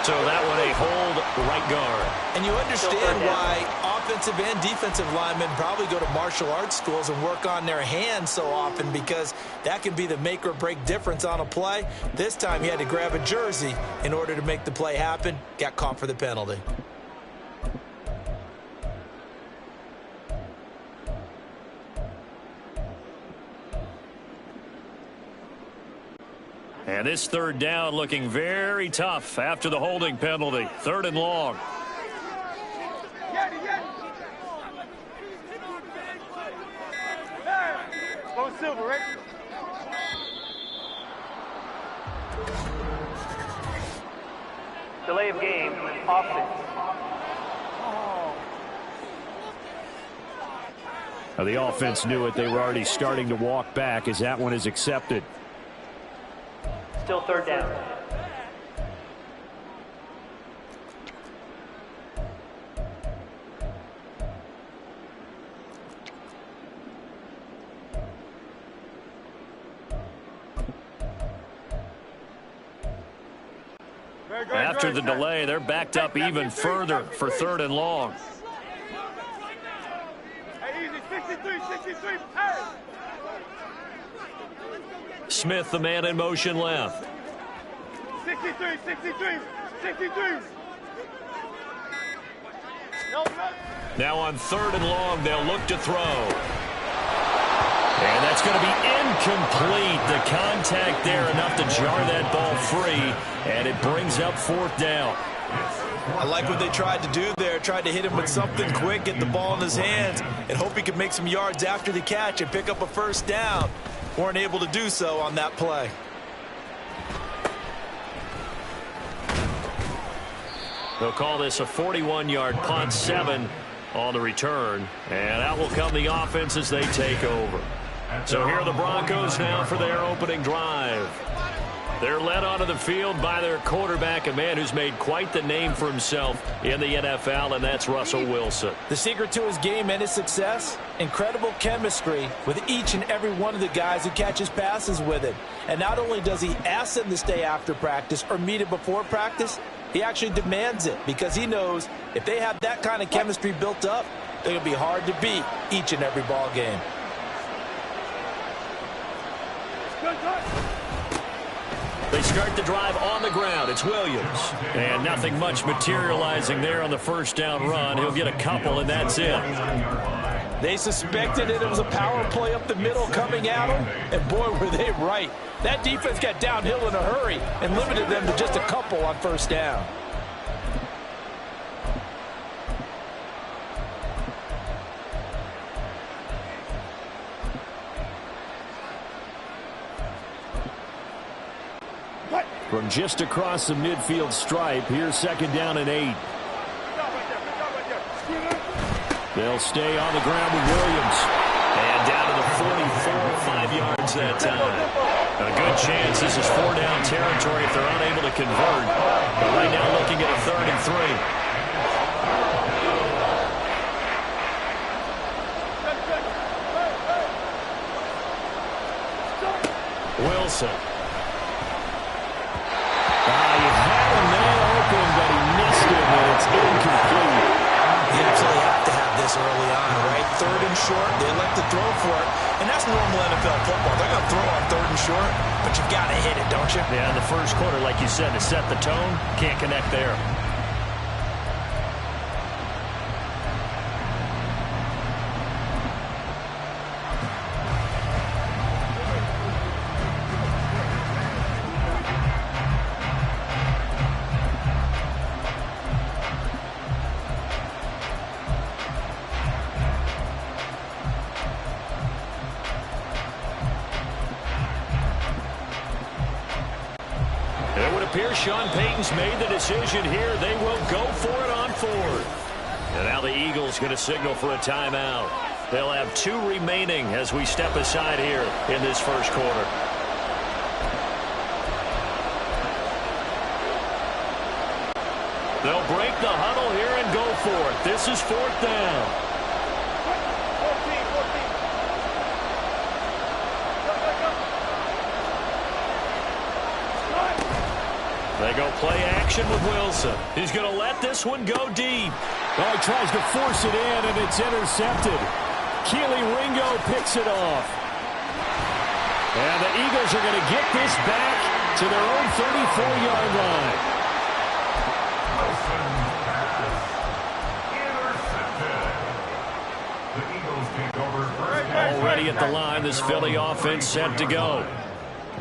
So that one a hold right guard. And you understand why offensive and defensive linemen probably go to martial arts schools and work on their hands so often, because that can be the make or break difference on a play. This time he had to grab a jersey in order to make the play happen. Got caught for the penalty. And this 3rd down looking very tough after the holding penalty. 3rd and long. Go Silver, right? Delay of game, offense. Now, the offense knew it. They were already starting to walk back as that one is accepted. Still 3rd down. After the delay, they're backed up even further for 3rd and long. Hey, easy, 63. Hey. Smith, the man in motion left. 63. Now on 3rd and long, they'll look to throw. And that's going to be incomplete. The contact there enough to jar that ball free, and it brings up 4th down. I like what they tried to do there. Tried to hit him with something quick, get the ball in his hands, and hope he could make some yards after the catch and pick up a 1st down. Weren't able to do so on that play. They'll call this a 41-yard punt, 7 on the return. And out will come the offense as they take over. So here are the Broncos now for their opening drive. They're led onto the field by their quarterback, a man who's made quite the name for himself in the NFL, and that's Russell Wilson. The secret to his game and his success, incredible chemistry with each and every one of the guys who catches passes with him. And not only does he ask them to stay after practice or meet him before practice, he actually demands it because he knows if they have that kind of chemistry built up, they're going to be hard to beat each and every ball game. They start the drive on the ground. It's Williams. And nothing much materializing there on the 1st down run. He'll get a couple, and that's it. They suspected it was a power play up the middle coming at them, and boy, were they right. That defense got downhill in a hurry and limited them to just a couple on 1st down. From just across the midfield stripe, here's 2nd down and 8. They'll stay on the ground with Williams. And down to the 44, 5 yards that time. A good chance this is 4-down territory if they're unable to convert. But right now looking at a 3rd and 3. Wilson. You had him there open, but he missed it, and it's incomplete. You absolutely have to have this early on, right? 3rd and short, they elect to throw for it, and that's normal NFL football. They're going to throw on 3rd and short, but you've got to hit it, don't you? Yeah, in the 1st quarter, like you said, to set the tone, can't connect there. Sean Payton's made the decision here. They will go for it on 4th. And now the Eagles going to signal for a timeout. They'll have 2 remaining as we step aside here in this 1st quarter. They'll break the huddle here and go for it. This is 4th down. They go play action with Wilson. He's going to let this one go deep. Well, he tries to force it in, and it's intercepted. Keely Ringo picks it off. And the Eagles are going to get this back to their own 34-yard line. Already at the line, this Philly offense set to go.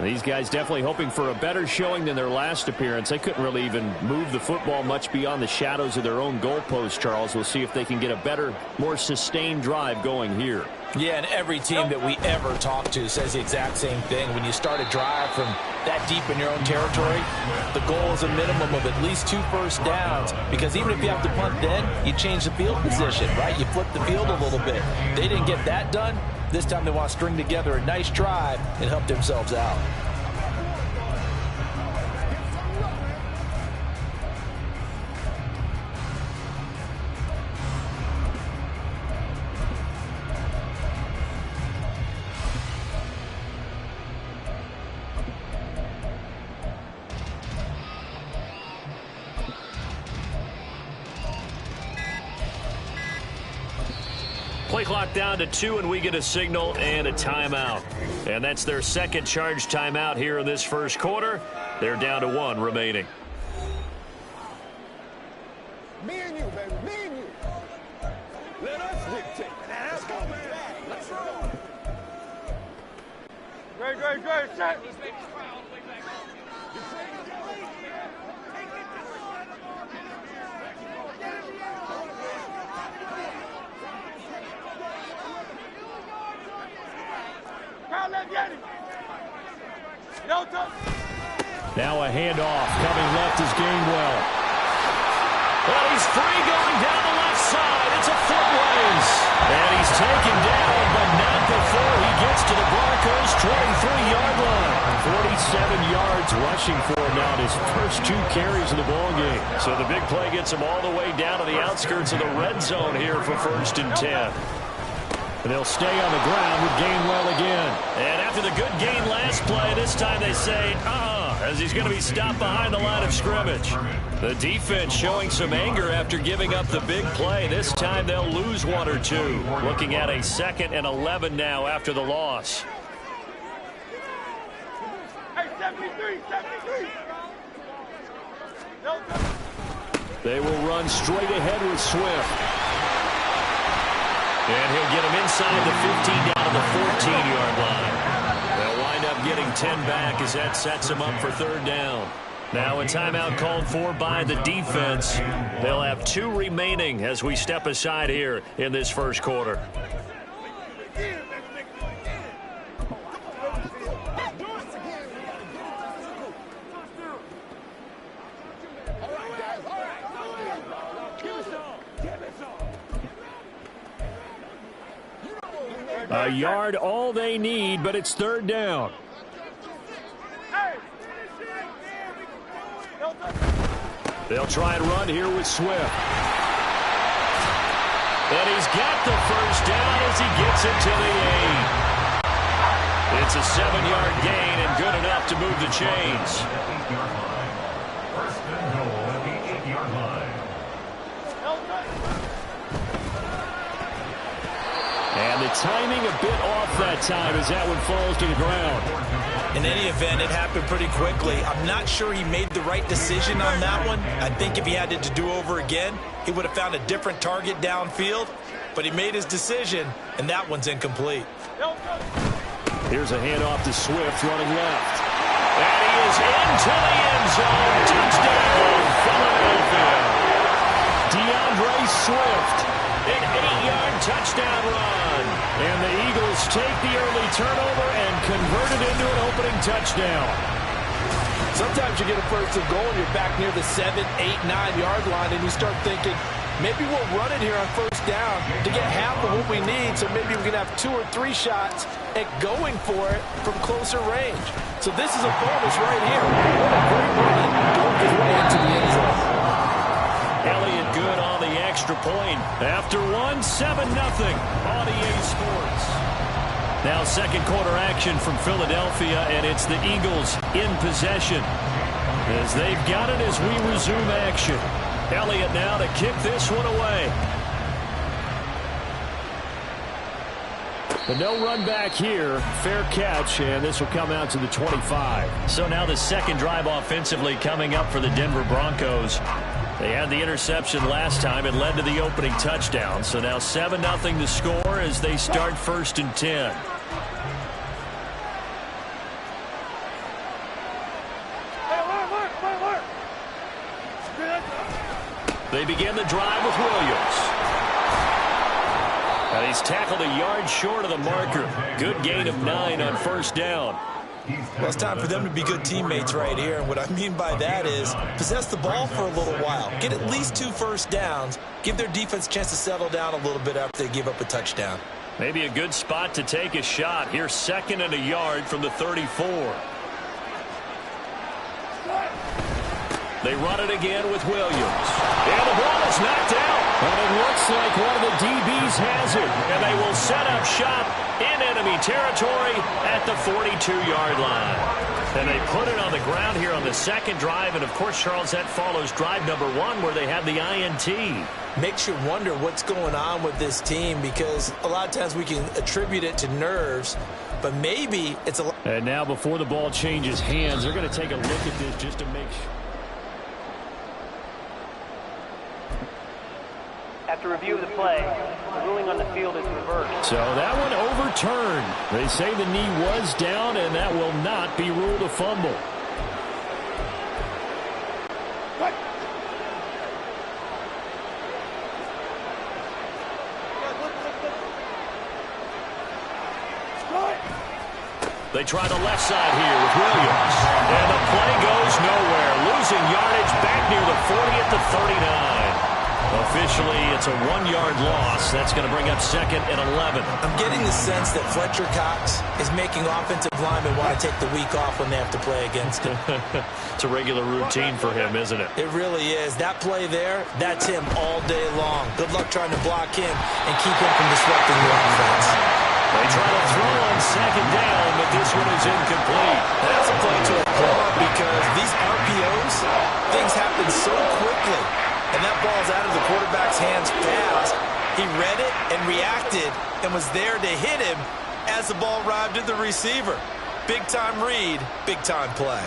These guys definitely hoping for a better showing than their last appearance. They couldn't really even move the football much beyond the shadows of their own goalpost, Charles. We'll see if they can get a better, more sustained drive going here. Yeah, and every team that we ever talk to says the exact same thing. When you start a drive from that deep in your own territory, the goal is a minimum of at least 2 first downs, because even if you have to punt then, you change the field position, right? You flip the field a little bit. They didn't get that done. This time they want to string together a nice drive and help themselves out. Play clock down to 2, and we get a signal and a timeout. And that's their second charge timeout here in this 1st quarter. They're down to 1 remaining. Me and you, baby. Me and you. Let us dictate. Let's go, man. Let's roll. set. Now a handoff coming left is Gainwell. Well, he's free going down the left side. It's a foot race. And he's taken down, but not before he gets to the Broncos' 23-yard line. 47 yards rushing for him now in his first 2 carries of the ballgame. So the big play gets him all the way down to the outskirts of the red zone here for 1st and 10. And they'll stay on the ground with Gainwell again. And after the good gain last play, this time they say, as he's going to be stopped behind the line of scrimmage. The defense showing some anger after giving up the big play. This time they'll lose 1 or 2. Looking at a 2nd and 11 now after the loss. Hey, 73. They will run straight ahead with Swift. And he'll get him inside the 15 down to the 14-yard line. They'll wind up getting 10 back as that sets him up for 3rd down. Now a timeout called for by the defense. They'll have 2 remaining as we step aside here in this first quarter. A yard all they need, but it's 3rd down. They'll try and run here with Swift. And he's got the 1st down as he gets it to the 8. It's a 7-yard gain and good enough to move the chains. 1st and goal at the 8-yard line. And the timing a bit off that time as that one falls to the ground. In any event, it happened pretty quickly. I'm not sure he made the right decision on that one. I think if he had it to do over again, he would have found a different target downfield. But he made his decision, and that one's incomplete. Here's a handoff to Swift running left. And he is into the end zone. Touchdown, Philadelphia. DeAndre Swift. An 8-yard touchdown run. And the Eagles take the early turnover and convert it into an opening touchdown. Sometimes you get a 1st and goal and you're back near the 7, 8, 9-yard line, and you start thinking, maybe we'll run it here on 1st down to get half of what we need, so maybe we can have 2 or 3 shots at going for it from closer range. So this is a bonus right here. What a great run to work his way into the end zone. Elliott good on the extra point. After 1, 7-0 on EA Sports. Now 2nd quarter action from Philadelphia, and it's the Eagles in possession. As they've got it as we resume action. Elliott now to kick this one away. But no run back here. Fair catch, and this will come out to the 25. So now the 2nd drive offensively coming up for the Denver Broncos. They had the interception last time. It led to the opening touchdown. So now 7-0 to score as they start 1st and 10. They begin the drive with Williams. And he's tackled a yard short of the marker. Good gain of 9 on 1st down. Well, it's time for them to be good teammates right here. And what I mean by that is possess the ball for a little while. Get at least 2 first downs. Give their defense a chance to settle down a little bit after they give up a touchdown. Maybe a good spot to take a shot. Here's 2nd and a yard from the 34. They run it again with Williams. And the ball is knocked out. And it looks like one of the DBs has it. And they will set up shop in enemy territory at the 42-yard line. And they put it on the ground here on the 2nd drive. And, of course, Charles, that follows drive number 1 where they had the INT. Makes you wonder what's going on with this team because a lot of times we can attribute it to nerves, but maybe it's a... And now before the ball changes hands, they're going to take a look at this just to make sure. After review of the play, the ruling on the field is reversed. So that one overturned. They say the knee was down, and that will not be ruled a fumble. They try the left side here with Williams. And the play goes nowhere. Losing yardage back near the 40 at the 39. Officially, it's a 1-yard loss. That's going to bring up 2nd and 11. I'm getting the sense that Fletcher Cox is making offensive linemen want to take the week off when they have to play against him. It's a regular routine for him, isn't it? It really is. That play there, that's him all day long. Good luck trying to block him and keep him from disrupting the offense. They try to throw on 2nd down, but this one is incomplete. That's a play to applaud because these RPOs, things happen so quickly. And that ball's out of the quarterback's hands fast. He read it and reacted and was there to hit him as the ball arrived at the receiver. Big-time read, big-time play.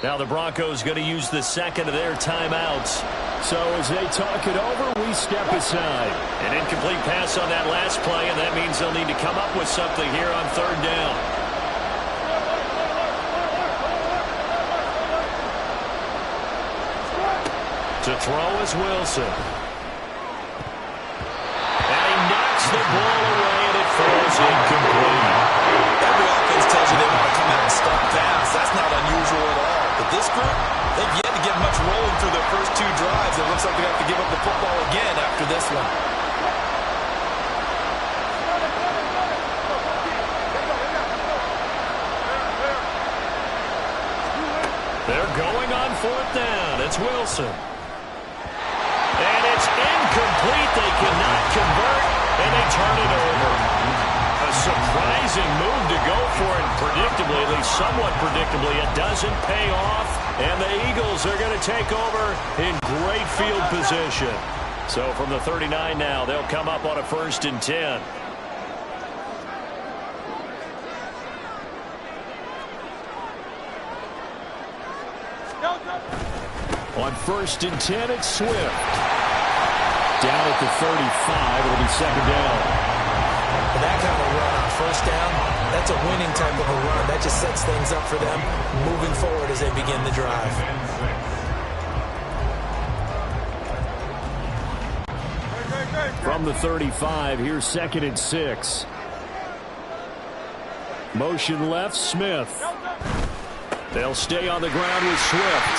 Now the Broncos going to use the 2nd of their timeouts. So as they talk it over, we step aside. An incomplete pass on that last play, and that means they'll need to come up with something here on 3rd down. To throw is Wilson. And he knocks the ball away, and it falls incomplete. Every offense tells you they want to come out and start fast. That's not unusual at all. But this group, they've yet to get much rolling through their first 2 drives. It looks like they have to give up the football again after this one. They're going on 4th down. It's Wilson. And it's incomplete. They cannot convert, and they turn it over. A surprising move to go for it, predictably, at least somewhat predictably. It doesn't pay off, and the Eagles are going to take over in great field position. So from the 39 now, they'll come up on a 1st and 10. On 1st and 10, it's Swift. Down at the 35, it'll be 2nd down. And that kind of run on 1st down, that's a winning type of a run. That just sets things up for them moving forward as they begin the drive. From the 35, here's 2nd and 6. Motion left, Smith. They'll stay on the ground with Swift.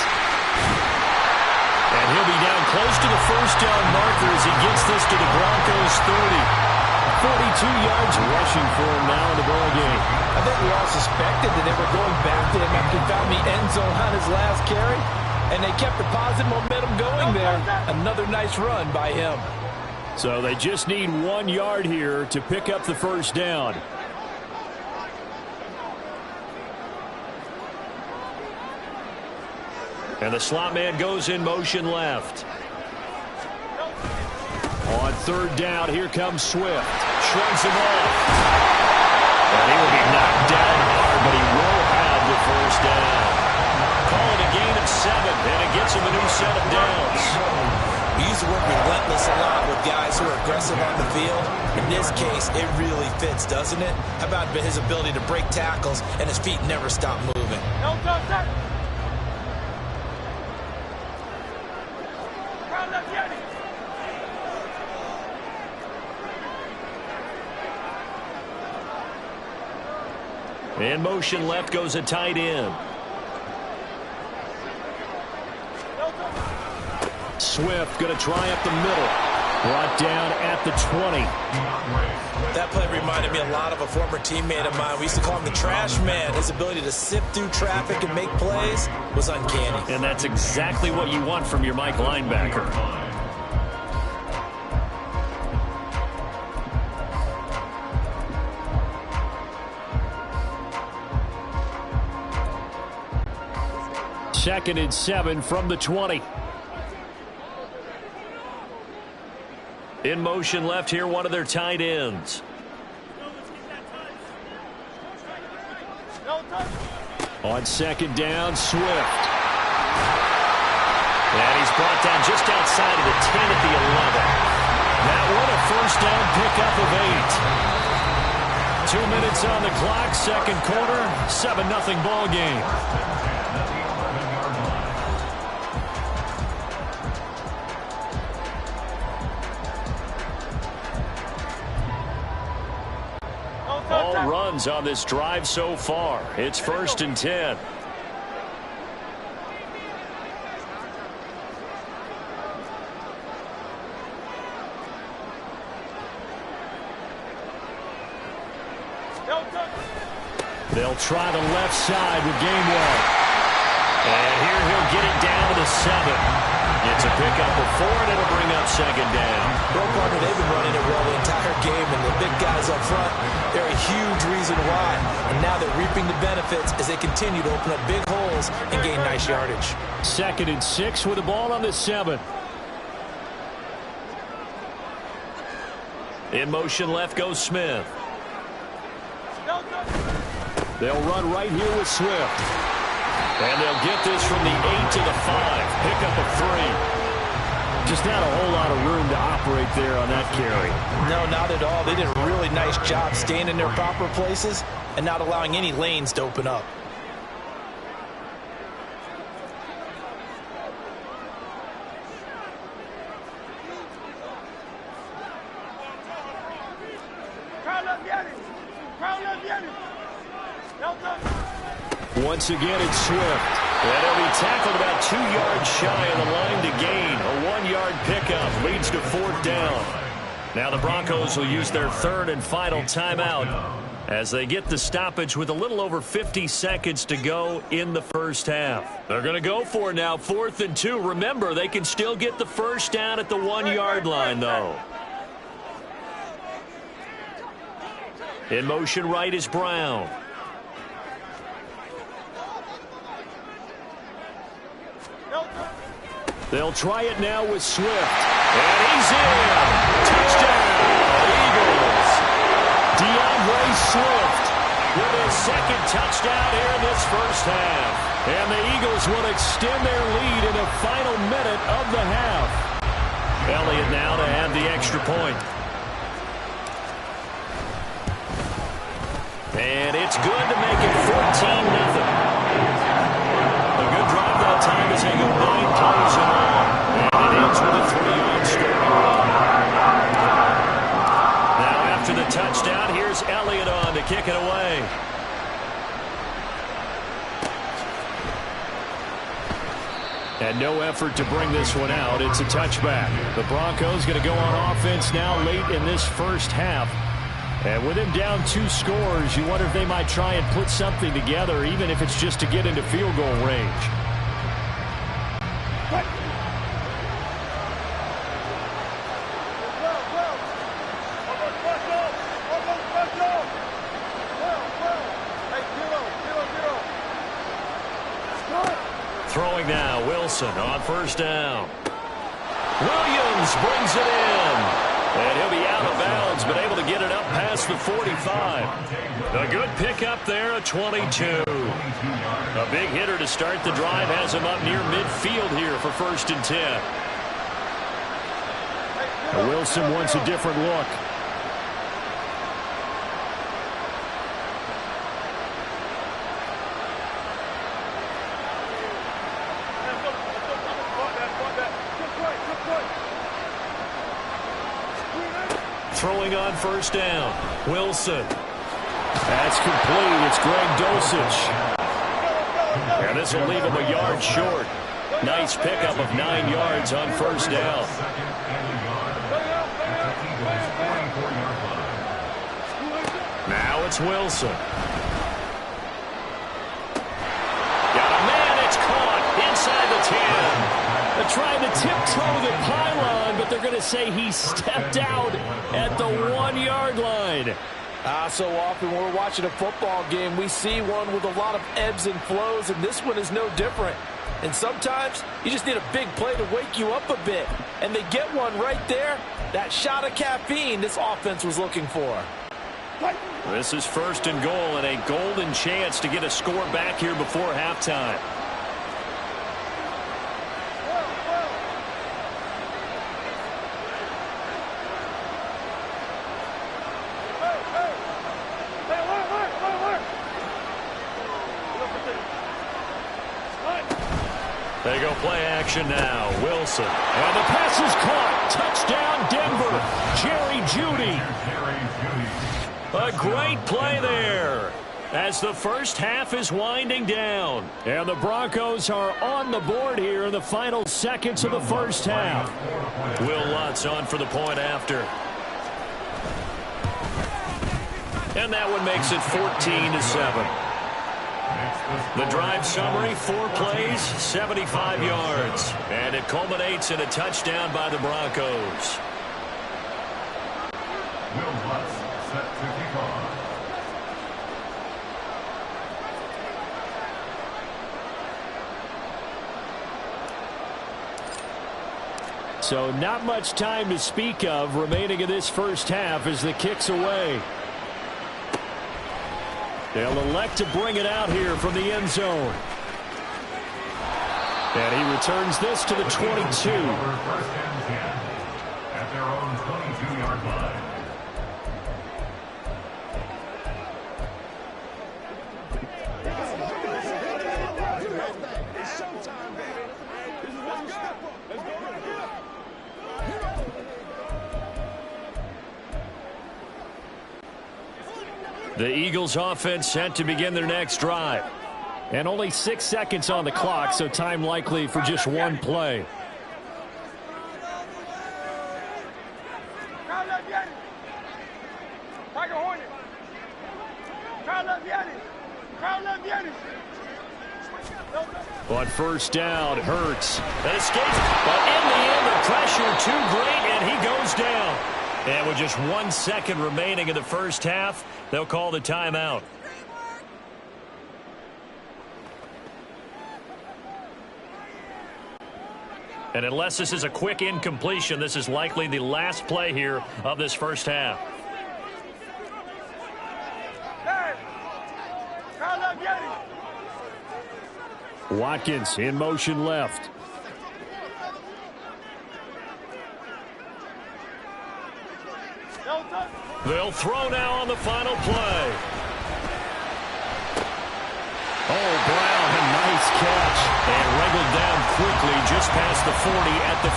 And he'll be down close to the 1st down marker as he gets this to the Broncos 30. 42 yards rushing for him now in the ball game. I think we all suspected that they were going back to him after he found the end zone on his last carry, and they kept the positive momentum going there. Another nice run by him. So they just need 1 yard here to pick up the 1st down. And the slot man goes in motion left. On 3rd down, here comes Swift. Shrugs him off. And he will be knocked down hard, but he will have the 1st down. Call it a gain of 7, and it gets him a new set of downs. We use the word relentless a lot with guys who are aggressive on the field. In this case, it really fits, doesn't it? How about his ability to break tackles and his feet never stop moving? In motion left goes a tight end. Swift going to try up the middle. Brought down at the 20. That play reminded me a lot of a former teammate of mine. We used to call him the trash man. His ability to sift through traffic and make plays was uncanny. And that's exactly what you want from your Mike linebacker. Second and 7 from the 20. In motion left here, one of their tight ends. On second down, Swift. And he's brought down just outside of the 10 at the 11. That one a first down pickup of 8. 2 minutes on the clock, second quarter, 7-0 ball game. All runs on this drive so far. It's 1st and 10. They'll try the left side with Gainwell. And here he'll get it down to the 7. It's a pickup of 4, and it'll bring up second down. Well, partner, they've been running it well the entire game, and the big guys up front, they're a huge reason why. And now they're reaping the benefits as they continue to open up big holes and gain nice yardage. 2nd and 6 with the ball on the 7. In motion left goes Smith. They'll run right here with Swift. And they'll get this from the 8 to the 5. Pickup of 3. Just not a whole lot of room to operate there on that carry. No, not at all. They did a really nice job staying in their proper places and not allowing any lanes to open up. Once again, it's Swift. And he'll be tackled about 2 yards shy of the line to gain. A 1-yard pickup leads to 4th down. Now the Broncos will use their 3rd and final timeout as they get the stoppage with a little over 50 seconds to go in the first half. They're going to go for it now, 4th and 2. Remember, they can still get the first down at the 1-yard line, though. In motion right is Brown. They'll try it now with Swift. And he's in. Touchdown, Eagles. DeAndre Swift with his 2nd touchdown here in this first half. And the Eagles will extend their lead in the final minute of the half. Elliott now to add the extra point. And it's good to make it 14-0. A good drive that time as they go 9 plays in all. And it ends with a 3-yard scoring run. Now after the touchdown, here's Elliott on to kick it away. And no effort to bring this one out. It's a touchback. The Broncos going to go on offense now late in this first half. And with him down 2 scores, you wonder if they might try and put something together, even if it's just to get into field goal range. Throwing now, Wilson on first down. Williams brings it in. And he'll be out of bounds, but able to get it up past the 45. A good pickup there, a 22. A big hitter to start the drive has him up near midfield here for 1st and 10. Wilson wants a different look. Throwing on first down. Wilson. That's complete. It's Greg Dulcich. And this will leave him a yard short. Nice pickup of 9 yards on first down. Now it's Wilson. Got a man. It's caught inside the 10. They're trying to tiptoe the pylon, but they're going to say he stepped out at the 1-yard line. So often when we're watching a football game, we see one with a lot of ebbs and flows, and this one is no different. And sometimes you just need a big play to wake you up a bit. And they get one right there. That shot of caffeine this offense was looking for. This is 1st and goal and a golden chance to get a score back here before halftime. They go play action now. Wilson. And the pass is caught. Touchdown, Denver. Jerry Jeudy. A great play there as the first half is winding down. And the Broncos are on the board here in the final seconds of the first half. Will Lutz on for the point after. And that one makes it 14-7. The drive summary, 4 plays, 75 yards. And it culminates in a touchdown by the Broncos. Will Lutz set to kick off. So not much time to speak of remaining in this first half as the kick's away. They'll elect to bring it out here from the end zone. And he returns this to the 22. First and 10 at their own 22-yard line. It's showtime, baby. This is what you step up. Let's go right here. The Eagles offense set to begin their next drive. And only 6 seconds on the clock, so time likely for just one play. On first down, Hurts. That escapes, but in the end, the pressure too great, and he goes down. And with just 1 second remaining in the first half, they'll call the timeout. And unless this is a quick incompletion, this is likely the last play here of this first half. Watkins in motion left. They'll throw now on the final play. Oh, Brown, a nice catch. And wriggled down quickly just past the 40 at the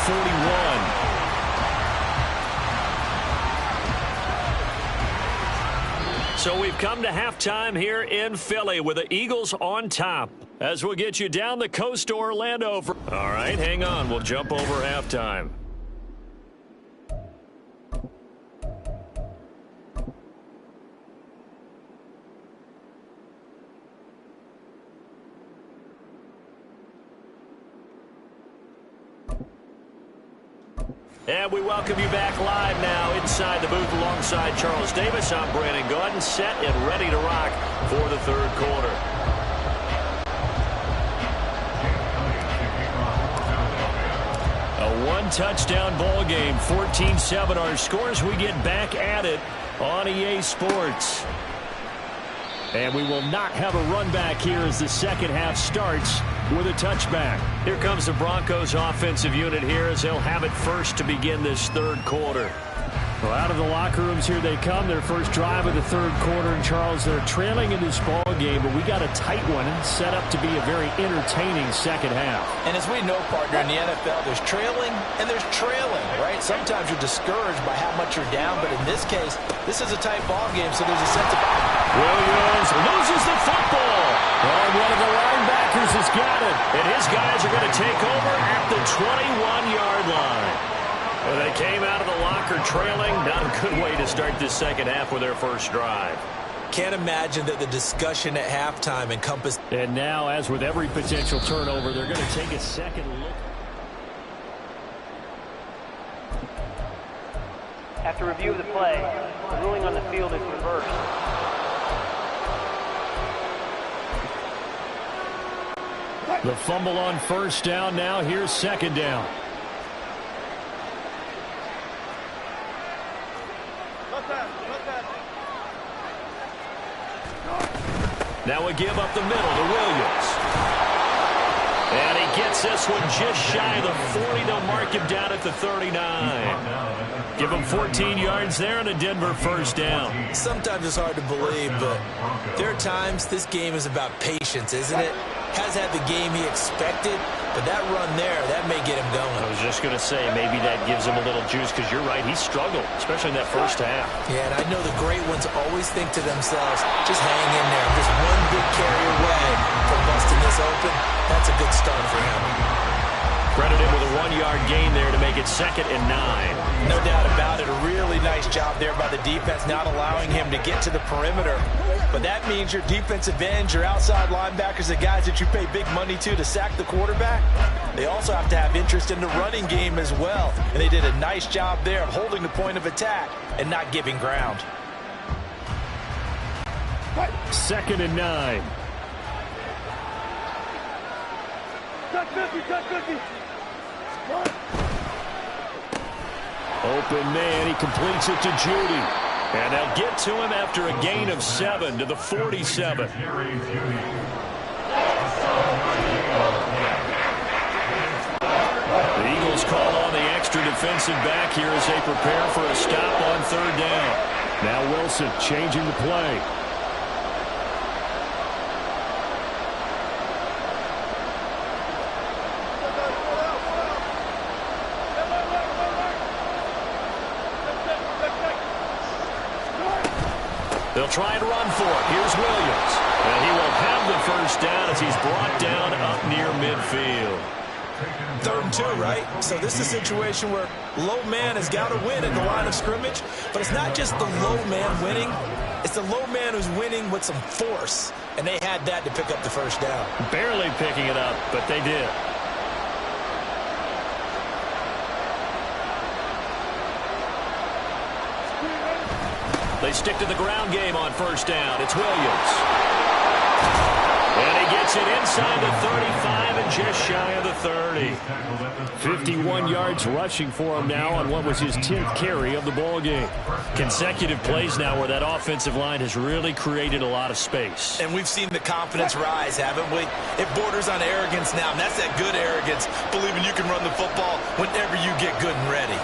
41. So we've come to halftime here in Philly with the Eagles on top. As we'll get you down the coast to Orlando. All right, hang on. We'll jump over halftime. And we welcome you back live now inside the booth alongside Charles Davis. I'm Brandon Gaudin, set and ready to rock for the third quarter. A one-touchdown ball game, 14-7 our scores. We get back at it on EA Sports. And we will not have a run back here as the second half starts with a touchback. Here comes the Broncos offensive unit here as they'll have it first to begin this third quarter. Well, out of the locker rooms here they come, their first drive of the third quarter. And Charles, they're trailing in this ball game, but we got a tight one set up to be a very entertaining second half. And as we know, partner, in the NFL, there's trailing and there's trailing, right? Sometimes you're discouraged by how much you're down, but in this case, this is a tight ball game, so there's a sense of... Williams loses the football. And one of the linebackers has got it. And his guys are going to take over at the 21-yard line. Well, they came out of the locker trailing. Not a good way to start this second half with their first drive. Can't imagine that the discussion at halftime encompassed. And now, as with every potential turnover, they're going to take a second look. After review of the play, the ruling on the field is reversed. The fumble on first down. Now here's second down. Now we give up the middle to Williams. And he gets this one just shy of the 40. They'll mark him down at the 39. Give him 14 yards there and a Denver first down. Sometimes it's hard to believe, but there are times this game is about patience, isn't it? Has had the game he expected, but that run there, that may get him going. I was just going to say, maybe that gives him a little juice, because you're right, he struggled, especially in that first half. Yeah, and I know the great ones always think to themselves, just hang in there. Just one big carry away from busting this open. That's a good start for him. Credit him with a 1-yard gain there to make it 2nd and 9. No doubt about it. A really nice job there by the defense, not allowing him to get to the perimeter. But that means your defensive ends, your outside linebackers, the guys that you pay big money to sack the quarterback, they also have to have interest in the running game as well. And they did a nice job there of holding the point of attack and not giving ground. 2nd and 9. Touch 50, touch 50. Open man, he completes it to Judy. And they'll get to him after a gain of 7 to the 47. The Eagles call on the extra defensive back here as they prepare for a stop on 3rd down. Now Wilson changing the play. They'll try and run for it. Here's Williams. And he will have the first down as he's brought down up near midfield. 3rd and 2, right? So this is a situation where low man has got to win at the line of scrimmage. But it's not just the low man winning. It's the low man who's winning with some force. And they had that to pick up the first down. Barely picking it up, but they did. They stick to the ground game on first down. It's Williams. And he gets it inside the 35 and just shy of the 30. 51 yards rushing for him now on what was his 10th carry of the ball game. Consecutive plays now where that offensive line has really created a lot of space. And we've seen the confidence rise, haven't we? It borders on arrogance now, and that's that good arrogance, believing you can run the football whenever you get good and ready.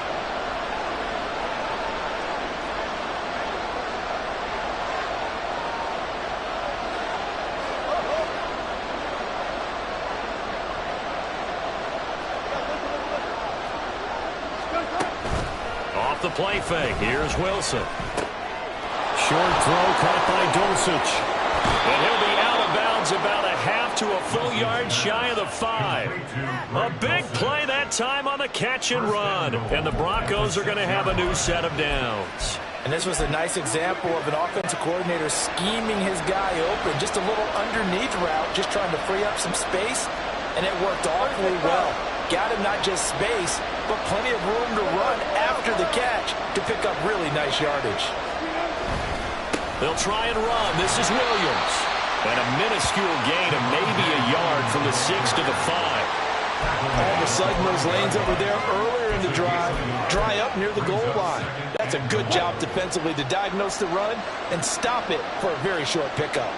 The play fake. Here's Wilson. Short throw caught by Dulcich. And he'll be out of bounds about a half to a full yard shy of the 5. A big play that time on the catch and run. And the Broncos are going to have a new set of downs. And this was a nice example of an offensive coordinator scheming his guy open. Just a little underneath route, just trying to free up some space. And it worked awfully well. Got him not just space, but plenty of room to run after the catch to pick up really nice yardage. They'll try and run. This is Williams. And a minuscule gain of maybe a yard from the 6 to the 5. All of a sudden, those lanes over there earlier in the drive dry up near the goal line. That's a good job defensively to diagnose the run and stop it for a very short pickup.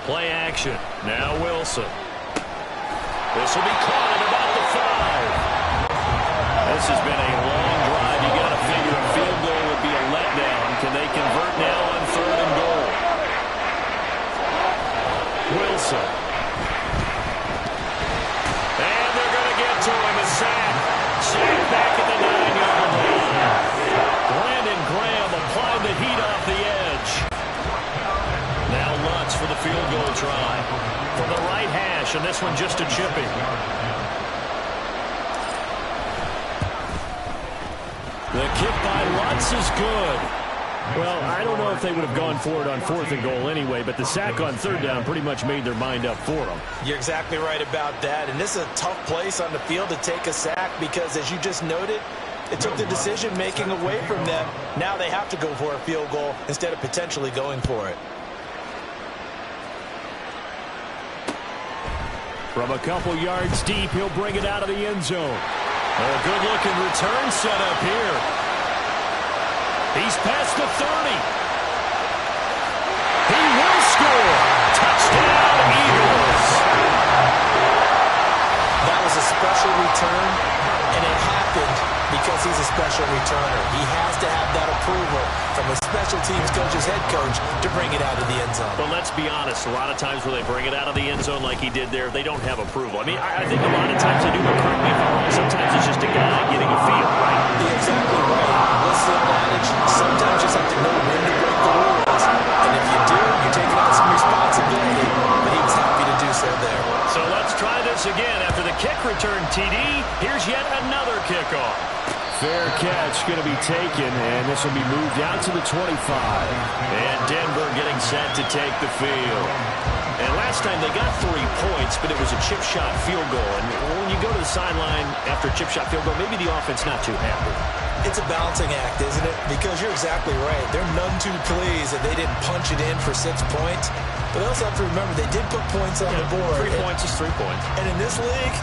Play action. Now Wilson. This will be caught at about the 5. This has been a long drive. You got to figure a field goal would be a letdown. Can they convert now on 3rd and goal? Wilson. And they're going to get to him. A sack. Sack back at the 9-yard line. Brandon Graham applied the heat off the edge. Now Lutz for the field goal try. From the right hash, and this one just a chipping. The kick by Lutz is good. Well, I don't know if they would have gone for it on 4th and goal anyway, but the sack on 3rd down pretty much made their mind up for them. You're exactly right about that, and this is a tough place on the field to take a sack because, as you just noted, it took the decision-making away from them. Now they have to go for a field goal instead of potentially going for it. From a couple yards deep, he'll bring it out of the end zone. A good-looking return set up here. He's past the 30. He will score. Touchdown, Eagles. That was a special return, and it happened because he's a special returner. He has to have that approval from a special teams coach's head coach to bring it out of the end zone. But let's be honest, a lot of times when they bring it out of the end zone like he did there, they don't have approval. I mean, I think a lot of times they do, but correct me if I'm wrong, sometimes it's just a guy getting a feel, right? You're exactly right. What's the old adage? Sometimes you just have to know when to break the rules. And if you do, you're taking on some responsibility. But he was happy to do so there. So let's try this again. After the kick return TD, here's yet another kickoff. Fair catch going to be taken, and this will be moved out to the 25. And Denver getting set to take the field. And last time they got 3 points, but it was a chip shot field goal. And when you go to the sideline after a chip shot field goal, maybe the offense not too happy. It's a balancing act, isn't it? Because you're exactly right. They're none too pleased that they didn't punch it in for 6 points. But they also have to remember they did put points on the board. 3 points is 3 points. And in this league,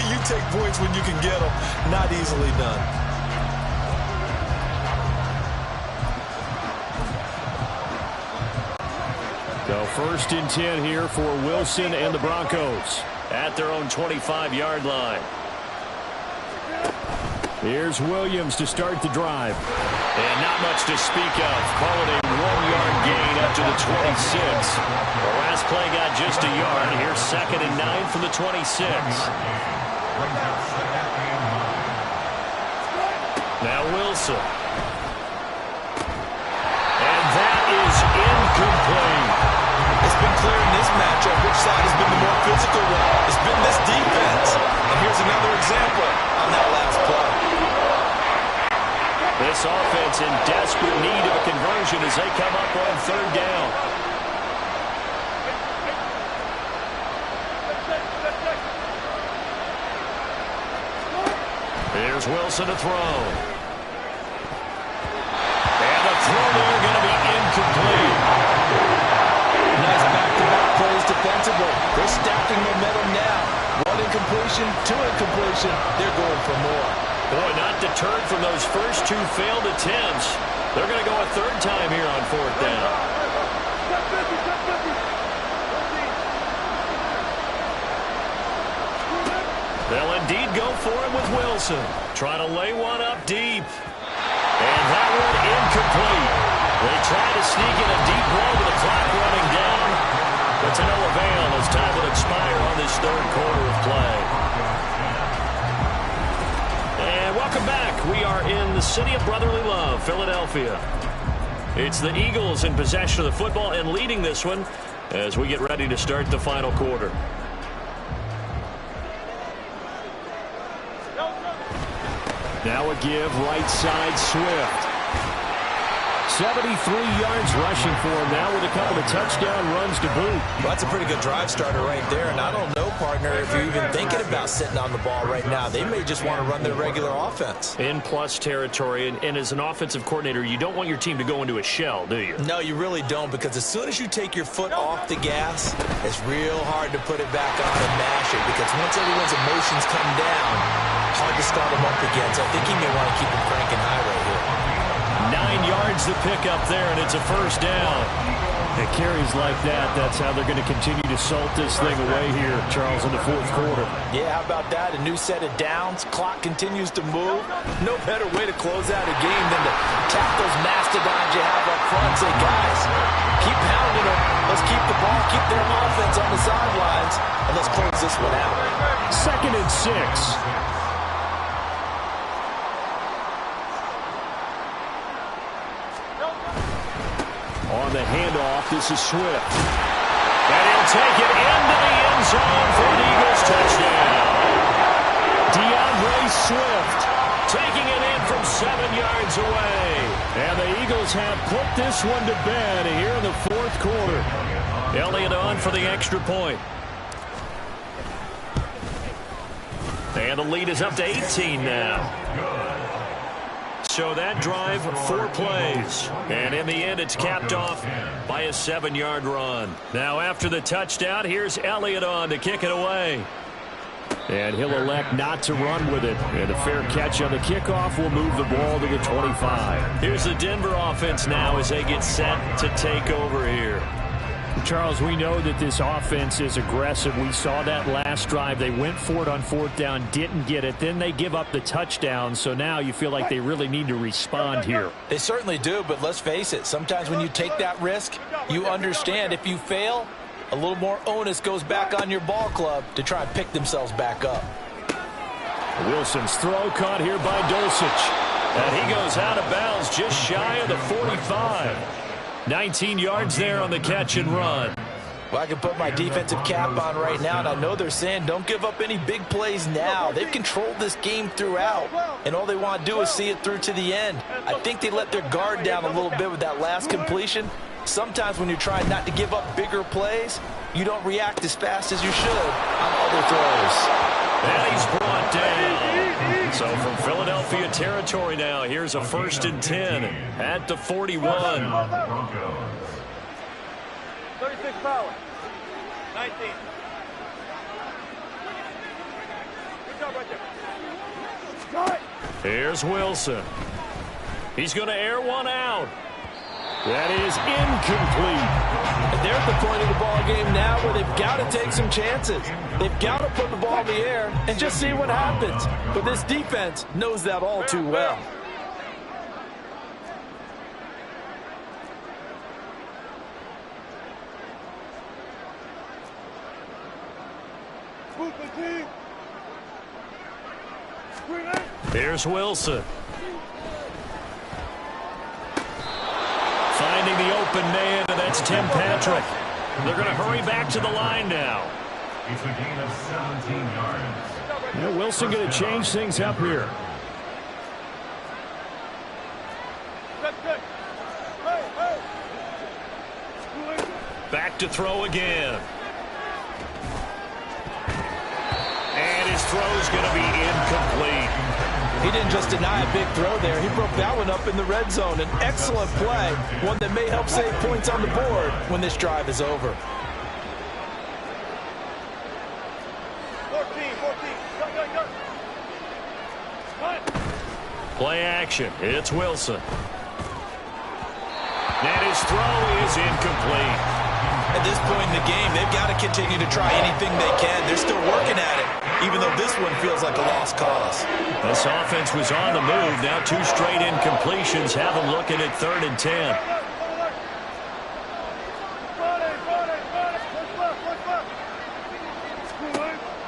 you take points when you can get them. Not easily done. So 1st and 10 here for Wilson and the Broncos At their own 25-yard line. Here's Williams to start the drive. And not much to speak of. Call it a 1-yard gain up to the 26. The last play got just a yard. Here's 2nd and 9 from the 26. Now Wilson. And that is incomplete. It's been clear in this matchup which side has been the more physical one. It's been this defense. And here's another example on that last play. This offense in desperate need of a conversion as they come up on 3rd down. Here's Wilson to throw. And the throw there going to be incomplete. Nice back-to-back plays defensively. They're stacking momentum now. 1 incompletion, 2 incompletion. They're going for more. Boy, not deterred from those first 2 failed attempts. They're going to go a 3rd time here on 4th down. They'll indeed go for it with Wilson. Trying to lay one up deep. And that one incomplete. They try to sneak in a deep ball with the clock running down. But to no avail as time will expire on this 3rd quarter of play. And welcome back. We are in the city of brotherly love, Philadelphia. It's the Eagles in possession of the football and leading this one as we get ready to start the final quarter. Now a give, right side, Swift. 73 yards rushing for him now with a couple of touchdown runs to boot. Well, that's a pretty good drive starter right there. And I don't know, partner, if you're even thinking about sitting on the ball right now. They may just want to run their regular offense. In plus territory, and as an offensive coordinator, you don't want your team to go into a shell, do you? No, you really don't, because as soon as you take your foot off the gas, it's real hard to put it back on and mash it, because once everyone's emotions come down, hard to start them up again. So I think you may want to keep them cranking high right here. 9 yards to pick up there, and it's a 1st down. It carries like that. That's how they're going to continue to salt this thing away here, Charles, in the 4th quarter. Yeah, how about that? A new set of downs. Clock continues to move. No better way to close out a game than to tap those mastodons you have up front. Say, guys, keep pounding them. Let's keep the ball, keep their offense on the sidelines, and let's close this one out. 2nd and 6. On the handoff, this is Swift. And he'll take it into the end zone for an Eagles touchdown. DeAndre Swift taking it in from 7 yards away. And the Eagles have put this one to bed here in the fourth quarter. Elliott on for the extra point. And the lead is up to 18 now. So that drive, 4 plays. And in the end, it's capped off by a 7-yard run. Now after the touchdown, here's Elliott on to kick it away. And he'll elect not to run with it. And a fair catch on the kickoff will move the ball to the 25. Here's the Denver offense now as they get set to take over here. Charles, we know that this offense is aggressive. We saw that last drive. They went for it on 4th down, didn't get it. Then they give up the touchdown. So now you feel like they really need to respond here. They certainly do, but let's face it. Sometimes when you take that risk, you understand if you fail, a little more onus goes back on your ball club to try and pick themselves back up. Wilson's throw caught here by Dulcich. And he goes out of bounds just shy of the 45. 19 yards there on the catch and run. Well, I can put my defensive cap on right now, and I know they're saying don't give up any big plays now. They've controlled this game throughout, and all they want to do is see it through to the end. I think they let their guard down a little bit with that last completion. Sometimes when you're trying not to give up bigger plays, you don't react as fast as you should on other throws. And he's brought down. So from Philadelphia territory now, here's a 1st and 10 at the 41. 36 power. 19. Good job right there. Here's Wilson. He's going to air one out. That is incomplete. And they're at the point of the ball game now where they've got to take some chances. They've got to put the ball in the air and just see what happens. But this defense knows that all too well. Here's Wilson. Finding the open man, and that's Tim Patrick. They're going to hurry back to the line now. It's a gain of 17 yards. You know, Wilson going to change things up here. Back to throw again. And his throw's going to be incomplete. He didn't just deny a big throw there. He broke that one up in the red zone. An excellent play, one that may help save points on the board when this drive is over. 14. Play action. It's Wilson. And his throw is incomplete. At this point in the game, they've got to continue to try anything they can. They're still working at it, even though this one feels like a lost cause. This offense was on the move. Now 2 straight incompletions have them looking at 3rd and 10.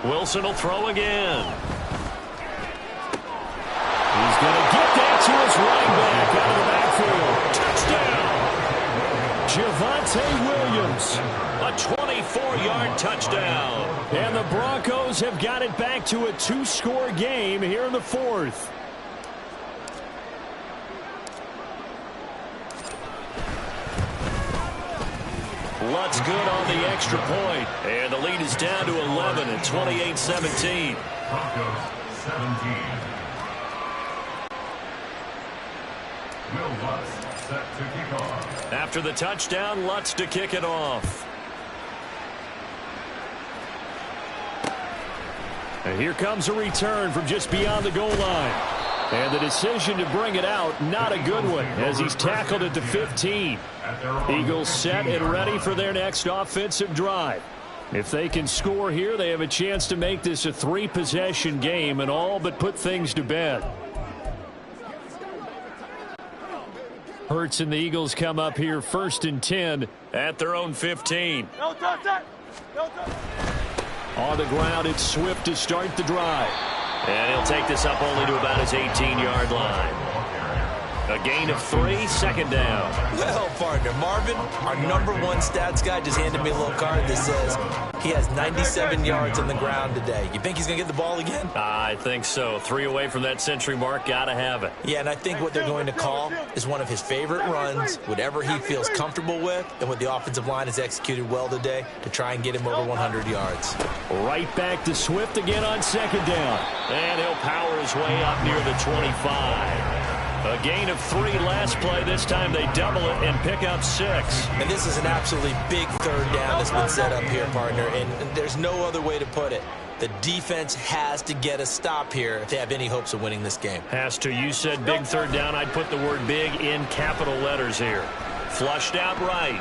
Wilson will throw again. He's going to get that to his running back out of the backfield. Touchdown! Javonte Williams, a 24-yard touchdown. And the Broncos have got it back to a 2-score game here in the 4th. Lutz good on the extra point. And the lead is down to 11 at 28-17. Broncos 17. Will Lutz set to kick off. After the touchdown, Lutz to kick it off. And here comes a return from just beyond the goal line. And the decision to bring it out, not a good one, as he's tackled at the 15. Eagles set and ready for their next offensive drive. If they can score here, they have a chance to make this a 3-possession game and all but put things to bed. Hurts and the Eagles come up here 1st and 10 at their own 15. On the ground, it's Swift to start the drive. And he'll take this up only to about his 18-yard line. A gain of 3, 2nd down. Well partner. Marvin, our #1 stats guy, just handed me a little card that says he has 97 yards on the ground today. You think he's going to get the ball again? I think so. 3 away from that century mark. Got to have it. Yeah, and I think what they're going to call is one of his favorite runs, whatever he feels comfortable with, and what the offensive line has executed well today to try and get him over 100 yards. Right back to Swift again on 2nd down. And he'll power his way up near the 25. A gain of 3 last play. This time they double it and pick up 6. And this is an absolutely big 3rd down that's been set up here, partner, and there's no other way to put it. The defense has to get a stop here if they have any hopes of winning this game. Has to. You said big 3rd down. I'd put the word big in capital letters here. Flushed out right.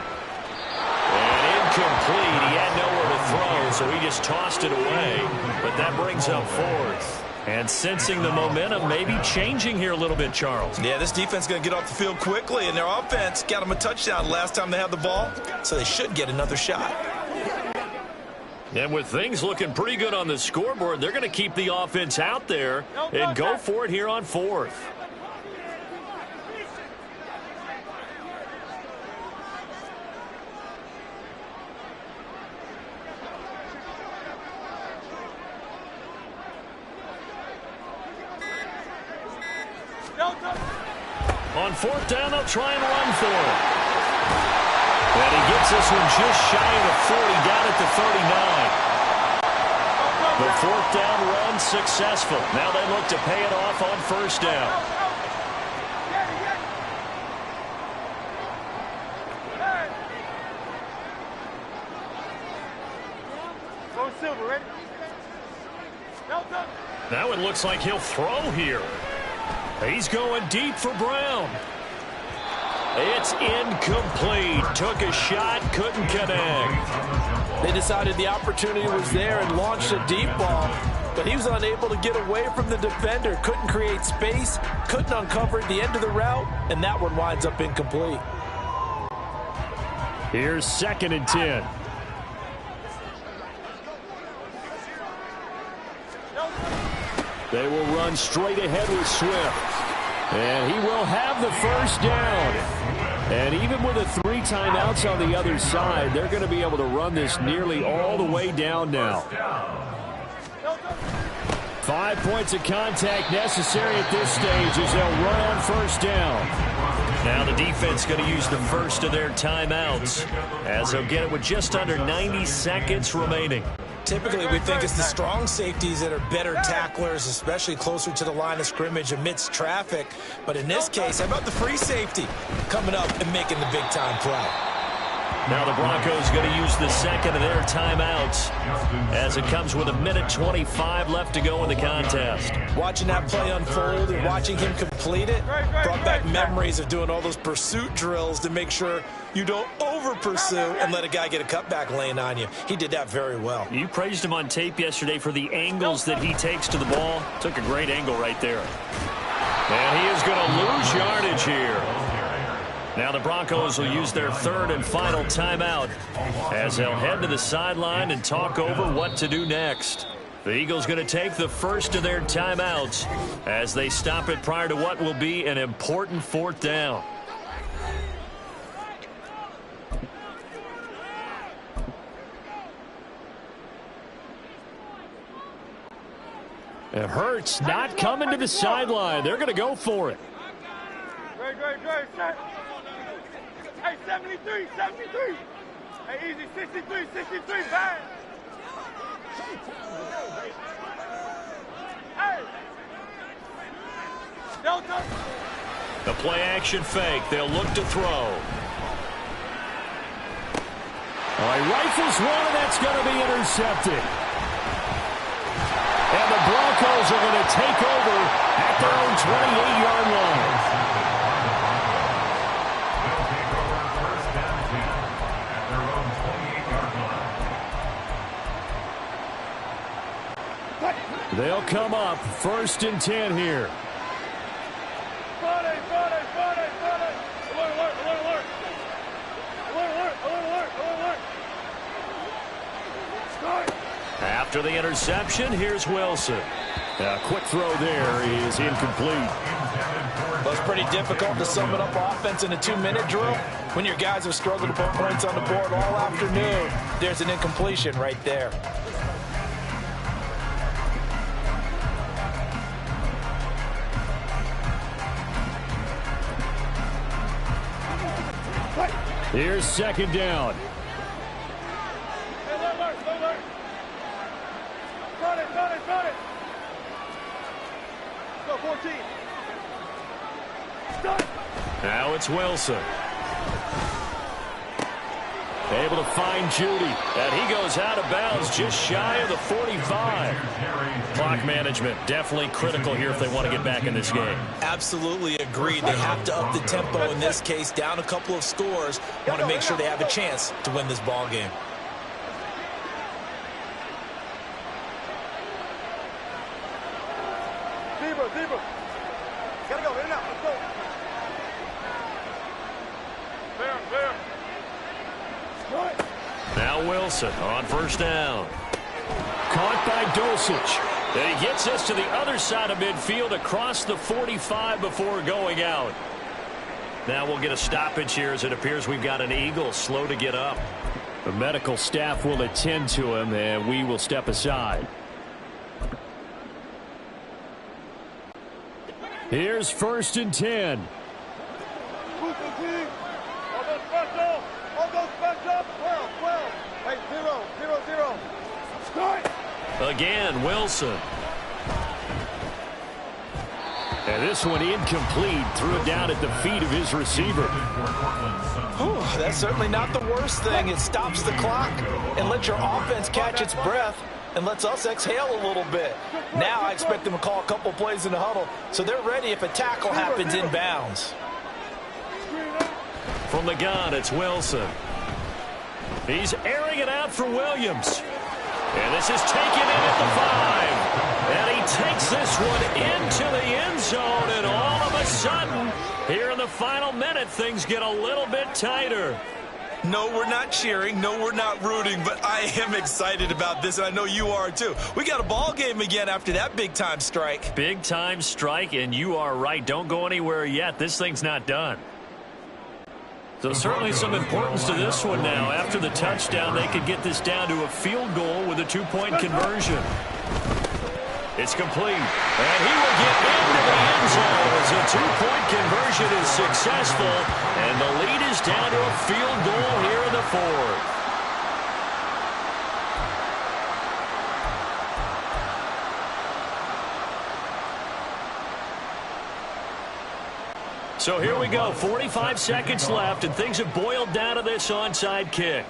And incomplete. He had nowhere to throw, so he just tossed it away. But that brings up 4th. And sensing the momentum, maybe changing here a little bit, Charles. Yeah, this defense is going to get off the field quickly, and their offense got them a touchdown last time they had the ball, so they should get another shot. And with things looking pretty good on the scoreboard, they're going to keep the offense out there and go for it here on 4th. On 4th down, they'll try and run for it. And he gets this one just shy of the 40, down at the 39. The 4th down run successful. Now they look to pay it off on 1st down. Now it looks like he'll throw here. He's going deep for Brown. It's incomplete. Took a shot, couldn't connect. They decided the opportunity was there and launched a deep ball, but he was unable to get away from the defender. Couldn't create space, couldn't uncover the end of the route, and that one winds up incomplete. Here's 2nd and 10. They will run straight ahead with Swift. And he will have the 1st down. And even with the 3 timeouts on the other side, they're going to be able to run this nearly all the way down now. 5 points of contact necessary at this stage as they'll run on 1st down. Now the defense going to use the first of their timeouts as they'll get it with just under 90 seconds remaining. Typically, we think it's the strong safeties that are better tacklers, especially closer to the line of scrimmage amidst traffic. But in this case, how about the free safety coming up and making the big-time play? Now the Broncos going to use the 2nd of their timeouts as it comes with 1:25 left to go in the contest. Watching that play unfold and watching him complete it brought back memories of doing all those pursuit drills to make sure you don't over-pursue and let a guy get a cutback lane on you. He did that very well. You praised him on tape yesterday for the angles that he takes to the ball. Took a great angle right there. And he is going to lose yardage here. Now the Broncos will use their 3rd and final timeout as they'll head to the sideline and talk over what to do next. The Eagles going to take the first of their timeouts as they stop it prior to what will be an important 4th down. It hurts not coming to the sideline. They're going to go for it. Great, set. Hey, 73. Hey, easy, 63, bang. Hey. Delta. The play action fake. They'll look to throw. All right, rifles one, and that's going to be intercepted. And the Broncos are going to take over at their own 28-yard line. They'll come up 1st and 10 here. After the interception, here's Wilson. A quick throw there is incomplete. Well, it's pretty difficult to sum it up offense in a 2-minute drill when your guys have struggled to put points on the board all afternoon. There's an incompletion right there. Here's second down. Go 14. Now it's Wilson. Able to find Judy. And he goes out of bounds just shy of the 45. Clock management definitely critical here if they want to get back in this game. Absolutely agreed. They have to up the tempo in this case, down a couple of scores. Want to make sure they have a chance to win this ball game. Zebra. Gotta go, in and out, let's go. Fair. Now Wilson on first down. Caught by Dulcich. And he gets us to the other side of midfield across the 45 before going out. Now we'll get a stoppage here as it appears we've got an Eagle slow to get up. The medical staff will attend to him, and we will step aside. Here's 1st and 10. All those special. 12. Hey, 0. Start. Again, Wilson. And this one incomplete. Threw it down at the feet of his receiver. That's certainly not the worst thing. It stops the clock and lets your offense catch its breath and lets us exhale a little bit. Now I expect them to call a couple plays in the huddle so they're ready if a tackle happens in bounds. From the gun, it's Wilson. He's airing it out for Williams. And this is taken in at the 5. And he takes this one into the end zone. And all of a sudden, here in the final minute, things get a little bit tighter. No, we're not cheering. No, we're not rooting. But I am excited about this, and I know you are too. We got a ball game again after that big-time strike. Big-time strike, and you are right. Don't go anywhere yet. This thing's not done. So certainly some importance to this one now. After the touchdown, they could get this down to a field goal with a 2-point conversion. It's complete. And he will get into the end zone as a 2-point conversion is successful. And the lead is down to a field goal here in the 4th. So here we go, 45 seconds left, and things have boiled down to this onside kick.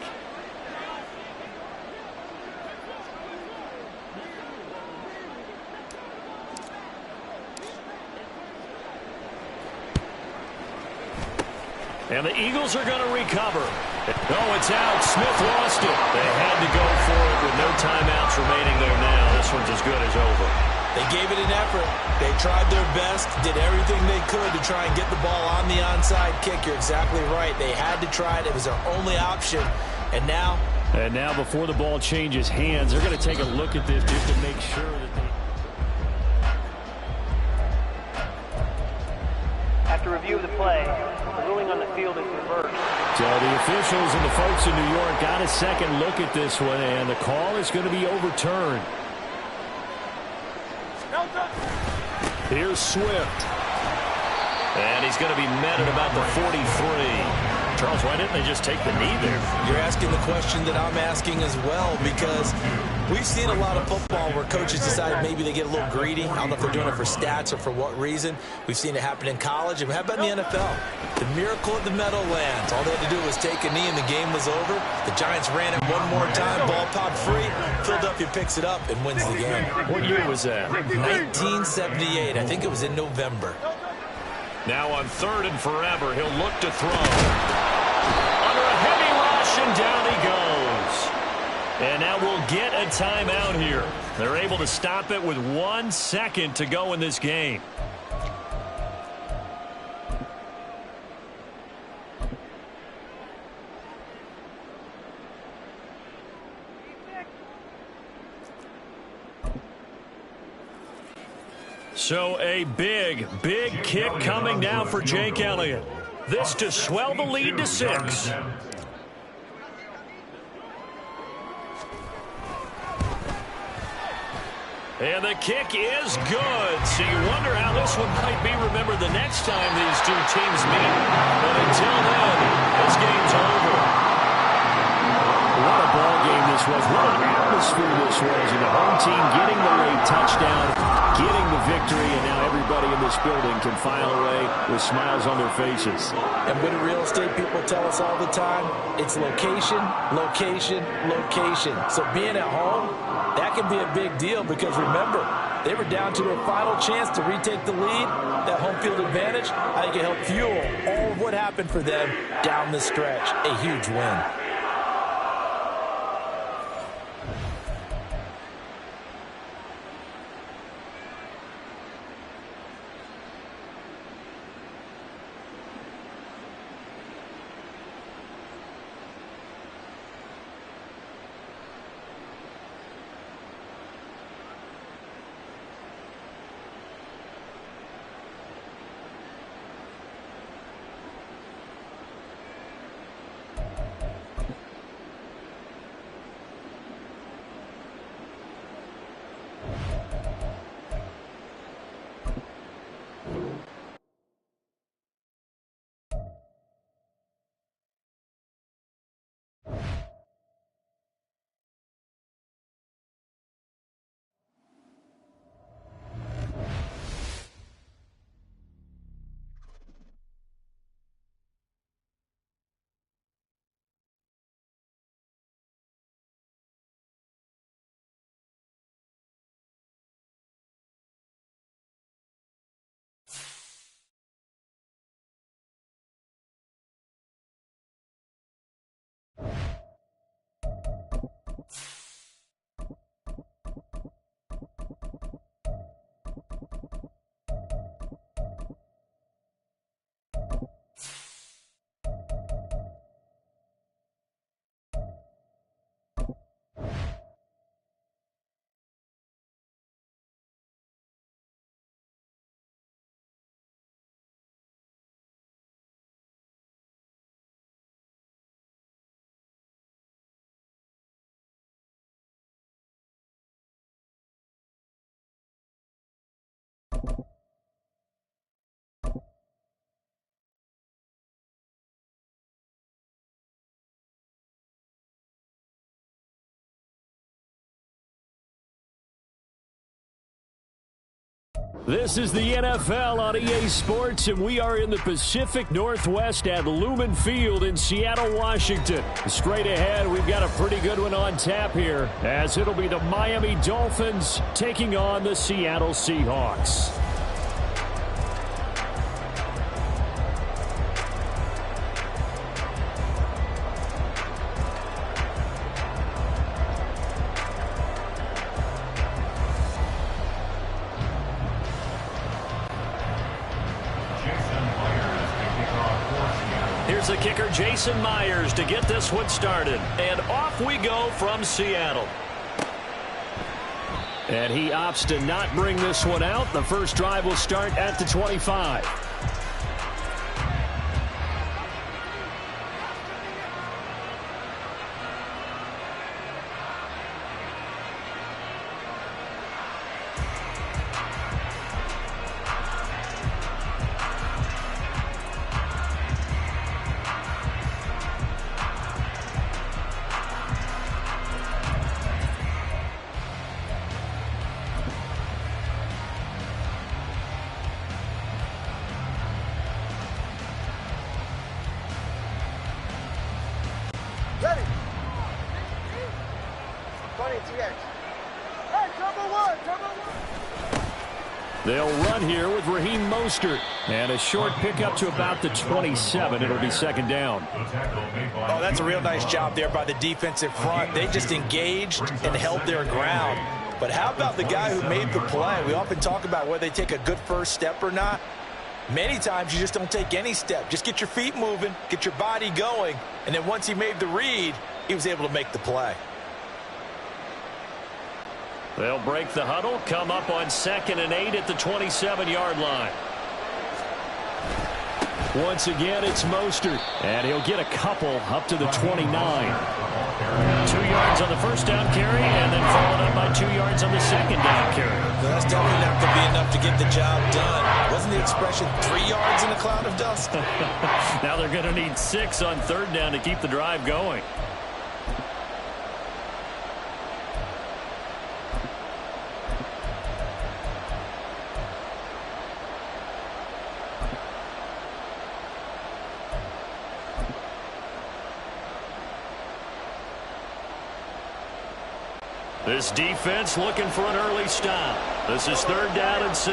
And the Eagles are going to recover. Oh, it's out. Smith lost it. They had to go for it with no timeouts remaining there now. This one's as good as over. They gave it an effort. They tried their best, did everything they could to try and get the ball on the onside kick. You're exactly right. They had to try it. It was their only option. And now before the ball changes hands, they're going to take a look at this just to make sure that they... After review of the play, the ruling on the field is reversed. So the officials and the folks in New York got a second look at this one, and the call is going to be overturned. Here's Swift. And he's going to be met at about the 43. Charles, why didn't they just take the knee there? You're asking the question that I'm asking as well, because we've seen a lot of football where coaches decide maybe they get a little greedy. I don't know if they're doing it for stats or for what reason. We've seen it happen in college, and how about in the NFL? The miracle of the Meadowlands. All they had to do was take a knee, and the game was over. The Giants ran it one more time. Ball popped free. Philadelphia picks it up and wins the game. What year was that? 1978. I think it was in November. Now on 3rd and forever, he'll look to throw. Under a heavy rush, and down he goes. And now we'll get a timeout here. They're able to stop it with 1 second to go in this game. So a big kick coming now for Jake Elliott. This to swell the lead to 6. And the kick is good. So you wonder how this one might be remembered the next time these two teams meet. But until then, this game's over. What a ball game this was. What an atmosphere this was. And the home team getting the late touchdown, getting the victory, and now everybody in this building can file away with smiles on their faces. And what do real estate people tell us all the time? It's location, location, location. So being at home, that can be a big deal because remember, they were down to their final chance to retake the lead. That home field advantage, I think it helped fuel all of what happened for them down the stretch. A huge win. This is the NFL on EA Sports, and we are in the Pacific Northwest at Lumen Field in Seattle, Washington. Straight ahead, we've got a pretty good one on tap here, as it'll be the Miami Dolphins taking on the Seattle Seahawks. Here's the kicker, Jason Myers, to get this one started. And off we go from Seattle. And he opts to not bring this one out. The first drive will start at the 25. Ready. 23X. Hey, turbo one. They'll run here with Raheem Mostert. And a short pickup to about the 27. It'll be second down. Oh, that's a real nice job there by the defensive front. They just engaged and held their ground. But how about the guy who made the play? We often talk about whether they take a good first step or not. Many times you just don't take any step. Just get your feet moving, get your body going, and then once he made the read, he was able to make the play. They'll break the huddle, come up on 2nd and 8 at the 27-yard line. Once again, it's Mostert, and he'll get a couple up to the 29. 2 yards on the first down carry, and then followed up by 2 yards on the second down carry. Well, that's definitely not going to be enough to get the job done. Wasn't the expression 3 yards in a cloud of dust? Now they're going to need 6 on 3rd down to keep the drive going. This defense looking for an early stop. This is 3rd down and 6.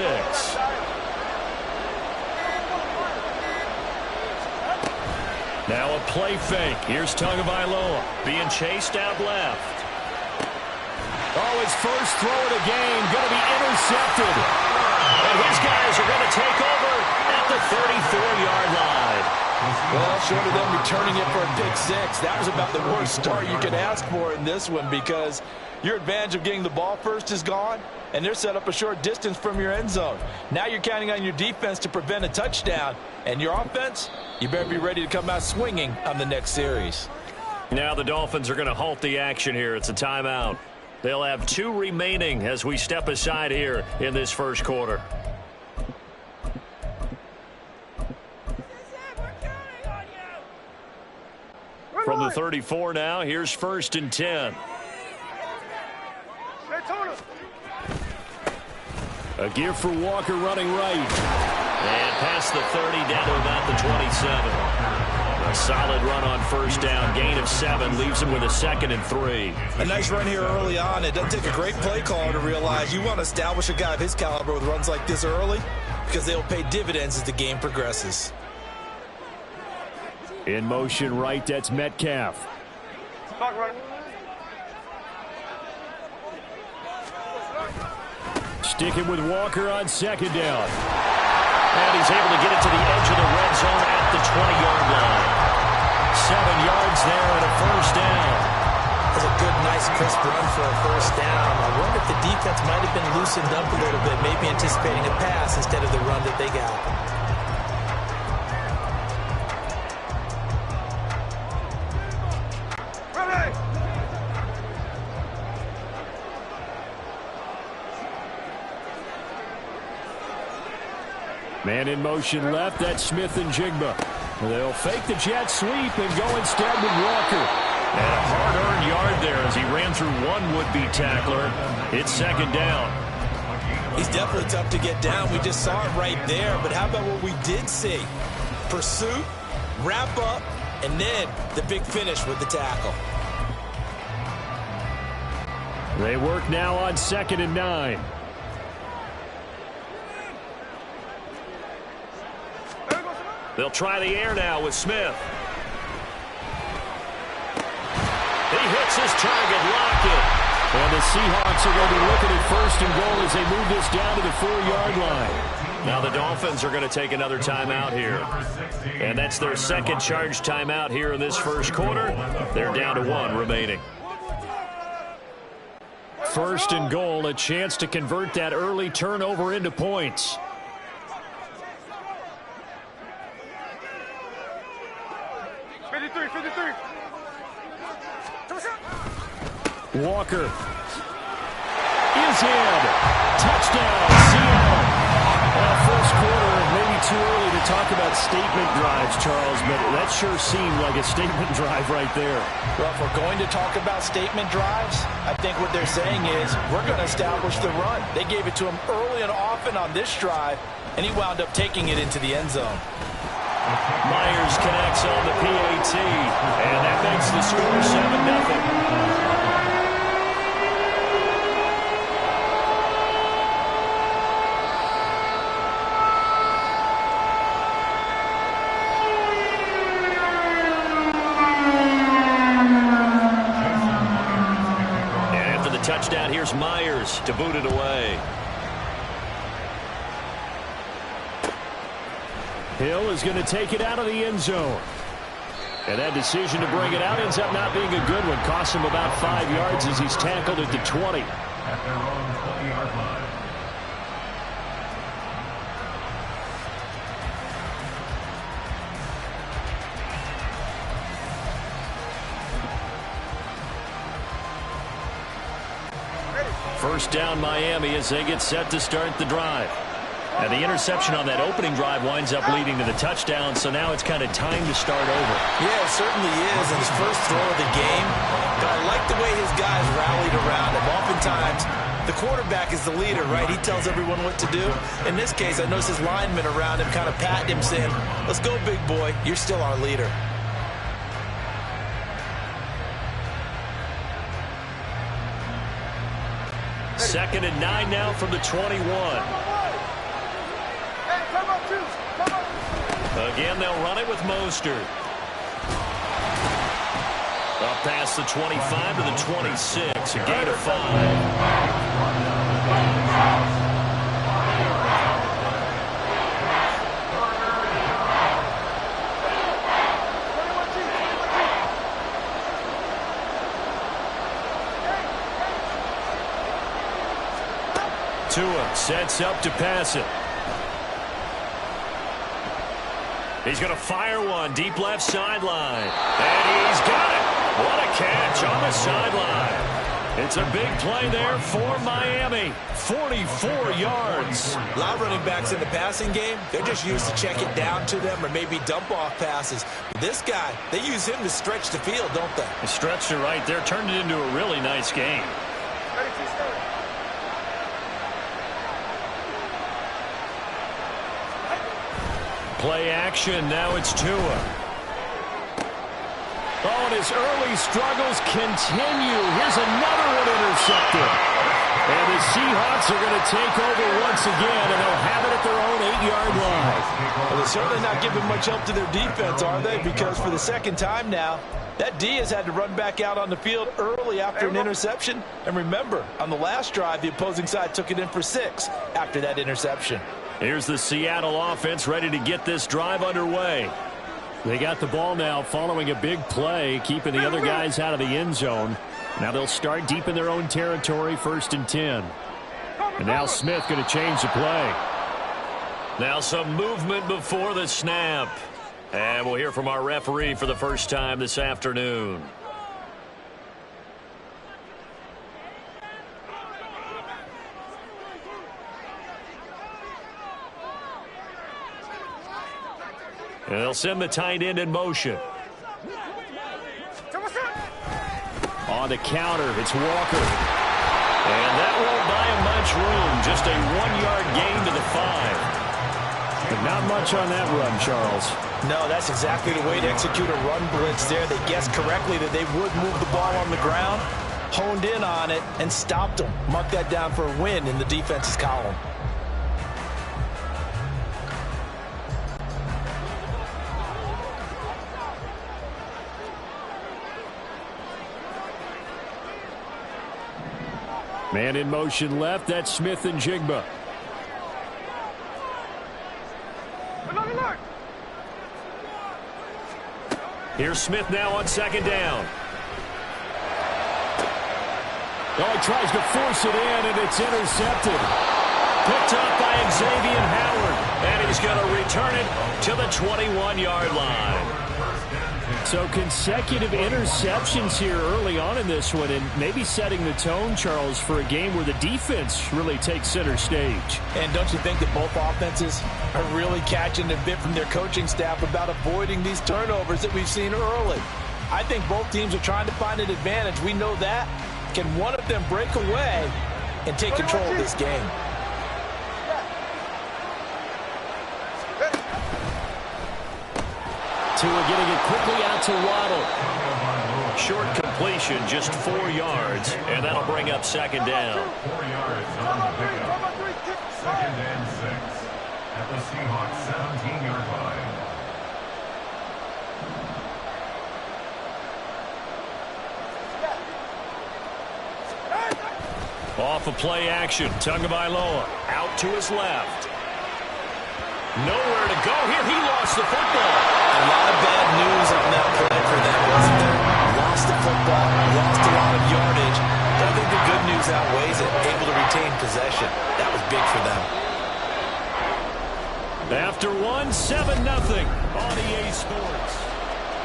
Now a play fake. Here's Tagovailoa being chased out left. Oh, his first throw of the game going to be intercepted. And his guys are going to take over at the 34-yard line. Well, short of them returning it for a pick 6, that was about the worst start you could ask for in this one, because your advantage of getting the ball first is gone, and they're set up a short distance from your end zone. Now you're counting on your defense to prevent a touchdown, and your offense, you better be ready to come out swinging on the next series. Now the Dolphins are going to halt the action here. It's a timeout. They'll have 2 remaining as we step aside here in this first quarter. From the 34 now, here's 1st and 10. A give for Walker running right. And past the 30 down to about the 27. A solid run on 1st down. Gain of 7 leaves him with a 2nd and 3. A nice run here early on. It doesn't take a great play caller to realize you want to establish a guy of his caliber with runs like this early, because they'll pay dividends as the game progresses. In motion right, that's Metcalf. Sticking with Walker on 2nd down. And he's able to get it to the edge of the red zone at the 20-yard line. 7 yards there and a 1st down. That's a good, nice, crisp run for a 1st down. I wonder if the defense might have been loosened up a little bit, maybe anticipating a pass instead of the run that they got. Man in motion left, that's Smith and Jigba. They'll fake the jet sweep and go instead with Walker. And a hard-earned yard there as he ran through one would-be tackler. It's 2nd down. He's definitely tough to get down. We just saw it right there. But how about what we did see? Pursuit, wrap up, and then the big finish with the tackle. They work now on 2nd and 9. They'll try the air now with Smith. He hits his target, Lockett. And the Seahawks are going to be looking at 1st and goal as they move this down to the 4-yard line. Now the Dolphins are going to take another timeout here. And that's their 2nd charge timeout here in this first quarter. They're down to 1 remaining. 1st and goal, a chance to convert that early turnover into points. Walker is in. Touchdown, Seattle. First quarter, maybe too early to talk about statement drives, Charles, but that sure seemed like a statement drive right there. Well, if we're going to talk about statement drives, I think what they're saying is we're going to establish the run. They gave it to him early and often on this drive, and he wound up taking it into the end zone. Myers connects on the PAT, and that makes the score 7-0. Touchdown, here's Myers to boot it away. Hill is going to take it out of the end zone. And that decision to bring it out ends up not being a good one. Costs him about 5 yards as he's tackled at the 20. at their own 20-yard line. First down Miami as they get set to start the drive. And the interception on that opening drive winds up leading to the touchdown, so now it's kind of time to start over. Yeah, it certainly is. And his first throw of the game, but I like the way his guys rallied around him. Oftentimes, the quarterback is the leader, right? He tells everyone what to do. In this case, I noticed his linemen around him kind of patting him, saying, let's go, big boy. You're still our leader. Second and 9 now from the 21. Again, they'll run it with Mostert. Up past the 25 to the 26, a gain of 5. Tua sets up to pass it. He's going to fire one deep left sideline. And he's got it. What a catch on the sideline. It's a big play there for Miami. 44 yards. A lot of running backs in the passing game, they're just used to check it down to them or maybe dump off passes. But this guy, they use him to stretch the field, don't they? He stretched it right there, turned it into a really nice game. Play action, now it's Tua. Oh, and his early struggles continue. Here's another one intercepted. And the Seahawks are going to take over once again, and they'll have it at their own 8-yard line. Well, they're certainly not giving much help to their defense, are they? Because for the second time now, that D has had to run back out on the field early after an interception. And remember, on the last drive, the opposing side took it in for 6 after that interception. Here's the Seattle offense ready to get this drive underway. They got the ball now following a big play, keeping the other guys out of the end zone. Now they'll start deep in their own territory, 1st and 10. And now Smith going to change the play. Now some movement before the snap. And we'll hear from our referee for the first time this afternoon. And they'll send the tight end in motion. On the counter, it's Walker. And that won't buy him much room. Just a 1-yard gain to the 5. But not much on that run, Charles. No, that's exactly the way to execute a run blitz there. They guessed correctly that they would move the ball on the ground, honed in on it, and stopped them. Mark that down for a win in the defense's column. Man in motion left. That's Smith and Jigba. Here's Smith now on 2nd down. Oh, he tries to force it in, and it's intercepted. Picked up by Xavier Howard, and he's going to return it to the 21-yard line. So consecutive interceptions here early on in this one, and maybe setting the tone, Charles, for a game where the defense really takes center stage. And don't you think that both offenses are really catching a bit from their coaching staff about avoiding these turnovers that we've seen early? I think both teams are trying to find an advantage. We know that. Can one of them break away and take control of this game? Tua getting it quickly out to Waddle. Short completion, just 4 yards, and that'll bring up 2nd down. 4 yards on the pickup. 2nd and 6 at the Seahawks 17-yard line. Off of play action, Tagovailoa out to his left. Nowhere to go here. He lost the football. A lot of bad news on that play for them, wasn't there? Lost the football, lost a lot of yardage. I think the good news outweighs it. Able to retain possession. That was big for them. After 7-0 on EA Sports.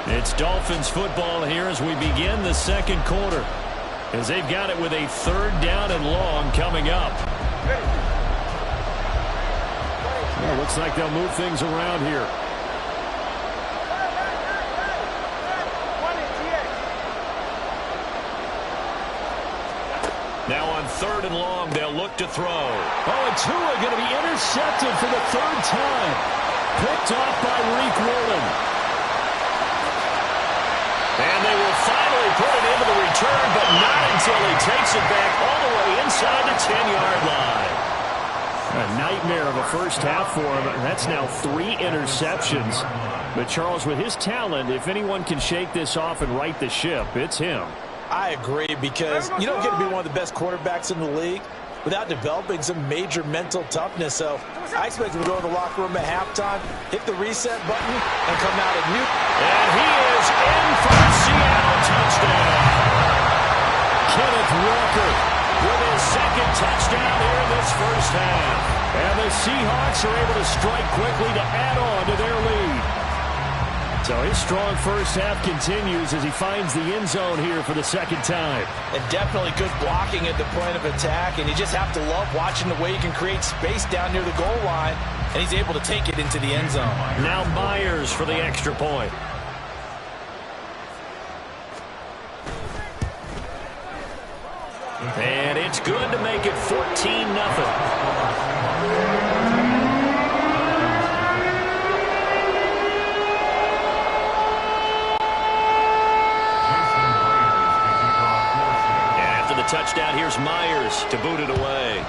It's Dolphins football here as we begin the second quarter. As they've got it with a 3rd down and long coming up. Well, looks like they'll move things around here. Now on 3rd and long, they'll look to throw. Oh, and Tua going to be intercepted for the 3rd time. Picked off by Reek Woolen. And they will finally put it into the return, but not until he takes it back all the way inside the 10-yard line. A nightmare of a first half for him. That's now 3 interceptions. But Charles, with his talent, if anyone can shake this off and right the ship, it's him. I agree, because you don't get to be one of the best quarterbacks in the league without developing some major mental toughness. So I expect him to go to the locker room at halftime, hit the reset button, and come out at mute. And he is in for the Seattle touchdown. Kenneth Walker with his 2nd touchdown here in this first half. And the Seahawks are able to strike quickly to add on to their lead. So his strong first half continues as he finds the end zone here for the 2nd time. And definitely good blocking at the point of attack, and you just have to love watching the way he can create space down near the goal line, and he's able to take it into the end zone. Now Myers for the extra point. And it's good to make it 14-0. Touchdown. Here's Myers to boot it away.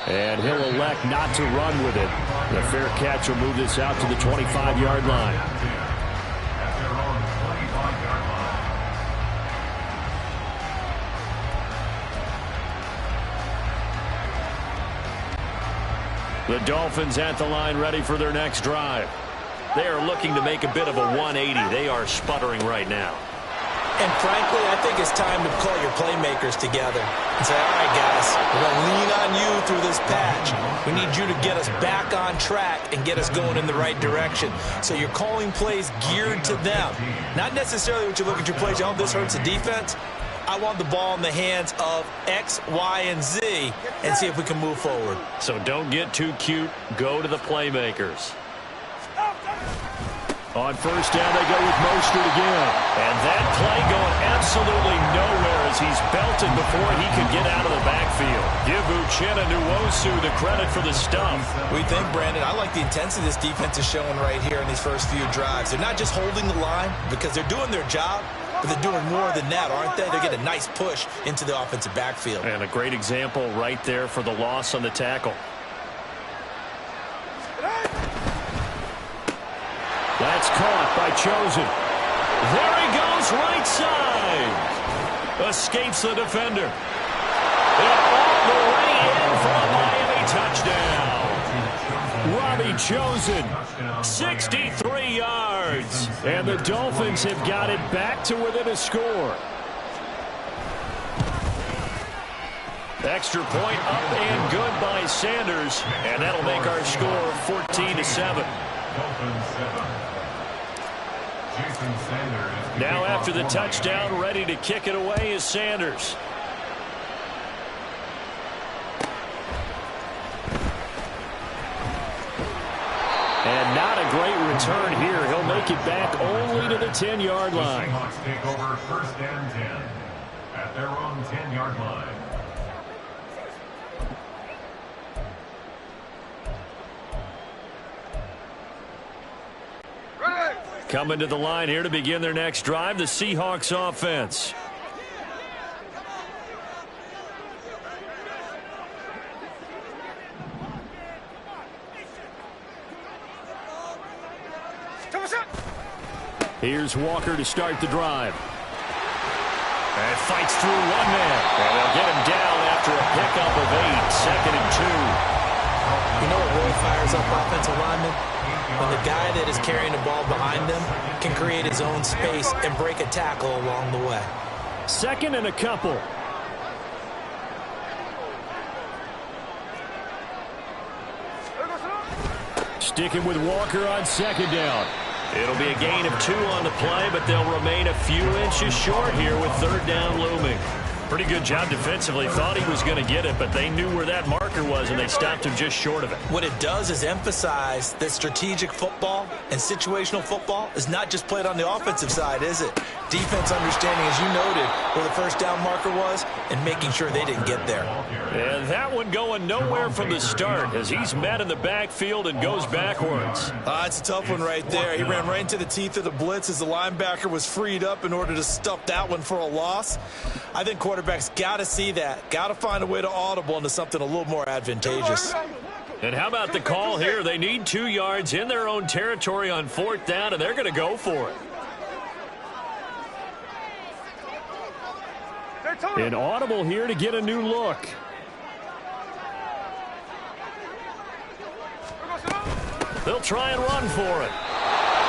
And he'll elect not to run with it. The fair catch will move this out to the 25-yard line. The Dolphins at the line, ready for their next drive. They are looking to make a bit of a 180. They are sputtering right now. And frankly, I think it's time to call your playmakers together and say, all right, guys, we're going to lean on you through this patch. We need you to get us back on track and get us going in the right direction. So you're calling plays geared to them. Not necessarily what you look at your plays, oh, this hurts the defense. I want the ball in the hands of X, Y, and Z and see if we can move forward. So don't get too cute. Go to the playmakers. On 1st down, they go with Mostert again. And that play going absolutely nowhere as he's belted before he could get out of the backfield. Give Uchenna Nwosu the credit for the stuff. We think, Brandon, I like the intensity this defense is showing right here in these first few drives. They're not just holding the line because they're doing their job, but they're doing more than that, aren't they? They're getting a nice push into the offensive backfield. And a great example right there for the loss on the tackle. That's caught by Chosen. There he goes, right side. Escapes the defender. And all the way in for a Miami touchdown. Robbie Chosen, 63 yards. And the Dolphins have got it back to within a score. Extra point up and good by Sanders. And that'll make our score 14-7. Now after the touchdown, ready to kick it away is Sanders. And not a great return here. He'll make it back only to the 10-yard line. The Seahawks take over 1st and 10 at their own 10-yard line. Coming to the line here to begin their next drive, the Seahawks offense. Here's Walker to start the drive. And fights through one man. And they'll get him down after a pickup of 8, 2nd and 2. You know what really fires up offensive linemen? when the guy that is carrying the ball behind them can create his own space and break a tackle along the way. Second and a couple. Sticking with Walker on second down. It'll be a gain of 2 on the play, but they'll remain a few inches short here with third down looming. Pretty good job defensively. Thought he was going to get it, but they knew where that marker was, and they stopped him just short of it. What it does is emphasize that strategic football and situational football is not just played on the offensive side, is it? Defense understanding, as you noted, where the first down marker was and making sure they didn't get there. And that one going nowhere from the start as he's met in the backfield and goes backwards. It's a tough one right there. He ran right into the teeth of the blitz as the linebacker was freed up in order to stuff that one for a loss. I think quarterbacks got to see that, got to find a way to audible into something a little more advantageous. And how about the call here? They need 2 yards in their own territory on fourth down, and they're going to go for it. An audible here to get a new look. They'll try and run for it.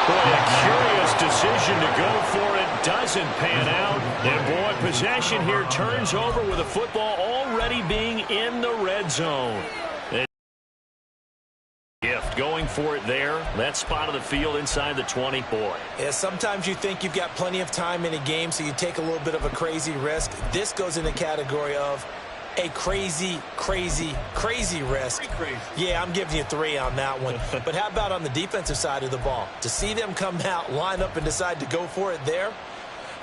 Boy, a curious decision to go for it. Doesn't pan out. And boy, possession here turns over with the football already being in the red zone. Gift going for it there. That spot of the field inside the 20. Boy. Yeah, sometimes you think you've got plenty of time in a game, so you take a little bit of a crazy risk. This goes in the category of a crazy risk. Crazy. Yeah, I'm giving you 3 on that one. But how about on the defensive side of the ball? To see them come out, line up, and decide to go for it there,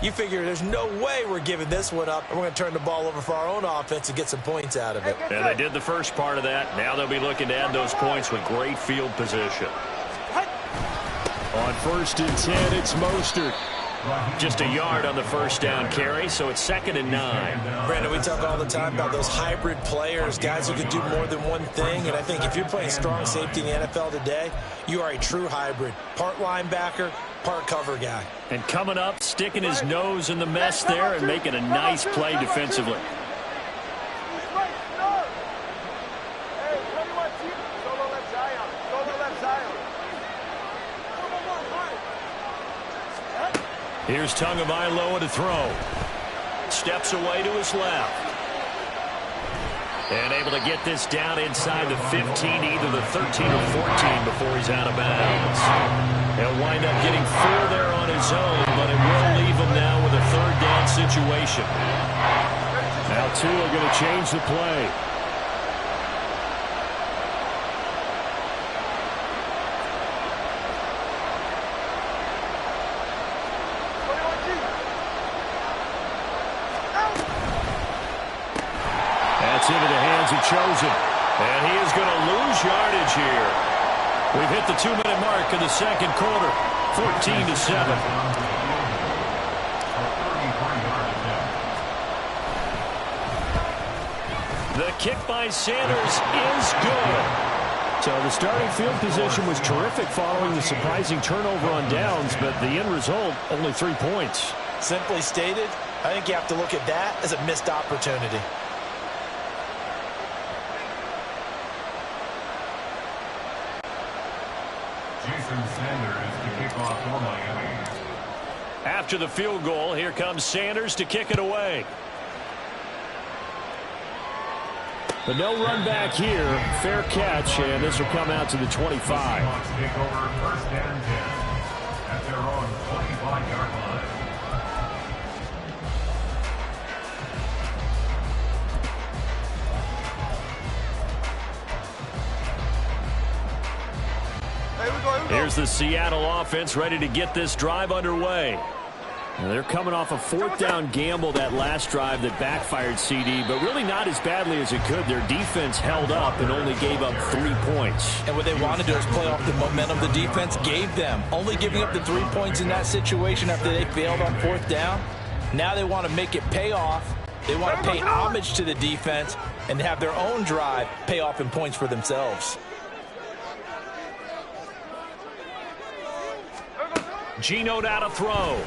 you figure there's no way we're giving this one up, and we're going to turn the ball over for our own offense and get some points out of it. And they did the first part of that. Now they'll be looking to add those points with great field position. On 1st and 10, it's Mostert. Just a yard on the first down carry, so it's 2nd and 9. Brandon, we talk all the time about those hybrid players, guys who can do more than one thing, and I think if you're playing strong safety in the NFL today, you are a true hybrid. Part linebacker, part cover guy. And coming up, sticking his nose in the mess there and making a nice play defensively. Here's Tagovailoa to throw. Steps away to his left. And able to get this down inside the 15, either the 13 or 14 before he's out of bounds. He'll wind up getting 4 there on his own, but it will leave him now with a third down situation. Now Tua going to change the play. That's into the hands of Chosen. And he is going to lose yardage here. We've hit the 2-minute mark in the second quarter. 14-7. The kick by Sanders is good. So the starting field position was terrific following the surprising turnover on downs, but the end result, only 3 points. Simply stated, I think you have to look at that as a missed opportunity. After the field goal, here comes Sanders to kick it away. But no run back here. Fair catch, and this will come out to the 25. Take over 1st and 10 at their own 25-yard line. Here's the Seattle offense ready to get this drive underway. Now they're coming off a 4th down gamble that last drive that backfired CD, but really not as badly as it could. Their defense held up and only gave up 3 points. And what they wanted to do is play off the momentum the defense gave them. Only giving up the 3 points in that situation after they failed on 4th down. Now they want to make it pay off. They want to pay homage to the defense and have their own drive pay off in points for themselves. Geno now to throw.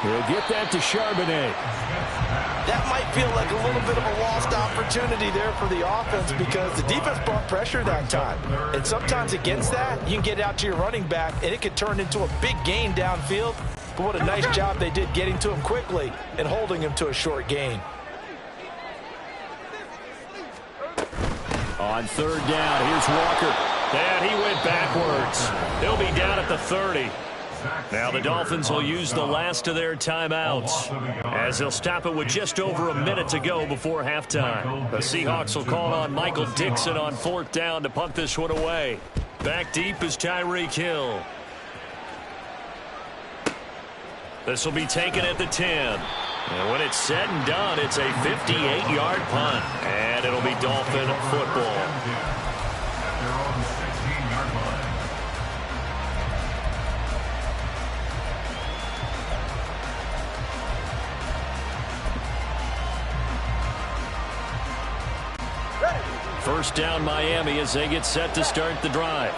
He'll get that to Charbonnet. That might feel like a little bit of a lost opportunity there for the offense because the defense brought pressure that time. And sometimes against that, you can get out to your running back, and it could turn into a big gain downfield. But what a nice job they did getting to him quickly and holding him to a short gain. On third down, here's Walker. And he went backwards. He'll be down at the 30. Now the Dolphins will use the last of their timeouts as they'll stop it with just over a minute to go before halftime. The Seahawks will call on Michael Dixon on fourth down to punt this one away. Back deep is Tyreek Hill. This will be taken at the 10. And when it's said and done, it's a 58-yard punt. And it'll be Dolphin football. First down Miami as they get set to start the drive.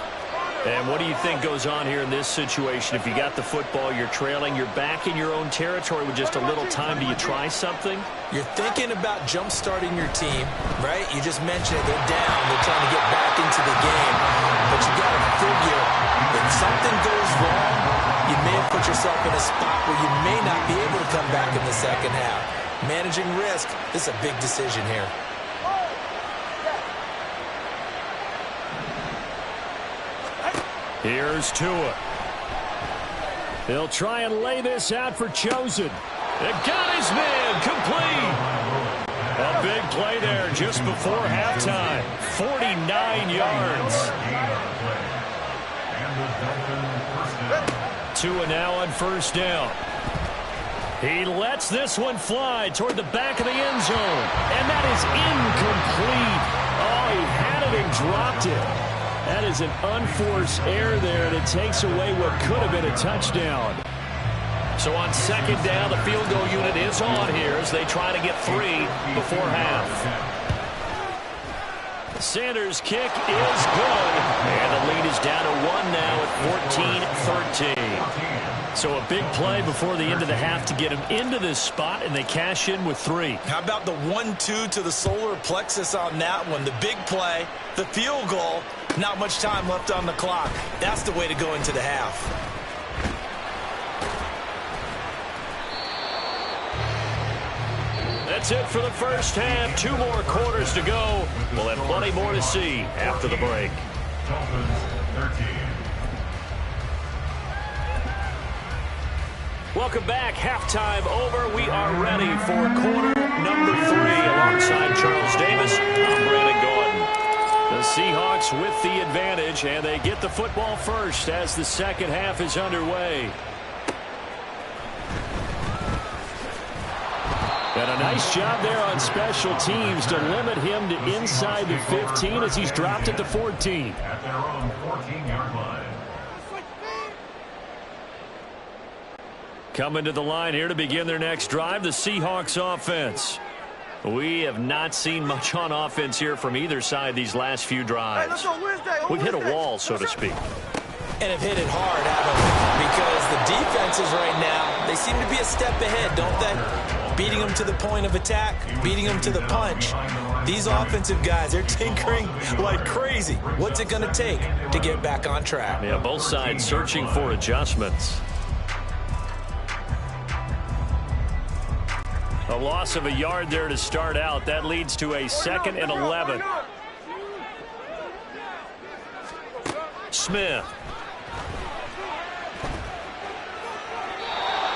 And what do you think goes on here in this situation? If you got the football, you're trailing, you're back in your own territory with just a little time. Do you try something? You're thinking about jump-starting your team, right? You just mentioned it. They're down. They're trying to get back into the game. But you got to figure if something goes wrong, you may have put yourself in a spot where you may not be able to come back in the second half. Managing risk, this is a big decision here. Here's Tua. He'll try and lay this out for Chosen. It got his man complete. A big play there just before halftime. 49 yards. Tua now on first down. He lets this one fly toward the back of the end zone. And that is incomplete. Oh, he had it and dropped it. That is an unforced error there, and it takes away what could have been a touchdown. So on second down, the field goal unit is on here as they try to get 3 before half. Sanders' kick is good, and the lead is down to 1 now at 14-13. So a big play before the end of the half to get him into this spot, and they cash in with 3. How about the 1-2 to the solar plexus on that one? The big play, the field goal, not much time left on the clock. That's the way to go into the half. That's it for the first half. 2 more quarters to go. We'll have plenty more to see after the break. Dolphins 13. Welcome back. Halftime over. We are ready for quarter number 3. Alongside Charles Davis, I'm Brandon Gordon. The Seahawks with the advantage, and they get the football first as the second half is underway. And a nice job there on special teams to limit him to inside the 15 as he's dropped at the 14. At their own 14-yard line. Coming to the line here to begin their next drive, the Seahawks offense. We have not seen much on offense here from either side these last few drives. We've hit a wall, so to speak. And have hit it hard, haven't we? Because the defenses right now, they seem to be a step ahead, don't they? Beating them to the point of attack, beating them to the punch. These offensive guys, they're tinkering like crazy. What's it going to take to get back on track? Yeah, both sides searching for adjustments. A loss of a yard there to start out. That leads to a 2nd and 11. Smith.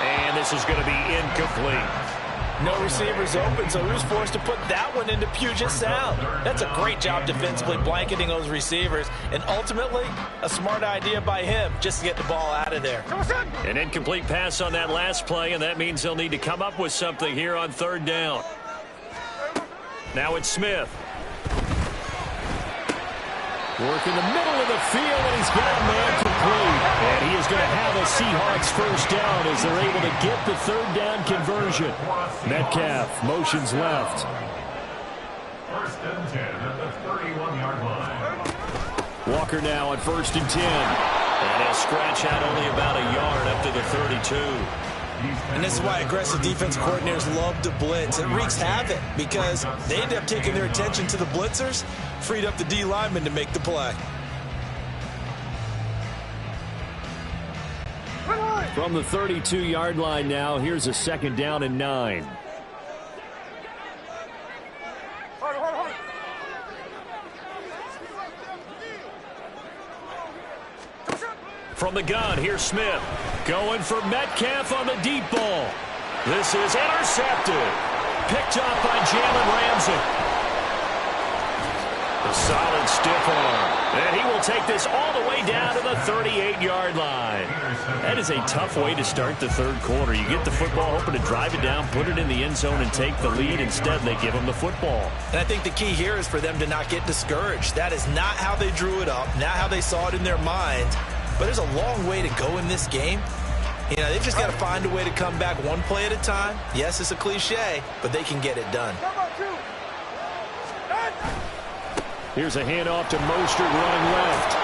And this is going to be incomplete. No receivers open, so he was forced to put that one into Puget Sound. That's a great job defensively blanketing those receivers, and ultimately a smart idea by him just to get the ball out of there. An incomplete pass on that last play, and that means they'll need to come up with something here on third down. Now it's Smith. Work in the middle of the field, and he's got a man complete. And he is going to have a Seahawks first down as they're able to get the third down conversion. Metcalf motions left. First and 10 at the 31-yard line. Walker now on first and 10. And he'll scratch out only about a yard up to the 32. And this is why aggressive defense coordinators love to blitz. It wreaks havoc because they end up taking their attention to the blitzers, freed up the D lineman to make the play. From the 32-yard line now, here's a 2nd down and 9. From the gun, here's Smith. Going for Metcalf on the deep ball. This is intercepted. Picked up by Jalen Ramsey. A solid stiff arm. And he will take this all the way down to the 38-yard line. That is a tough way to start the third quarter. You get the football, hoping to drive it down, put it in the end zone, and take the lead. Instead, they give him the football. And I think the key here is for them to not get discouraged. That is not how they drew it up, not how they saw it in their minds. But there's a long way to go in this game. You know, they've just got to find a way to come back one play at a time. Yes, it's a cliche, but they can get it done. Here's a handoff to Mostert running left.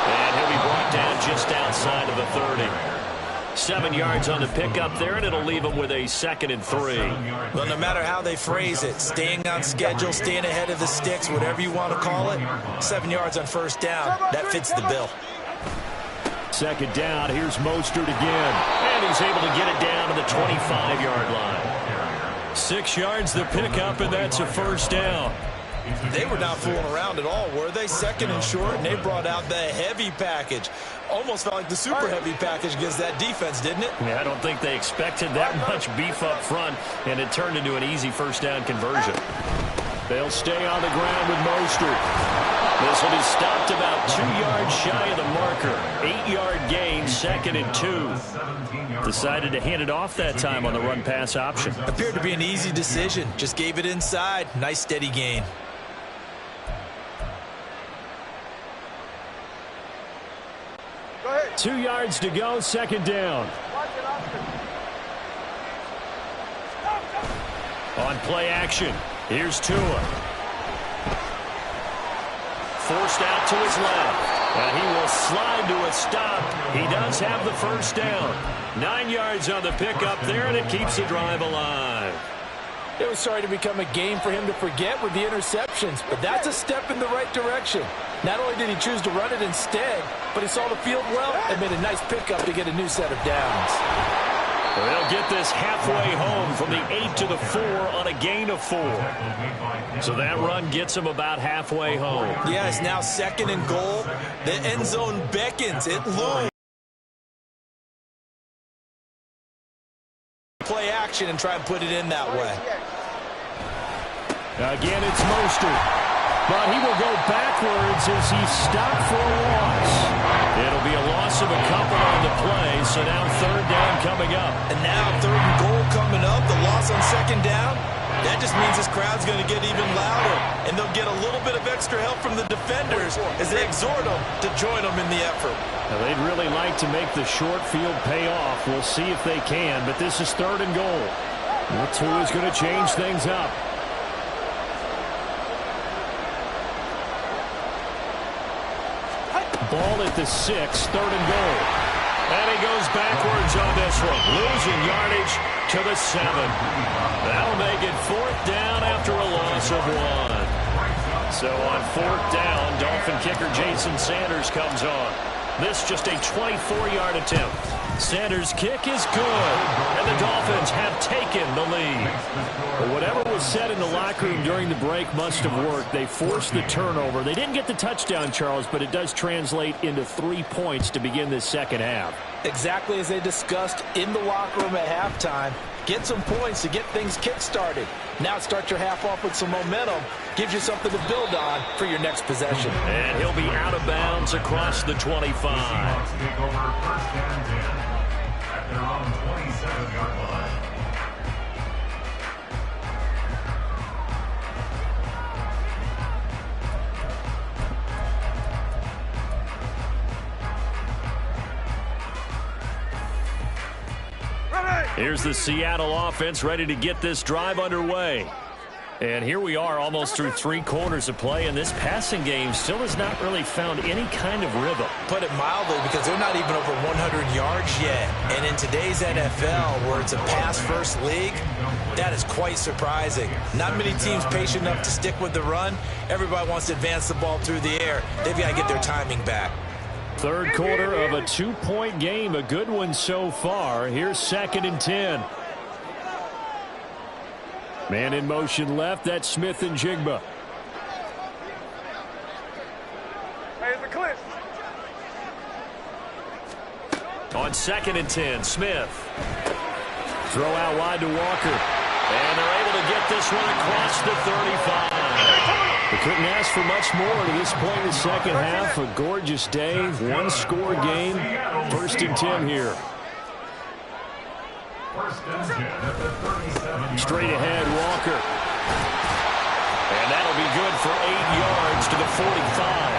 And he'll be brought down just outside of the 30. 7 yards on the pickup there, and it'll leave him with a 2nd and 3. Well, no matter how they phrase it, staying on schedule, staying ahead of the sticks, whatever you want to call it, 7 yards on first down, that fits the bill. 2nd down, here's Mostert again. And he's able to get it down to the 25-yard line. 6 yards the pickup, and that's a first down. They were not fooling around at all, were they? 2nd and short, and they brought out the heavy package. Almost felt like the super heavy package against that defense, didn't it? Yeah, I don't think they expected that much beef up front, and it turned into an easy first down conversion. They'll stay on the ground with Mostert. This will be stopped about 2 yards shy of the marker. 8-yard gain, 2nd and 2. Decided to hand it off that time on the run-pass option. Appeared to be an easy decision. Just gave it inside. Nice steady gain. 2 yards to go, 2nd down. On play action, here's Tua. Forced out to his left. And he will slide to a stop. He does have the first down. 9 yards on the pickup there, and it keeps the drive alive. It was starting to become a game for him to forget with the interceptions, but that's a step in the right direction. Not only did he choose to run it instead, but he saw the field well and made a nice pickup to get a new set of downs. They'll get this halfway home from the 8 to the 4 on a gain of 4. So that run gets him about halfway home. Yeah, it's now 2nd and goal. The end zone beckons. It looms. Play action and try and put it in that way. Again, it's Mostert. But he will go backwards as he's stopped for a loss. It'll be a loss of a couple on the play, so now 3rd down coming up. And now 3rd and goal coming up, the loss on 2nd down. That just means this crowd's going to get even louder, and they'll get a little bit of extra help from the defenders as they exhort them to join them in the effort. Now, they'd really like to make the short field pay off. We'll see if they can, but this is 3rd and goal. Tua is going to change things up. Ball at the 6, 3rd and goal. And he goes backwards on this one, losing yardage to the 7. That'll make it 4th down after a loss of 1. So on 4th down, Dolphin kicker Jason Sanders comes on. This just a 24-yard attempt. Sanders' kick is good, and the Dolphins have taken the lead. But whatever was said in the locker room during the break must have worked. They forced the turnover. They didn't get the touchdown, Charles, but it does translate into 3 points to begin this second half. Exactly as they discussed in the locker room at halftime. Get some points to get things kick-started. Now start your half off with some momentum. Gives you something to build on for your next possession. And he'll be out of bounds across the 25. Take over 1st and 10 at their own 27-yard line. Here's the Seattle offense ready to get this drive underway. And here we are almost through 3 quarters of play, and this passing game still has not really found any kind of rhythm. Put it mildly, because they're not even over 100 yards yet. And in today's NFL, where it's a pass-first league, that is quite surprising. Not many teams patient enough to stick with the run. Everybody wants to advance the ball through the air. They've got to get their timing back. Third quarter of a 2-point game, a good one so far. Here's 2nd and 10. Man in motion left, that's Smith and Jigba. Hey, it's a cliff. On 2nd and 10, Smith. Throw out wide to Walker. And they're able to get this one across the 35. They couldn't ask for much more to this point in the second half. A gorgeous day, 1-score game. 1st and 10 here. Straight ahead, Walker. And that'll be good for 8 yards to the 45.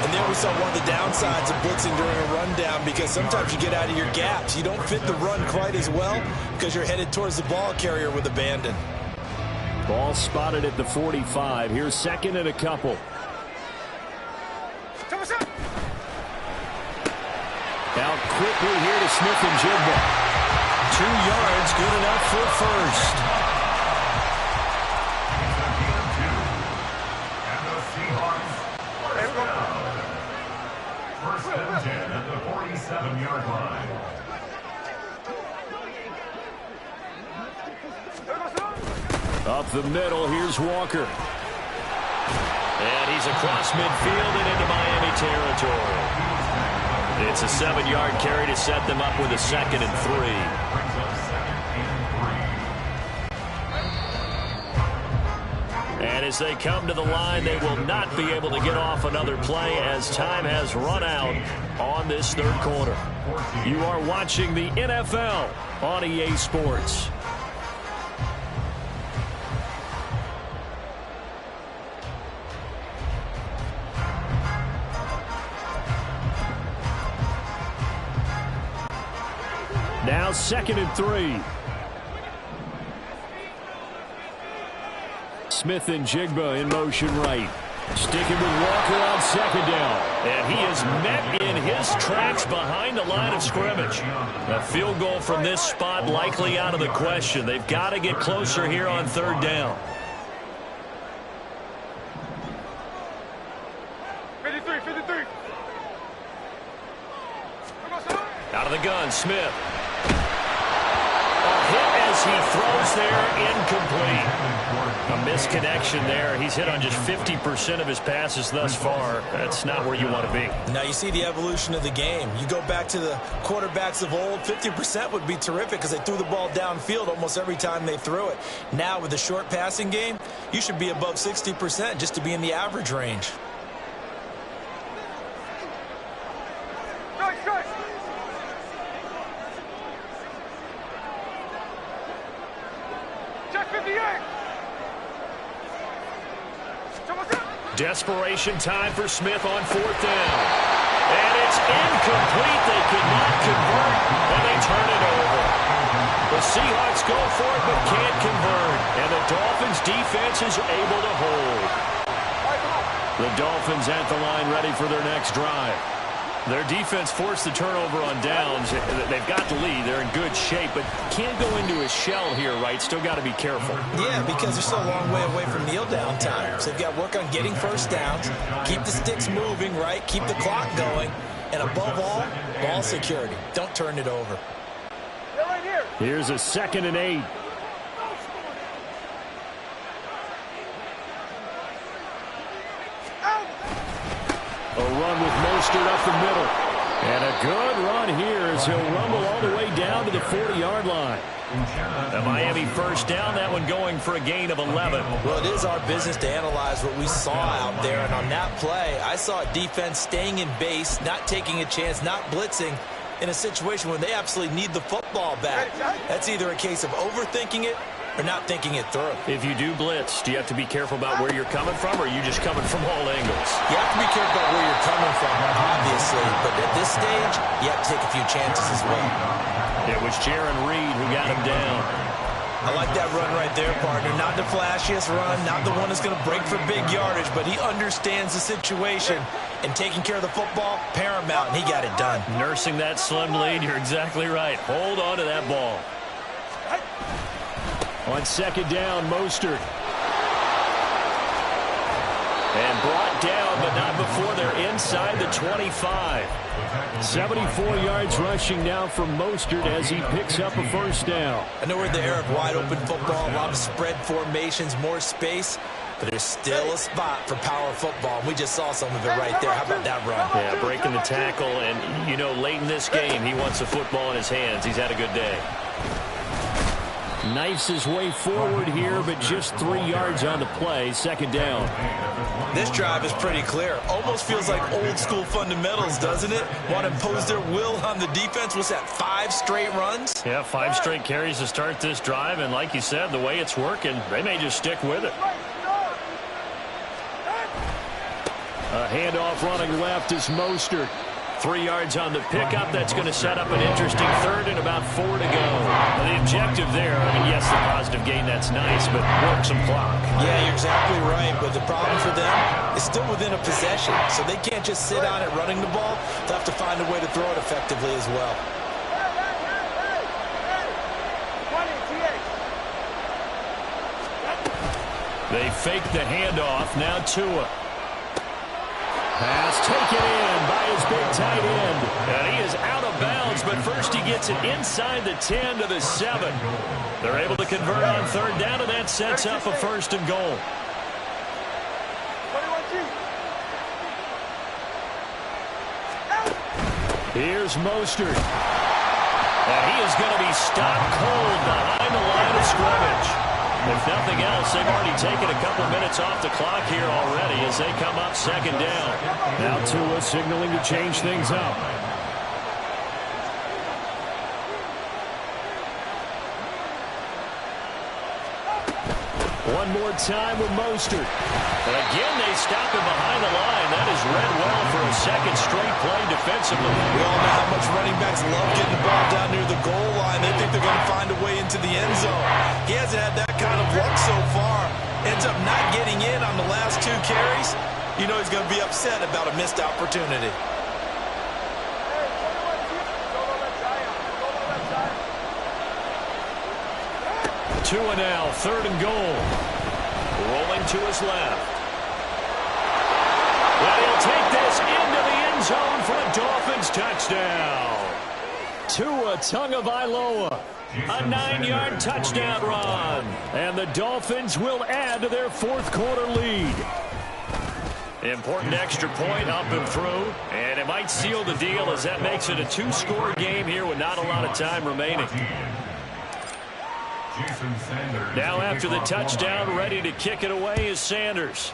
And there we saw one of the downsides of blitzing during a rundown, because sometimes you get out of your gaps. You don't fit the run quite as well because you're headed towards the ball carrier with abandon. Ball spotted at the 45. Here's 2nd and a couple. Out quickly here to Smith and Jigba. 2 yards, good enough for first. And the Seahawks first and 10 at the 47-yard line. Up the middle, here's Walker. And he's across midfield and into Miami territory. It's a 7-yard carry to set them up with a 2nd and 3. And as they come to the line, they will not be able to get off another play as time has run out on this 3rd quarter. You are watching the NFL on EA Sports. Now 2nd and 3. Smith and Jigba in motion right. Sticking with Walker on 2nd down. And he is met in his tracks behind the line of scrimmage. A field goal from this spot likely out of the question. They've got to get closer here on 3rd down. 53. Out of the gun, Smith. A hit as he throws there, incomplete. A misconnection there. He's hit on just 50% of his passes thus far. That's not where you want to be. Now you see the evolution of the game. You go back to the quarterbacks of old, 50% would be terrific because they threw the ball downfield almost every time they threw it. Now with the short passing game, you should be above 60% just to be in the average range. Desperation time for Smith on 4th down. And it's incomplete. They could not convert, and they turn it over. The Seahawks go for it but can't convert, and the Dolphins' defense is able to hold. The Dolphins at the line ready for their next drive. Their defense forced the turnover on downs. They've got the lead. They're in good shape, but can't go into a shell here, right? Still got to be careful. Yeah, because they're still a long way away from kneel down time. So they've got to work on getting first downs, keep the sticks moving, right? Keep the clock going, and above all, ball security. Don't turn it over. Here's a 2nd and 8. A run with Mostert up the middle. And a good run here as he'll rumble all the way down to the 40-yard line. The Miami first down, that one going for a gain of 11. Well, it is our business to analyze what we saw out there. And on that play, I saw a defense staying in base, not taking a chance, not blitzing in a situation where they absolutely need the football back. That's either a case of overthinking it or not thinking it through. If you do blitz, do you have to be careful about where you're coming from, or are you just coming from all angles? You have to be careful about where you're coming from, obviously. But at this stage, you have to take a few chances as well. It was Jaron Reed who got him down. I like that run right there, partner. Not the flashiest run, not the one that's going to break for big yardage, but he understands the situation, and taking care of the football, paramount, and he got it done. Nursing that slim lead, you're exactly right. Hold on to that ball. On second down, Mostert. And brought down, but not before they're inside the 25. 74 yards rushing now from Mostert as he picks up a first down. I know we're in the era of wide-open football, a lot of spread formations, more space, but there's still a spot for power football. We just saw some of it right there. How about that run? Yeah, breaking the tackle, and, you know, late in this game, he wants the football in his hands. He's had a good day. Knifes his way forward here, but just 3 yards on the play. Second down. This drive is pretty clear. Almost feels like old school fundamentals, doesn't it? Want to impose their will on the defense. What's that, 5 straight runs? Yeah, 5 straight carries to start this drive, and like you said, the way it's working, they may just stick with it. A handoff running left is Mostert. 3 yards on the pickup. That's going to set up an interesting third and about 4 to go. Now, the objective there, I mean, yes, the positive gain, that's nice, but work some clock. Yeah, you're exactly right, but the problem for them is still within a possession, so they can't just sit on it running the ball. They'll have to find a way to throw it effectively as well. They fake the handoff. Now Tua. Pass taken in by his big tight end. And he is out of bounds, but first he gets it inside the 10 to the 7. They're able to convert on third down, and that sets up a first and goal. Here's Mostert. And he is going to be stopped cold behind the line of scrimmage. If nothing else, they've already taken a couple minutes off the clock here already as they come up second down. Now Tua signaling to change things up. One more time with Mostert. And again, they stop him behind the line. That is read well for a second straight play defensively. We all know how much running backs love getting the ball down near the goal line. They think they're going to find a way into the end zone. He hasn't had that kind of luck so far. Ends up not getting in on the last 2 carries. You know he's going to be upset about a missed opportunity. Tua now, third and goal. Rolling to his left. And he'll take this into the end zone for a Dolphins touchdown. Tua Tagovailoa, a 9-yard touchdown run. And the Dolphins will add to their fourth quarter lead. Important extra point up and through, and it might seal the deal as that makes it a 2-score game here with not a lot of time remaining. Now after the touchdown, ready to kick it away is Sanders.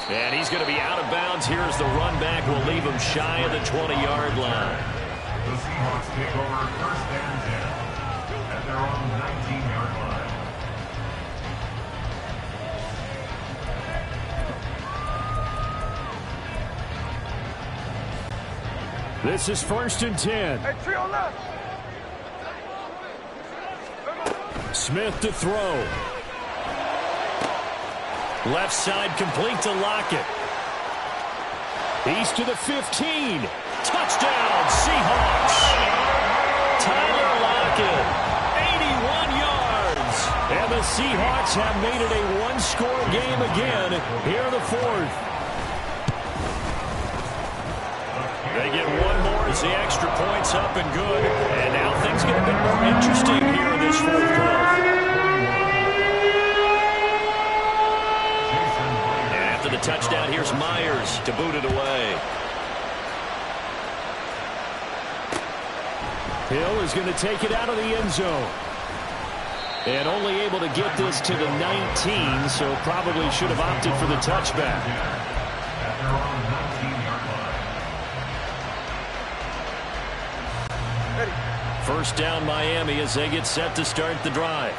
And he's going to be out of bounds here as the run back will leave him shy of the 20-yard line. The Seahawks take over first and 10 at their own 19-yard line. This is first and 10. Hey, trio left. Smith to throw. Left side complete to Lockett. He's to the 15. Touchdown, Seahawks. Tyler Lockett, 81 yards. And the Seahawks have made it a 1-score game again here in the fourth. They get one more as the extra point's up and good. And now things get a bit more interesting here in this fourth quarter. And after the touchdown, here's Myers to boot it away. Hill is going to take it out of the end zone. And only able to get this to the 19, so probably should have opted for the touchback. First down Miami as they get set to start the drive.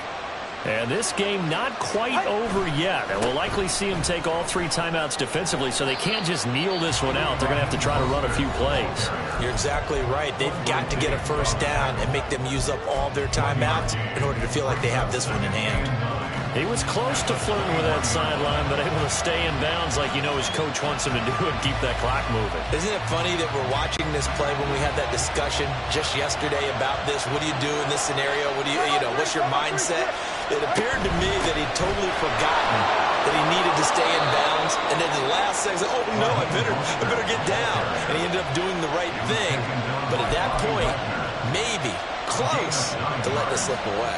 And this game not quite over yet. And we'll likely see them take all 3 timeouts defensively, so they can't just kneel this one out. They're going to have to try to run a few plays. You're exactly right. They've got to get a first down and make them use up all their timeouts in order to feel like they have this one in hand. He was close to flirting with that sideline, but able to stay in bounds like you know his coach wants him to do and keep that clock moving. Isn't it funny that we're watching this play when we had that discussion just yesterday about this? What do you do in this scenario? What do you what's your mindset? It appeared to me that he'd totally forgotten that he needed to stay in bounds, and then the last second, oh no, I better get down. And he ended up doing the right thing, but at that point, maybe close to letting it slip away.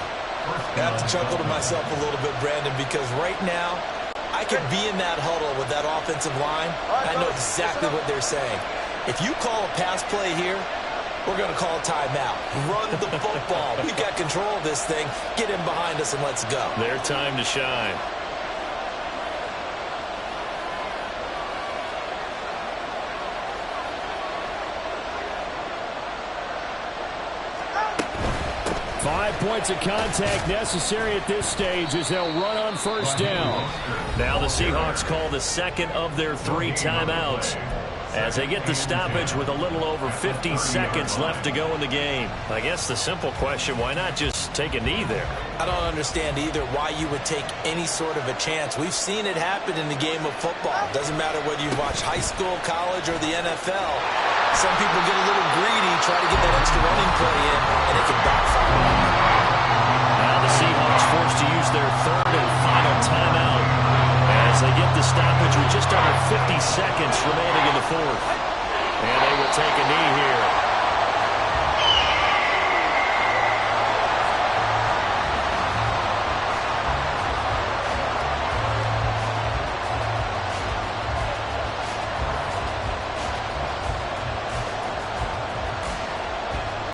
I have to chuckle to myself a little bit, Brandon, because right now, I could be in that huddle with that offensive line. I know exactly what they're saying. If you call a pass play here, we're going to call a timeout. Run the football. We've got control of this thing. Get in behind us and let's go. Their time to shine. Five points of contact necessary at this stage as they'll run on first down. Now the Seahawks call the second of their 3 timeouts as they get the stoppage with a little over 50 seconds left to go in the game. I guess the simple question, why not just take a knee there? I don't understand either why you would take any sort of a chance. We've seen it happen in the game of football. Doesn't matter whether you watch high school, college, or the NFL. Some people get a little greedy, try to get that extra running play in, and it can backfire. Now the Seahawks forced to use their 3rd and final timeout as they get the stoppage with just under 50 seconds remaining in the 4th. And they will take a knee